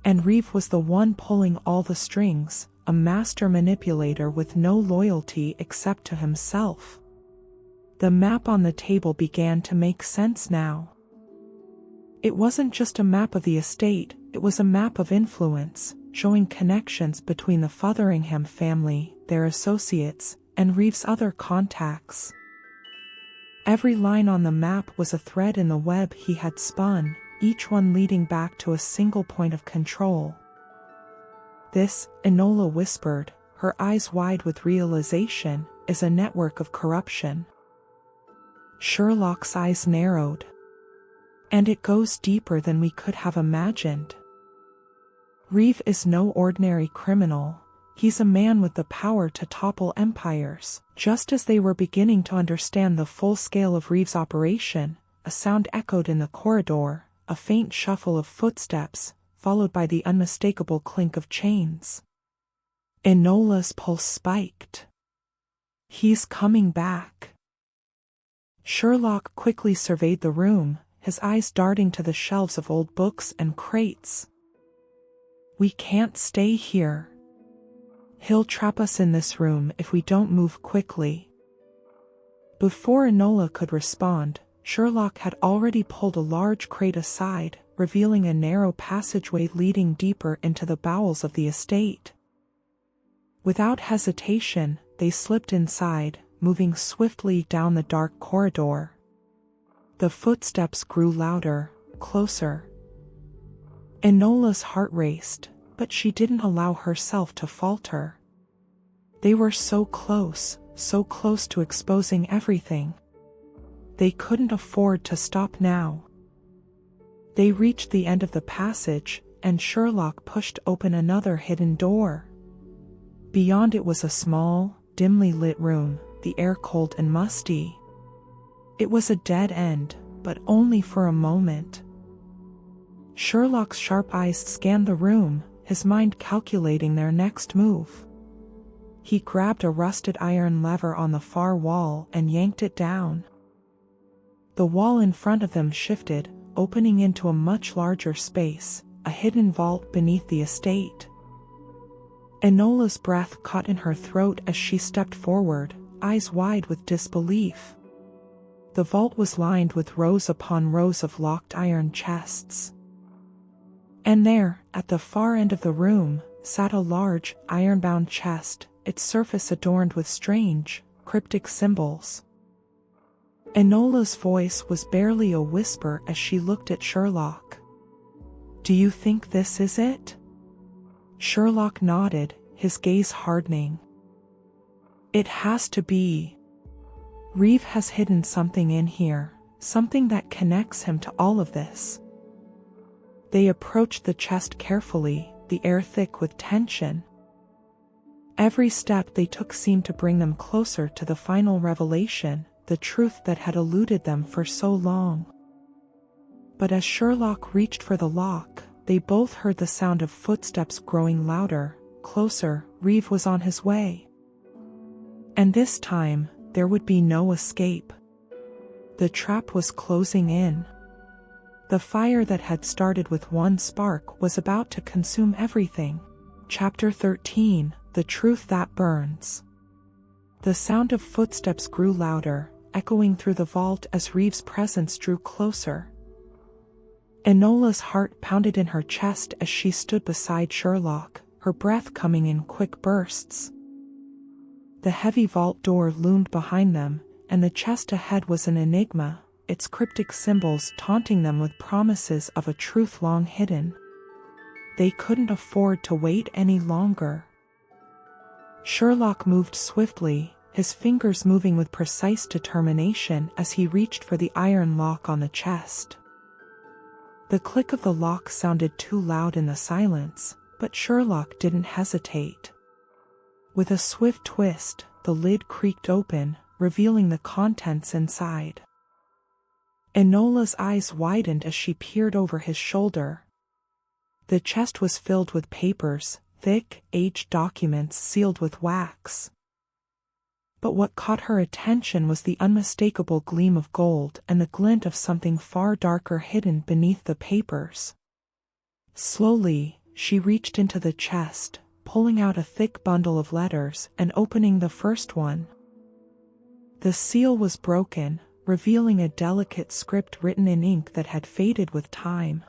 And Reeve was the one pulling all the strings, a master manipulator with no loyalty except to himself. The map on the table began to make sense now. It wasn't just a map of the estate, it was a map of influence, showing connections between the Fotheringham family, their associates, and Reeve's other contacts. Every line on the map was a thread in the web he had spun, each one leading back to a single point of control. This, Enola whispered, her eyes wide with realization, is a network of corruption. Sherlock's eyes narrowed. And it goes deeper than we could have imagined. Reeve is no ordinary criminal. He's a man with the power to topple empires. Just as they were beginning to understand the full scale of Reeve's operation, a sound echoed in the corridor, a faint shuffle of footsteps, followed by the unmistakable clink of chains. Enola's pulse spiked. He's coming back. Sherlock quickly surveyed the room, his eyes darting to the shelves of old books and crates. We can't stay here. He'll trap us in this room if we don't move quickly. Before Enola could respond, Sherlock had already pulled a large crate aside, revealing a narrow passageway leading deeper into the bowels of the estate. Without hesitation, they slipped inside, moving swiftly down the dark corridor. The footsteps grew louder, closer. Enola's heart raced, but she didn't allow herself to falter. They were so close to exposing everything. They couldn't afford to stop now. They reached the end of the passage, and Sherlock pushed open another hidden door. Beyond it was a small, dimly lit room, the air cold and musty. It was a dead end, but only for a moment. Sherlock's sharp eyes scanned the room, his mind calculating their next move. He grabbed a rusted iron lever on the far wall and yanked it down. The wall in front of them shifted, opening into a much larger space, a hidden vault beneath the estate. Enola's breath caught in her throat as she stepped forward, eyes wide with disbelief. The vault was lined with rows upon rows of locked iron chests. And there, at the far end of the room, sat a large, iron-bound chest, its surface adorned with strange, cryptic symbols. Enola's voice was barely a whisper as she looked at Sherlock. "Do you think this is it?" Sherlock nodded, his gaze hardening. "It has to be. Reeve has hidden something in here, something that connects him to all of this." They approached the chest carefully, the air thick with tension. Every step they took seemed to bring them closer to the final revelation, the truth that had eluded them for so long. But as Sherlock reached for the lock, they both heard the sound of footsteps growing louder, closer. Reeve was on his way. And this time, there would be no escape. The trap was closing in. The fire that had started with one spark was about to consume everything. Chapter 13, The Truth That Burns. The sound of footsteps grew louder, echoing through the vault as Reeve's presence drew closer. Enola's heart pounded in her chest as she stood beside Sherlock, her breath coming in quick bursts. The heavy vault door loomed behind them, and the chest ahead was an enigma, its cryptic symbols taunting them with promises of a truth long hidden. They couldn't afford to wait any longer. Sherlock moved swiftly, his fingers moving with precise determination as he reached for the iron lock on the chest. The click of the lock sounded too loud in the silence, but Sherlock didn't hesitate. With a swift twist, the lid creaked open, revealing the contents inside. Enola's eyes widened as she peered over his shoulder. The chest was filled with papers, thick, aged documents sealed with wax. But what caught her attention was the unmistakable gleam of gold and the glint of something far darker hidden beneath the papers. Slowly, she reached into the chest, pulling out a thick bundle of letters and opening the first one. The seal was broken, revealing a delicate script written in ink that had faded with time.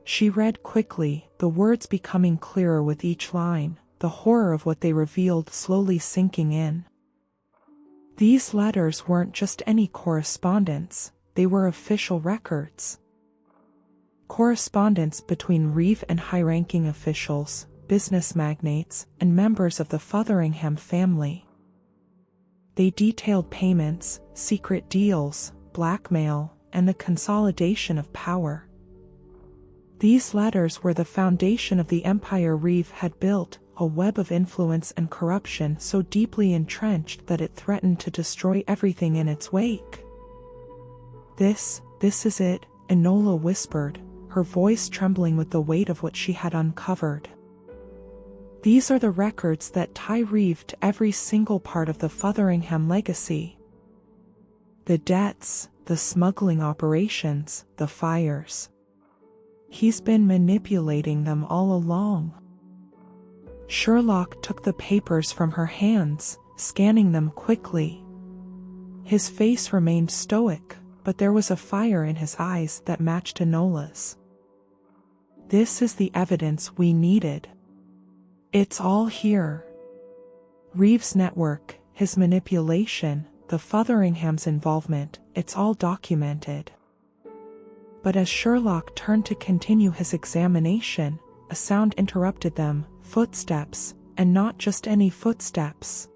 She read quickly, the words becoming clearer with each line, the horror of what they revealed slowly sinking in. These letters weren't just any correspondence, they were official records. Correspondence between Reeve and high-ranking officials, business magnates, and members of the Fotheringham family. They detailed payments, secret deals, blackmail, and the consolidation of power. These letters were the foundation of the empire Reeve had built, a web of influence and corruption so deeply entrenched that it threatened to destroy everything in its wake. This is it," Enola whispered, her voice trembling with the weight of what she had uncovered. "These are the records that tie Reeve to every single part of the Fotheringham legacy. The debts, the smuggling operations, the fires. He's been manipulating them all along." Sherlock took the papers from her hands, scanning them quickly. His face remained stoic, but there was a fire in his eyes that matched Enola's. "This is the evidence we needed. It's all here. Reeve's network, his manipulation, the Fotheringham's involvement, it's all documented." But as Sherlock turned to continue his examination, a sound interrupted them, footsteps, and not just any footsteps.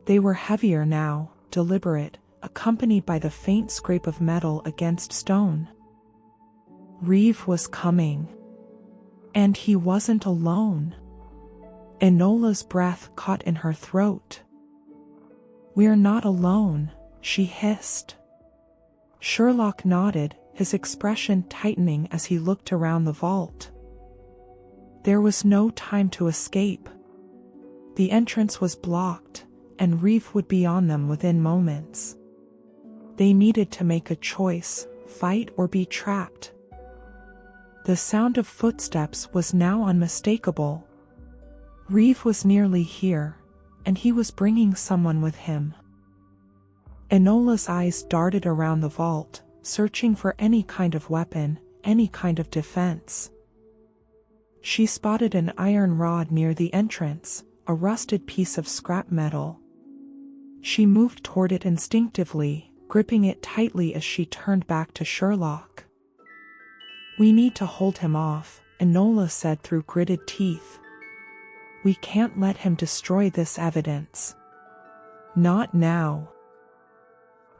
They were heavier now, deliberate, accompanied by the faint scrape of metal against stone. Reeve was coming. And he wasn't alone. Enola's breath caught in her throat. "We're not alone," she hissed. Sherlock nodded, his expression tightening as he looked around the vault. There was no time to escape. The entrance was blocked, and Reeve would be on them within moments. They needed to make a choice, fight or be trapped. The sound of footsteps was now unmistakable. Reeve was nearly here, and he was bringing someone with him. Enola's eyes darted around the vault, searching for any kind of weapon, any kind of defense. She spotted an iron rod near the entrance, a rusted piece of scrap metal. She moved toward it instinctively, gripping it tightly as she turned back to Sherlock. "We need to hold him off," Enola said through gritted teeth. "We can't let him destroy this evidence. Not now."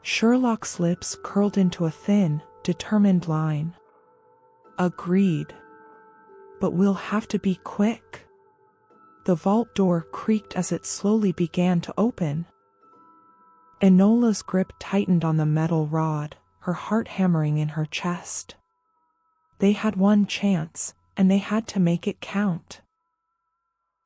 Sherlock's lips curled into a thin, determined line. "Agreed. But we'll have to be quick." The vault door creaked as it slowly began to open. Enola's grip tightened on the metal rod, her heart hammering in her chest. They had one chance, and they had to make it count.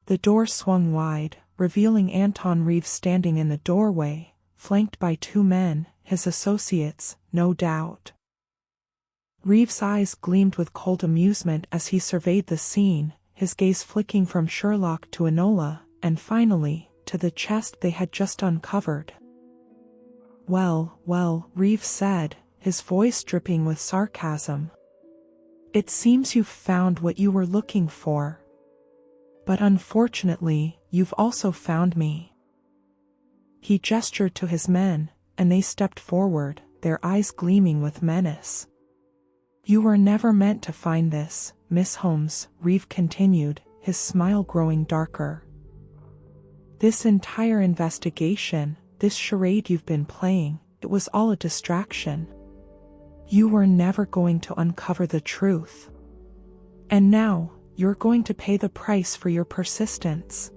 The door swung wide, revealing Anton Reeve standing in the doorway, flanked by two men, his associates, no doubt. Reeve's eyes gleamed with cold amusement as he surveyed the scene, his gaze flicking from Sherlock to Enola, and finally, to the chest they had just uncovered. Well, Reeve said, his voice dripping with sarcasm. "It seems you've found what you were looking for. But unfortunately, you've also found me." He gestured to his men, and they stepped forward, their eyes gleaming with menace. "You were never meant to find this, Miss Holmes," Reeve continued, his smile growing darker. "This entire investigation, this charade you've been playing, it was all a distraction. You were never going to uncover the truth. And now, you're going to pay the price for your persistence."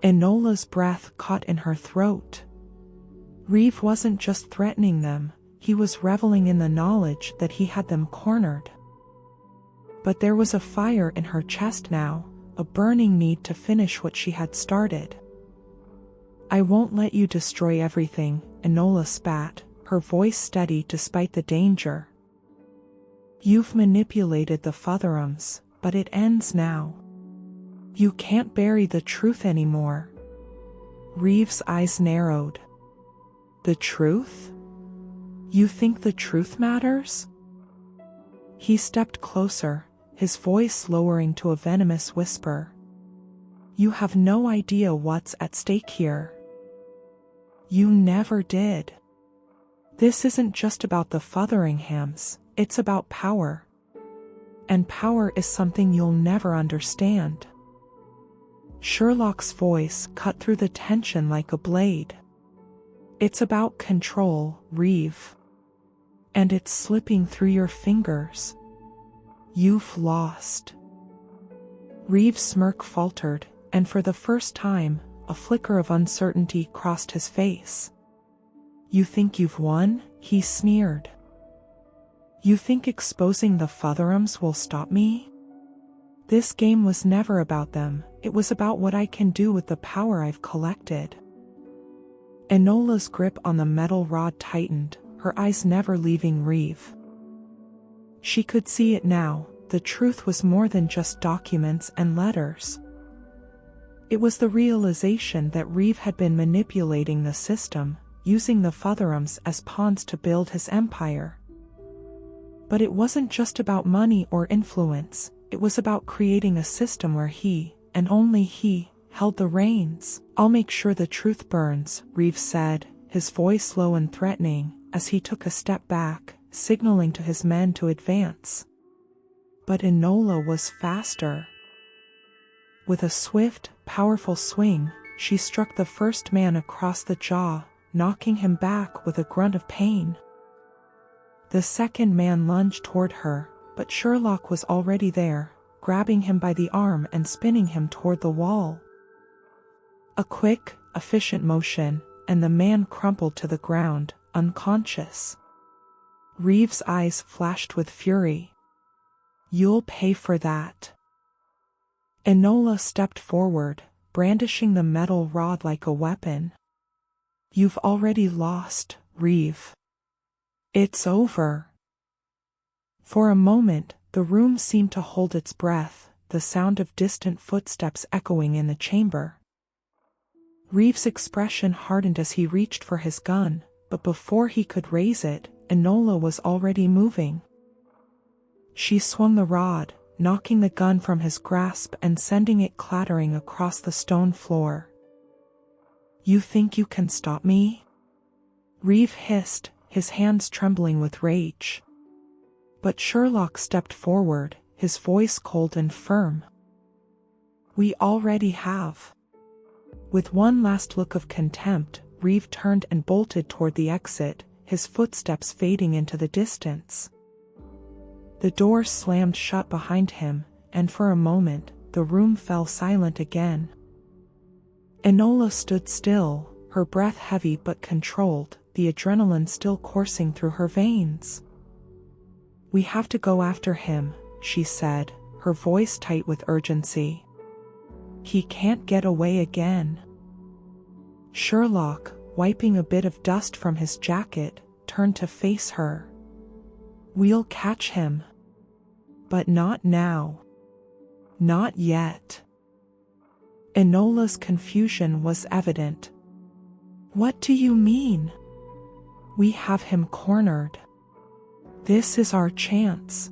Enola's breath caught in her throat. Reeve wasn't just threatening them, he was reveling in the knowledge that he had them cornered. But there was a fire in her chest now, a burning need to finish what she had started. "I won't let you destroy everything," Enola spat, her voice steady despite the danger. "You've manipulated the Fotherhams, but it ends now. You can't bury the truth anymore." Reeve's eyes narrowed. "The truth? You think the truth matters?" He stepped closer, his voice lowering to a venomous whisper. "You have no idea what's at stake here. You never did. This isn't just about the Fotheringhams, it's about power. And power is something you'll never understand." Sherlock's voice cut through the tension like a blade. "It's about control, Reeve. And it's slipping through your fingers. You've lost." Reeve's smirk faltered, and for the first time, a flicker of uncertainty crossed his face. "You think you've won?" he sneered. "You think exposing the Fotherhams will stop me? This game was never about them, it was about what I can do with the power I've collected." Enola's grip on the metal rod tightened, her eyes never leaving Reeve. She could see it now, the truth was more than just documents and letters. It was the realization that Reeve had been manipulating the system, using the Fotherhams as pawns to build his empire. But it wasn't just about money or influence, it was about creating a system where he, and only he, held the reins. "I'll make sure the truth burns," Reeve said, his voice low and threatening, as he took a step back, signaling to his men to advance. But Enola was faster. With a swift, powerful swing, she struck the first man across the jaw, knocking him back with a grunt of pain. The second man lunged toward her, but Sherlock was already there, grabbing him by the arm and spinning him toward the wall. A quick, efficient motion, and the man crumpled to the ground, unconscious. Reeve's eyes flashed with fury. "You'll pay for that." Enola stepped forward, brandishing the metal rod like a weapon. "You've already lost, Reeve. It's over." For a moment, the room seemed to hold its breath, the sound of distant footsteps echoing in the chamber. Reeve's expression hardened as he reached for his gun, but before he could raise it, Enola was already moving. She swung the rod, knocking the gun from his grasp and sending it clattering across the stone floor. "You think you can stop me?" Reeve hissed, his hands trembling with rage. But Sherlock stepped forward, his voice cold and firm. "We already have." With one last look of contempt, Reeve turned and bolted toward the exit, his footsteps fading into the distance. The door slammed shut behind him, and for a moment, the room fell silent again. Enola stood still, her breath heavy but controlled, the adrenaline still coursing through her veins. "We have to go after him," she said, her voice tight with urgency. "He can't get away again." Sherlock, wiping a bit of dust from his jacket, turned to face her. "We'll catch him. But not now. Not yet." Enola's confusion was evident. "What do you mean?" "We have him cornered. This is our chance."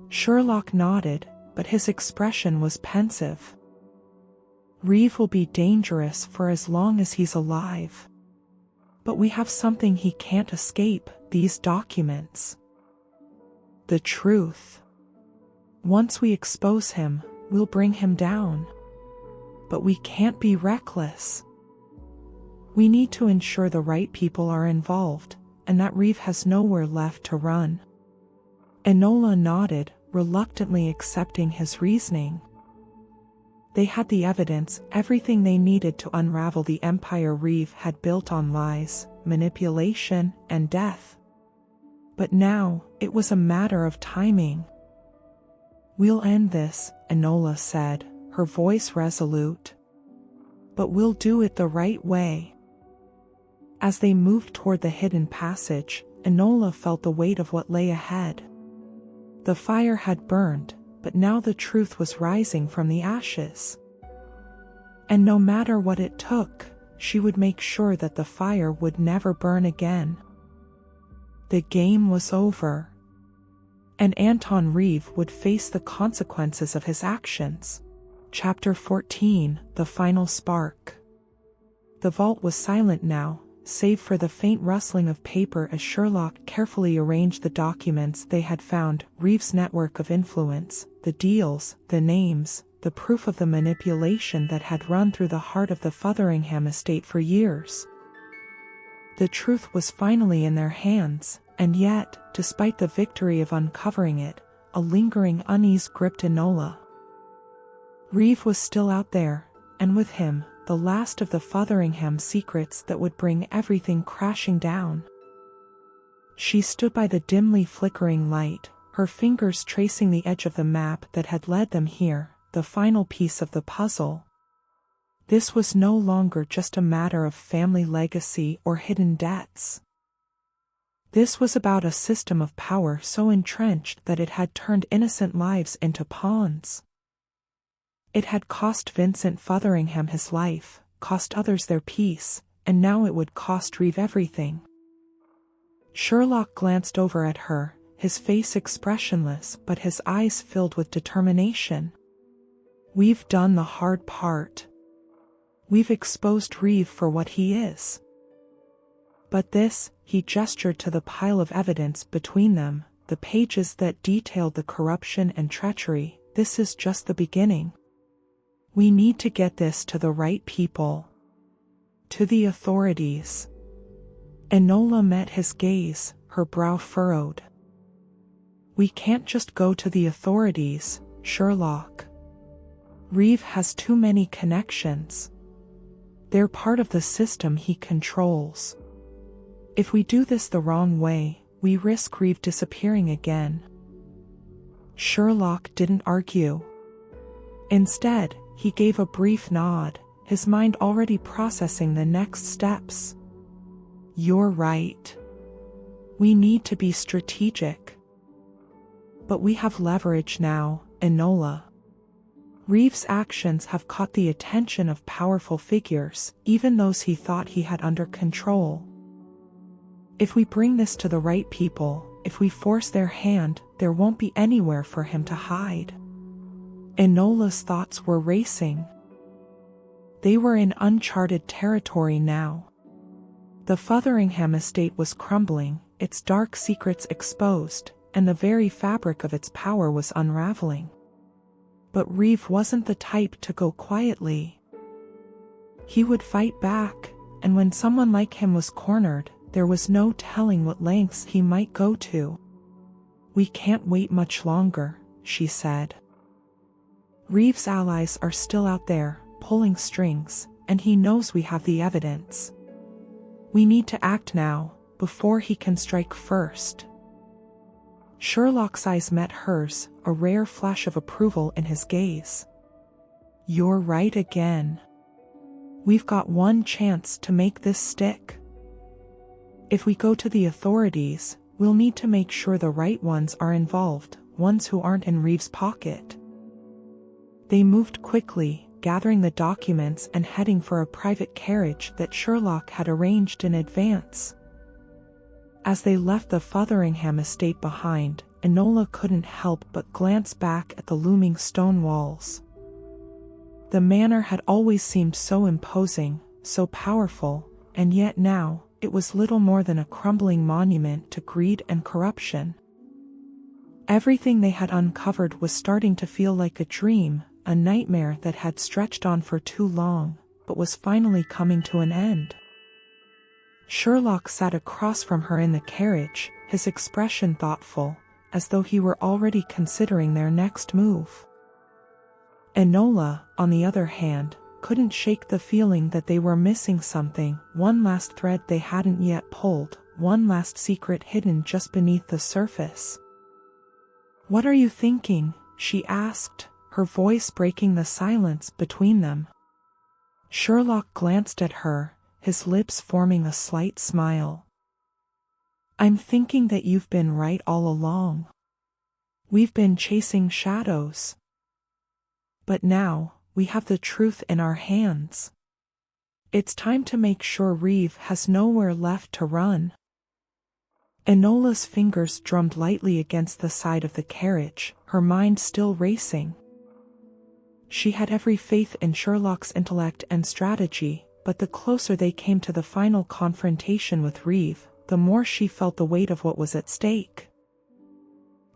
Sherlock nodded, but his expression was pensive. "Reeve will be dangerous for as long as he's alive. But we have something he can't escape, these documents. The truth. Once we expose him, we'll bring him down. But we can't be reckless. We need to ensure the right people are involved, and that Reeve has nowhere left to run. Enola nodded, reluctantly accepting his reasoning. They had the evidence, everything they needed to unravel the empire Reeve had built on lies, manipulation, and death. But now, it was a matter of timing. "We'll end this," Enola said, her voice resolute. "But we'll do it the right way." As they moved toward the hidden passage, Enola felt the weight of what lay ahead. The fire had burned, but now the truth was rising from the ashes. And no matter what it took, she would make sure that the fire would never burn again. The game was over. And Anton Reeve would face the consequences of his actions. Chapter 14, The Final Spark. The vault was silent now, save for the faint rustling of paper as Sherlock carefully arranged the documents they had found, Reeve's network of influence, the deals, the names, the proof of the manipulation that had run through the heart of the Fotheringham estate for years. The truth was finally in their hands, and yet, despite the victory of uncovering it, a lingering unease gripped Enola. Reeve was still out there, and with him, the last of the Fotheringham secrets that would bring everything crashing down. She stood by the dimly flickering light, her fingers tracing the edge of the map that had led them here, the final piece of the puzzle. This was no longer just a matter of family legacy or hidden debts. This was about a system of power so entrenched that it had turned innocent lives into pawns. It had cost Vincent Fotheringham his life, cost others their peace, and now it would cost Reeve everything. Sherlock glanced over at her, his face expressionless but his eyes filled with determination. "We've done the hard part. We've exposed Reeve for what he is. But this," he gestured to the pile of evidence between them, the pages that detailed the corruption and treachery, "this is just the beginning. We need to get this to the right people. To the authorities." Enola met his gaze, her brow furrowed. "We can't just go to the authorities, Sherlock. Reeve has too many connections. They're part of the system he controls. If we do this the wrong way, we risk Reeve disappearing again." Sherlock didn't argue. Instead, he gave a brief nod, his mind already processing the next steps. "You're right. We need to be strategic. But we have leverage now, Enola. Reeve's actions have caught the attention of powerful figures, even those he thought he had under control. If we bring this to the right people, if we force their hand, there won't be anywhere for him to hide." Enola's thoughts were racing. They were in uncharted territory now. The Fotheringham estate was crumbling, its dark secrets exposed, and the very fabric of its power was unraveling. But Reeve wasn't the type to go quietly. He would fight back, and when someone like him was cornered, there was no telling what lengths he might go to. "We can't wait much longer," she said. "Reeve's allies are still out there, pulling strings, and he knows we have the evidence. We need to act now, before he can strike first." Sherlock's eyes met hers, a rare flash of approval in his gaze. "You're right again. We've got one chance to make this stick. If we go to the authorities, we'll need to make sure the right ones are involved, ones who aren't in Reeve's pocket." They moved quickly, gathering the documents and heading for a private carriage that Sherlock had arranged in advance. As they left the Fotheringham estate behind, Enola couldn't help but glance back at the looming stone walls. The manor had always seemed so imposing, so powerful, and yet now, it was little more than a crumbling monument to greed and corruption. Everything they had uncovered was starting to feel like a dream, a nightmare that had stretched on for too long, but was finally coming to an end. Sherlock sat across from her in the carriage, his expression thoughtful, as though he were already considering their next move. Enola, on the other hand, couldn't shake the feeling that they were missing something, one last thread they hadn't yet pulled, one last secret hidden just beneath the surface. "What are you thinking?" she asked, her voice breaking the silence between them. Sherlock glanced at her, his lips forming a slight smile. "I'm thinking that you've been right all along. We've been chasing shadows. But now, we have the truth in our hands. It's time to make sure Reeve has nowhere left to run." Enola's fingers drummed lightly against the side of the carriage, her mind still racing. She had every faith in Sherlock's intellect and strategy, but the closer they came to the final confrontation with Reeve, the more she felt the weight of what was at stake.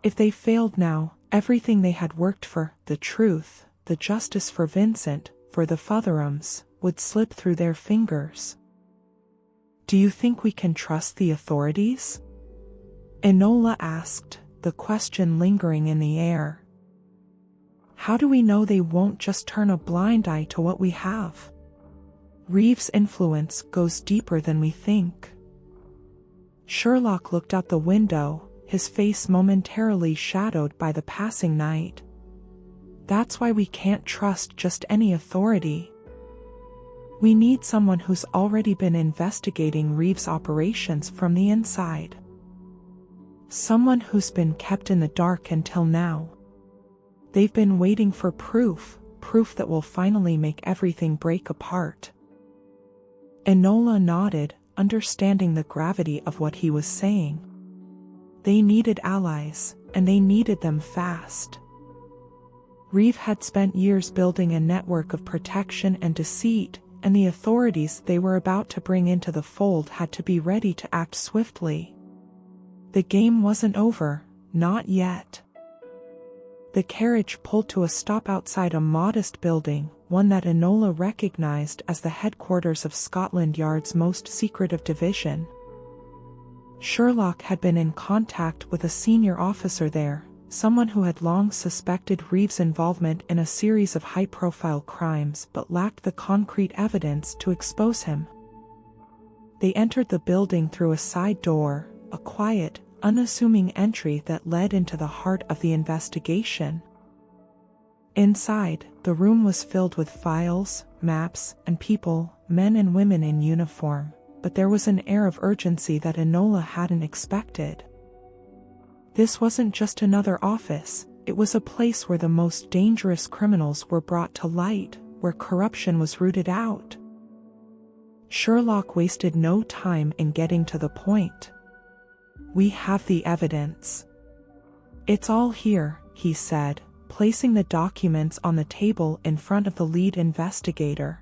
If they failed now, everything they had worked for, the truth, the justice for Vincent, for the Fotherhams, would slip through their fingers. "Do you think we can trust the authorities?" Enola asked, the question lingering in the air. "How do we know they won't just turn a blind eye to what we have? Reeve's influence goes deeper than we think." Sherlock looked out the window, his face momentarily shadowed by the passing night. "That's why we can't trust just any authority. We need someone who's already been investigating Reeve's operations from the inside. Someone who's been kept in the dark until now. They've been waiting for proof that will finally make everything break apart." Enola nodded, understanding the gravity of what he was saying. They needed allies, and they needed them fast. Reeve had spent years building a network of protection and deceit, and the authorities they were about to bring into the fold had to be ready to act swiftly. The game wasn't over, not yet. The carriage pulled to a stop outside a modest building, one that Enola recognized as the headquarters of Scotland Yard's most secretive division. Sherlock had been in contact with a senior officer there, someone who had long suspected Reeve's involvement in a series of high-profile crimes but lacked the concrete evidence to expose him. They entered the building through a side door, a quiet, unassuming entry that led into the heart of the investigation. Inside, the room was filled with files, maps, and people, men and women in uniform, but there was an air of urgency that Enola hadn't expected. This wasn't just another office, it was a place where the most dangerous criminals were brought to light, where corruption was rooted out. Sherlock wasted no time in getting to the point. "We have the evidence. It's all here," he said, placing the documents on the table in front of the lead investigator.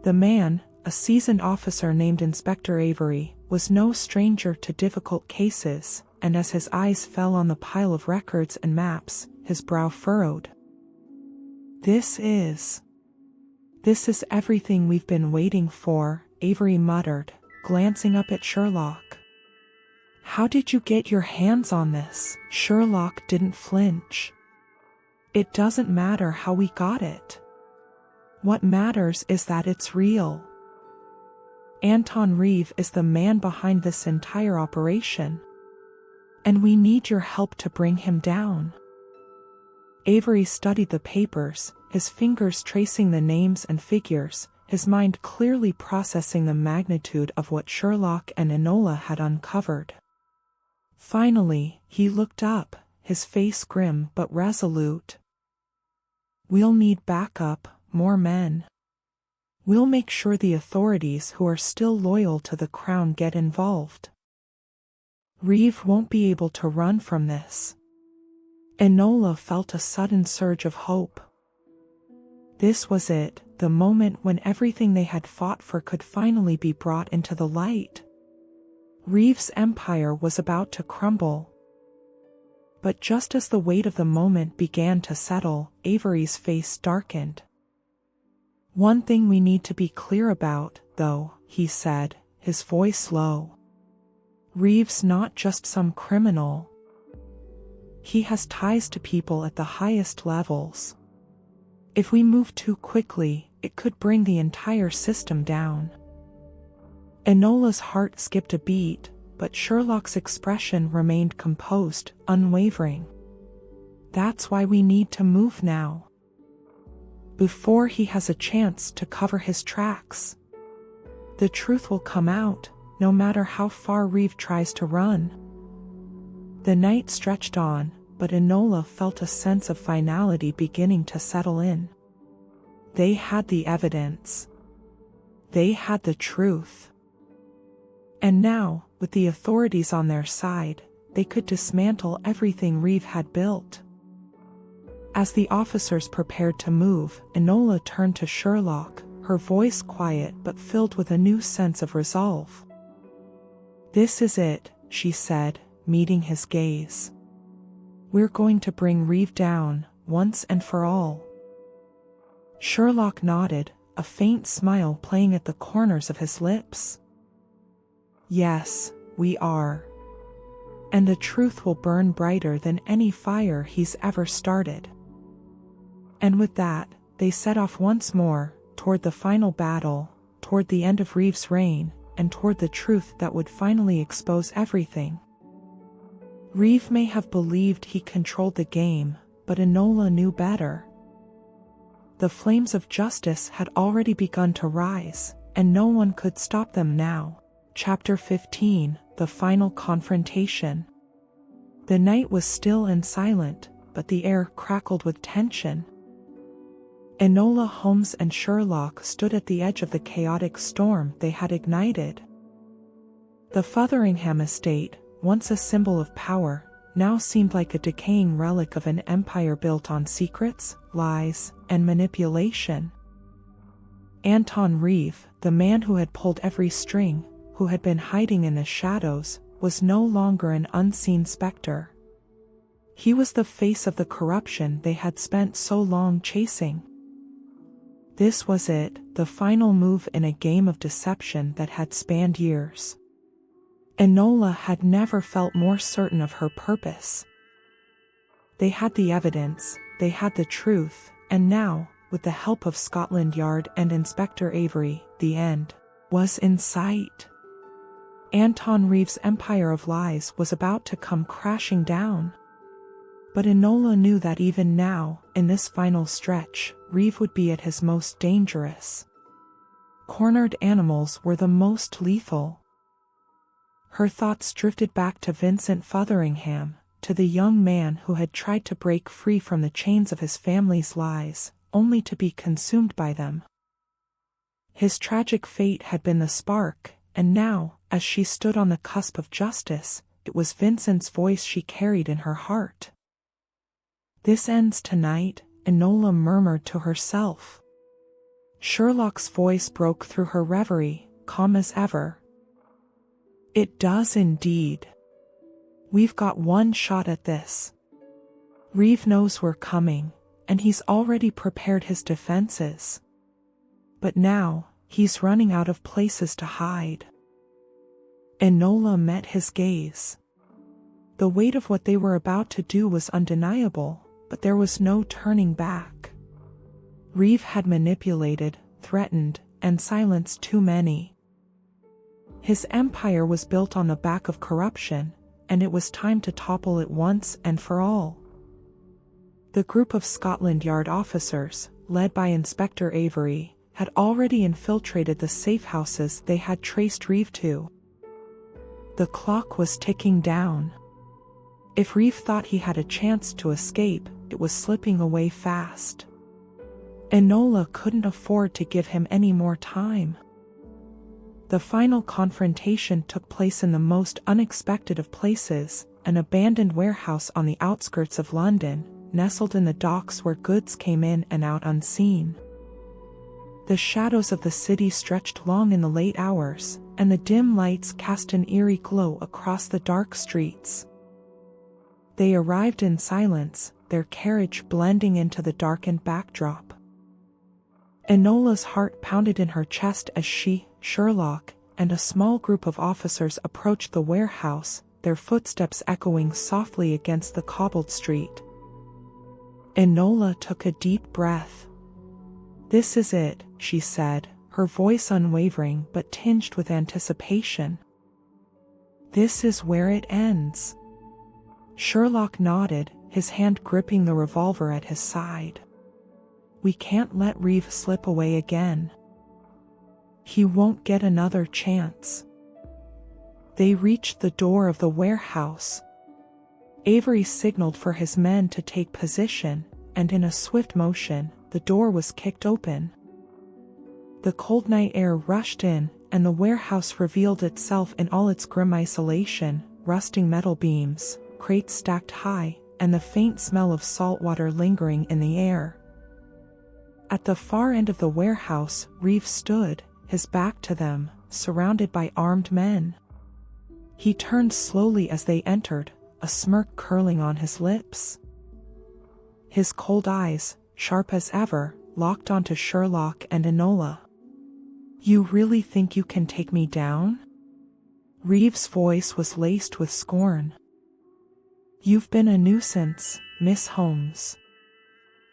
The man, a seasoned officer named Inspector Avery, was no stranger to difficult cases, and as his eyes fell on the pile of records and maps, his brow furrowed. This is everything we've been waiting for," Avery muttered, glancing up at Sherlock. "How did you get your hands on this?" Sherlock didn't flinch. "It doesn't matter how we got it. What matters is that it's real. Anton Reeve is the man behind this entire operation. And we need your help to bring him down." Avery studied the papers, his fingers tracing the names and figures, his mind clearly processing the magnitude of what Sherlock and Enola had uncovered. Finally, he looked up, his face grim but resolute. "We'll need backup, more men. We'll make sure the authorities who are still loyal to the crown get involved. Reeve won't be able to run from this." Enola felt a sudden surge of hope. This was it, the moment when everything they had fought for could finally be brought into the light. Reeve's empire was about to crumble. But just as the weight of the moment began to settle, Avery's face darkened. "One thing we need to be clear about, though," he said, his voice low. "Reeve's not just some criminal. He has ties to people at the highest levels. If we move too quickly, it could bring the entire system down." Enola's heart skipped a beat, but Sherlock's expression remained composed, unwavering. "That's why we need to move now. Before he has a chance to cover his tracks. The truth will come out, no matter how far Reeve tries to run." The night stretched on, but Enola felt a sense of finality beginning to settle in. They had the evidence. They had the truth. And now, with the authorities on their side, they could dismantle everything Reeve had built. As the officers prepared to move, Enola turned to Sherlock, her voice quiet but filled with a new sense of resolve. "This is it," she said, meeting his gaze. "We're going to bring Reeve down, once and for all." Sherlock nodded, a faint smile playing at the corners of his lips. "Yes, we are. And the truth will burn brighter than any fire he's ever started." And with that, they set off once more, toward the final battle, toward the end of Reeve's reign, and toward the truth that would finally expose everything. Reeve may have believed he controlled the game, but Enola knew better. The flames of justice had already begun to rise, and no one could stop them now. Chapter 15, The Final Confrontation. The night was still and silent, but the air crackled with tension. Enola Holmes and Sherlock stood at the edge of the chaotic storm they had ignited. The Fotheringham estate, once a symbol of power, now seemed like a decaying relic of an empire built on secrets, lies, and manipulation. Anton Reeve, the man who had pulled every string, who had been hiding in the shadows, was no longer an unseen specter. He was the face of the corruption they had spent so long chasing. This was it, the final move in a game of deception that had spanned years. Enola had never felt more certain of her purpose. They had the evidence, they had the truth, and now, with the help of Scotland Yard and Inspector Avery, the end was in sight. Anton Reeve's empire of lies was about to come crashing down. But Enola knew that even now, in this final stretch, Reeve would be at his most dangerous. Cornered animals were the most lethal. Her thoughts drifted back to Vincent Fotheringham, to the young man who had tried to break free from the chains of his family's lies, only to be consumed by them. His tragic fate had been the spark, and now, as she stood on the cusp of justice, it was Vincent's voice she carried in her heart. "This ends tonight," Enola murmured to herself. Sherlock's voice broke through her reverie, calm as ever. "It does indeed. We've got one shot at this. Reeve knows we're coming, and he's already prepared his defenses. But now, he's running out of places to hide." Enola met his gaze. The weight of what they were about to do was undeniable, but there was no turning back. Reeve had manipulated, threatened, and silenced too many. His empire was built on the back of corruption, and it was time to topple it once and for all. The group of Scotland Yard officers, led by Inspector Avery, had already infiltrated the safe houses they had traced Reeve to. The clock was ticking down. If Reeve thought he had a chance to escape, it was slipping away fast. Enola couldn't afford to give him any more time. The final confrontation took place in the most unexpected of places, an abandoned warehouse on the outskirts of London, nestled in the docks where goods came in and out unseen. The shadows of the city stretched long in the late hours, and the dim lights cast an eerie glow across the dark streets. They arrived in silence, their carriage blending into the darkened backdrop. Enola's heart pounded in her chest as she, Sherlock, and a small group of officers approached the warehouse, their footsteps echoing softly against the cobbled street. Enola took a deep breath. "This is it," she said, her voice unwavering but tinged with anticipation. "This is where it ends." Sherlock nodded, his hand gripping the revolver at his side. "We can't let Reeve slip away again. He won't get another chance." They reached the door of the warehouse. Avery signaled for his men to take position, and in a swift motion, the door was kicked open. The cold night air rushed in, and the warehouse revealed itself in all its grim isolation: rusting metal beams, crates stacked high, and the faint smell of salt water lingering in the air. At the far end of the warehouse, Reeve stood, his back to them, surrounded by armed men. He turned slowly as they entered, a smirk curling on his lips. His cold eyes, sharp as ever, locked onto Sherlock and Enola. "You really think you can take me down?" Reeve's voice was laced with scorn. "You've been a nuisance, Miss Holmes.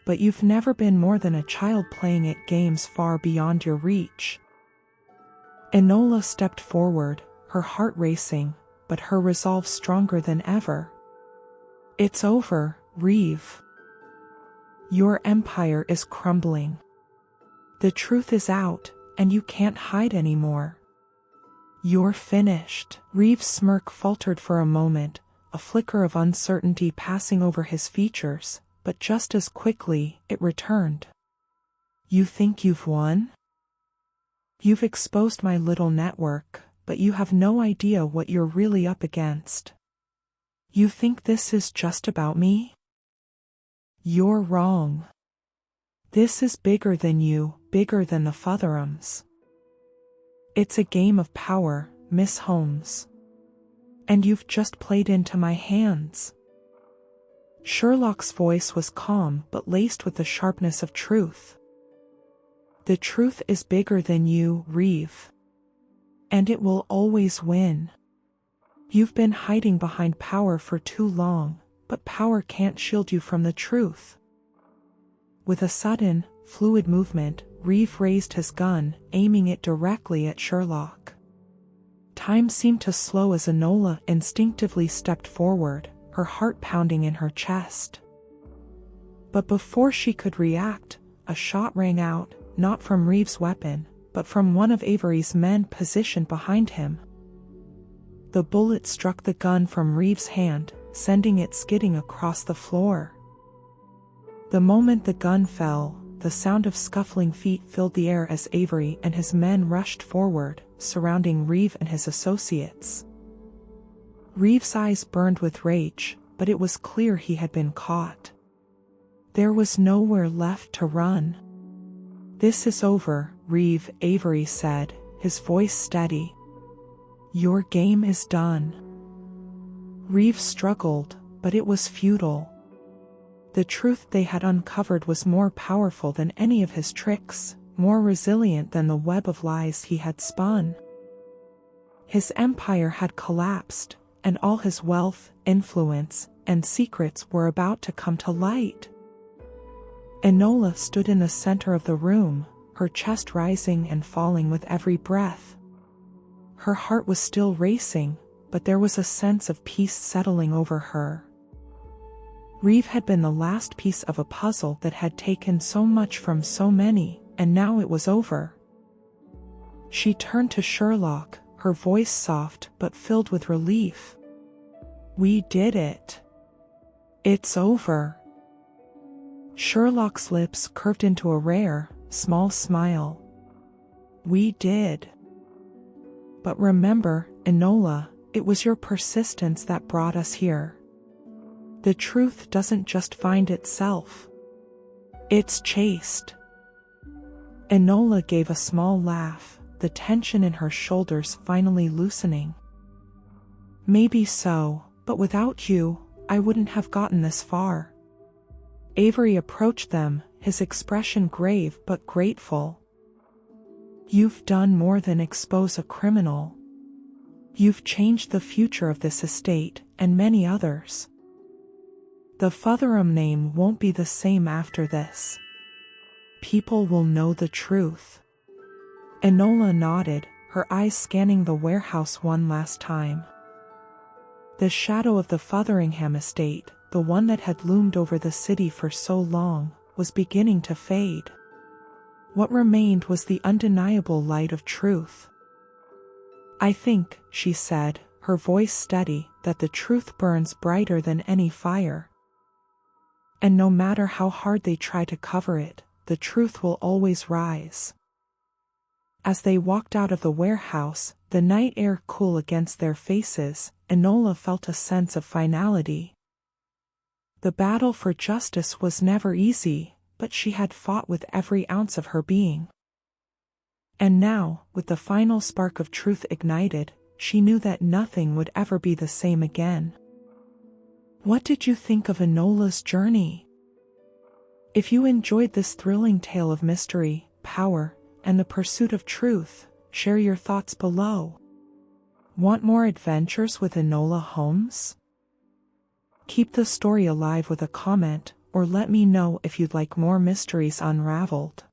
But you've never been more than a child playing at games far beyond your reach." Enola stepped forward, her heart racing, but her resolve stronger than ever. "It's over, Reeve. Your empire is crumbling. The truth is out, and you can't hide anymore. You're finished." Reeve's smirk faltered for a moment, a flicker of uncertainty passing over his features, but just as quickly, it returned. "You think you've won? You've exposed my little network, but you have no idea what you're really up against. You think this is just about me? You're wrong. This is bigger than you, bigger than the Fotherhams. It's a game of power, Miss Holmes. And you've just played into my hands." Sherlock's voice was calm but laced with the sharpness of truth. "The truth is bigger than you, Reeve. And it will always win. You've been hiding behind power for too long, but power can't shield you from the truth." With a sudden, fluid movement, Reeve raised his gun, aiming it directly at Sherlock. Time seemed to slow as Enola instinctively stepped forward, her heart pounding in her chest. But before she could react, a shot rang out, not from Reeve's weapon, but from one of Avery's men positioned behind him. The bullet struck the gun from Reeve's hand, sending it skidding across the floor. The moment the gun fell, the sound of scuffling feet filled the air as Avery and his men rushed forward, surrounding Reeve and his associates. Reeve's eyes burned with rage, but it was clear he had been caught. There was nowhere left to run. "This is over, Reeve," Avery said, his voice steady. "Your game is done." Reeve struggled, but it was futile. The truth they had uncovered was more powerful than any of his tricks, more resilient than the web of lies he had spun. His empire had collapsed, and all his wealth, influence, and secrets were about to come to light. Enola stood in the center of the room, her chest rising and falling with every breath. Her heart was still racing, but there was a sense of peace settling over her. Reeve had been the last piece of a puzzle that had taken so much from so many, and now it was over. She turned to Sherlock, her voice soft but filled with relief. "We did it. It's over." Sherlock's lips curved into a rare, small smile. "We did. But remember, Enola, it was your persistence that brought us here. The truth doesn't just find itself. It's chased." Enola gave a small laugh, the tension in her shoulders finally loosening. Maybe so, but without you, I wouldn't have gotten this far. Avery approached them, his expression grave but grateful. You've done more than expose a criminal. You've changed the future of this estate, and many others. The Fotheringham name won't be the same after this. People will know the truth. Enola nodded, her eyes scanning the warehouse one last time. The shadow of the Fotheringham estate, the one that had loomed over the city for so long, was beginning to fade. What remained was the undeniable light of truth. I think, she said, her voice steady, that the truth burns brighter than any fire. And no matter how hard they try to cover it, the truth will always rise. As they walked out of the warehouse, the night air cool against their faces, Enola felt a sense of finality. The battle for justice was never easy, but she had fought with every ounce of her being. And now, with the final spark of truth ignited, she knew that nothing would ever be the same again. What did you think of Enola's journey? If you enjoyed this thrilling tale of mystery, power, and the pursuit of truth, share your thoughts below. Want more adventures with Enola Holmes? Keep the story alive with a comment, or let me know if you'd like more mysteries unraveled.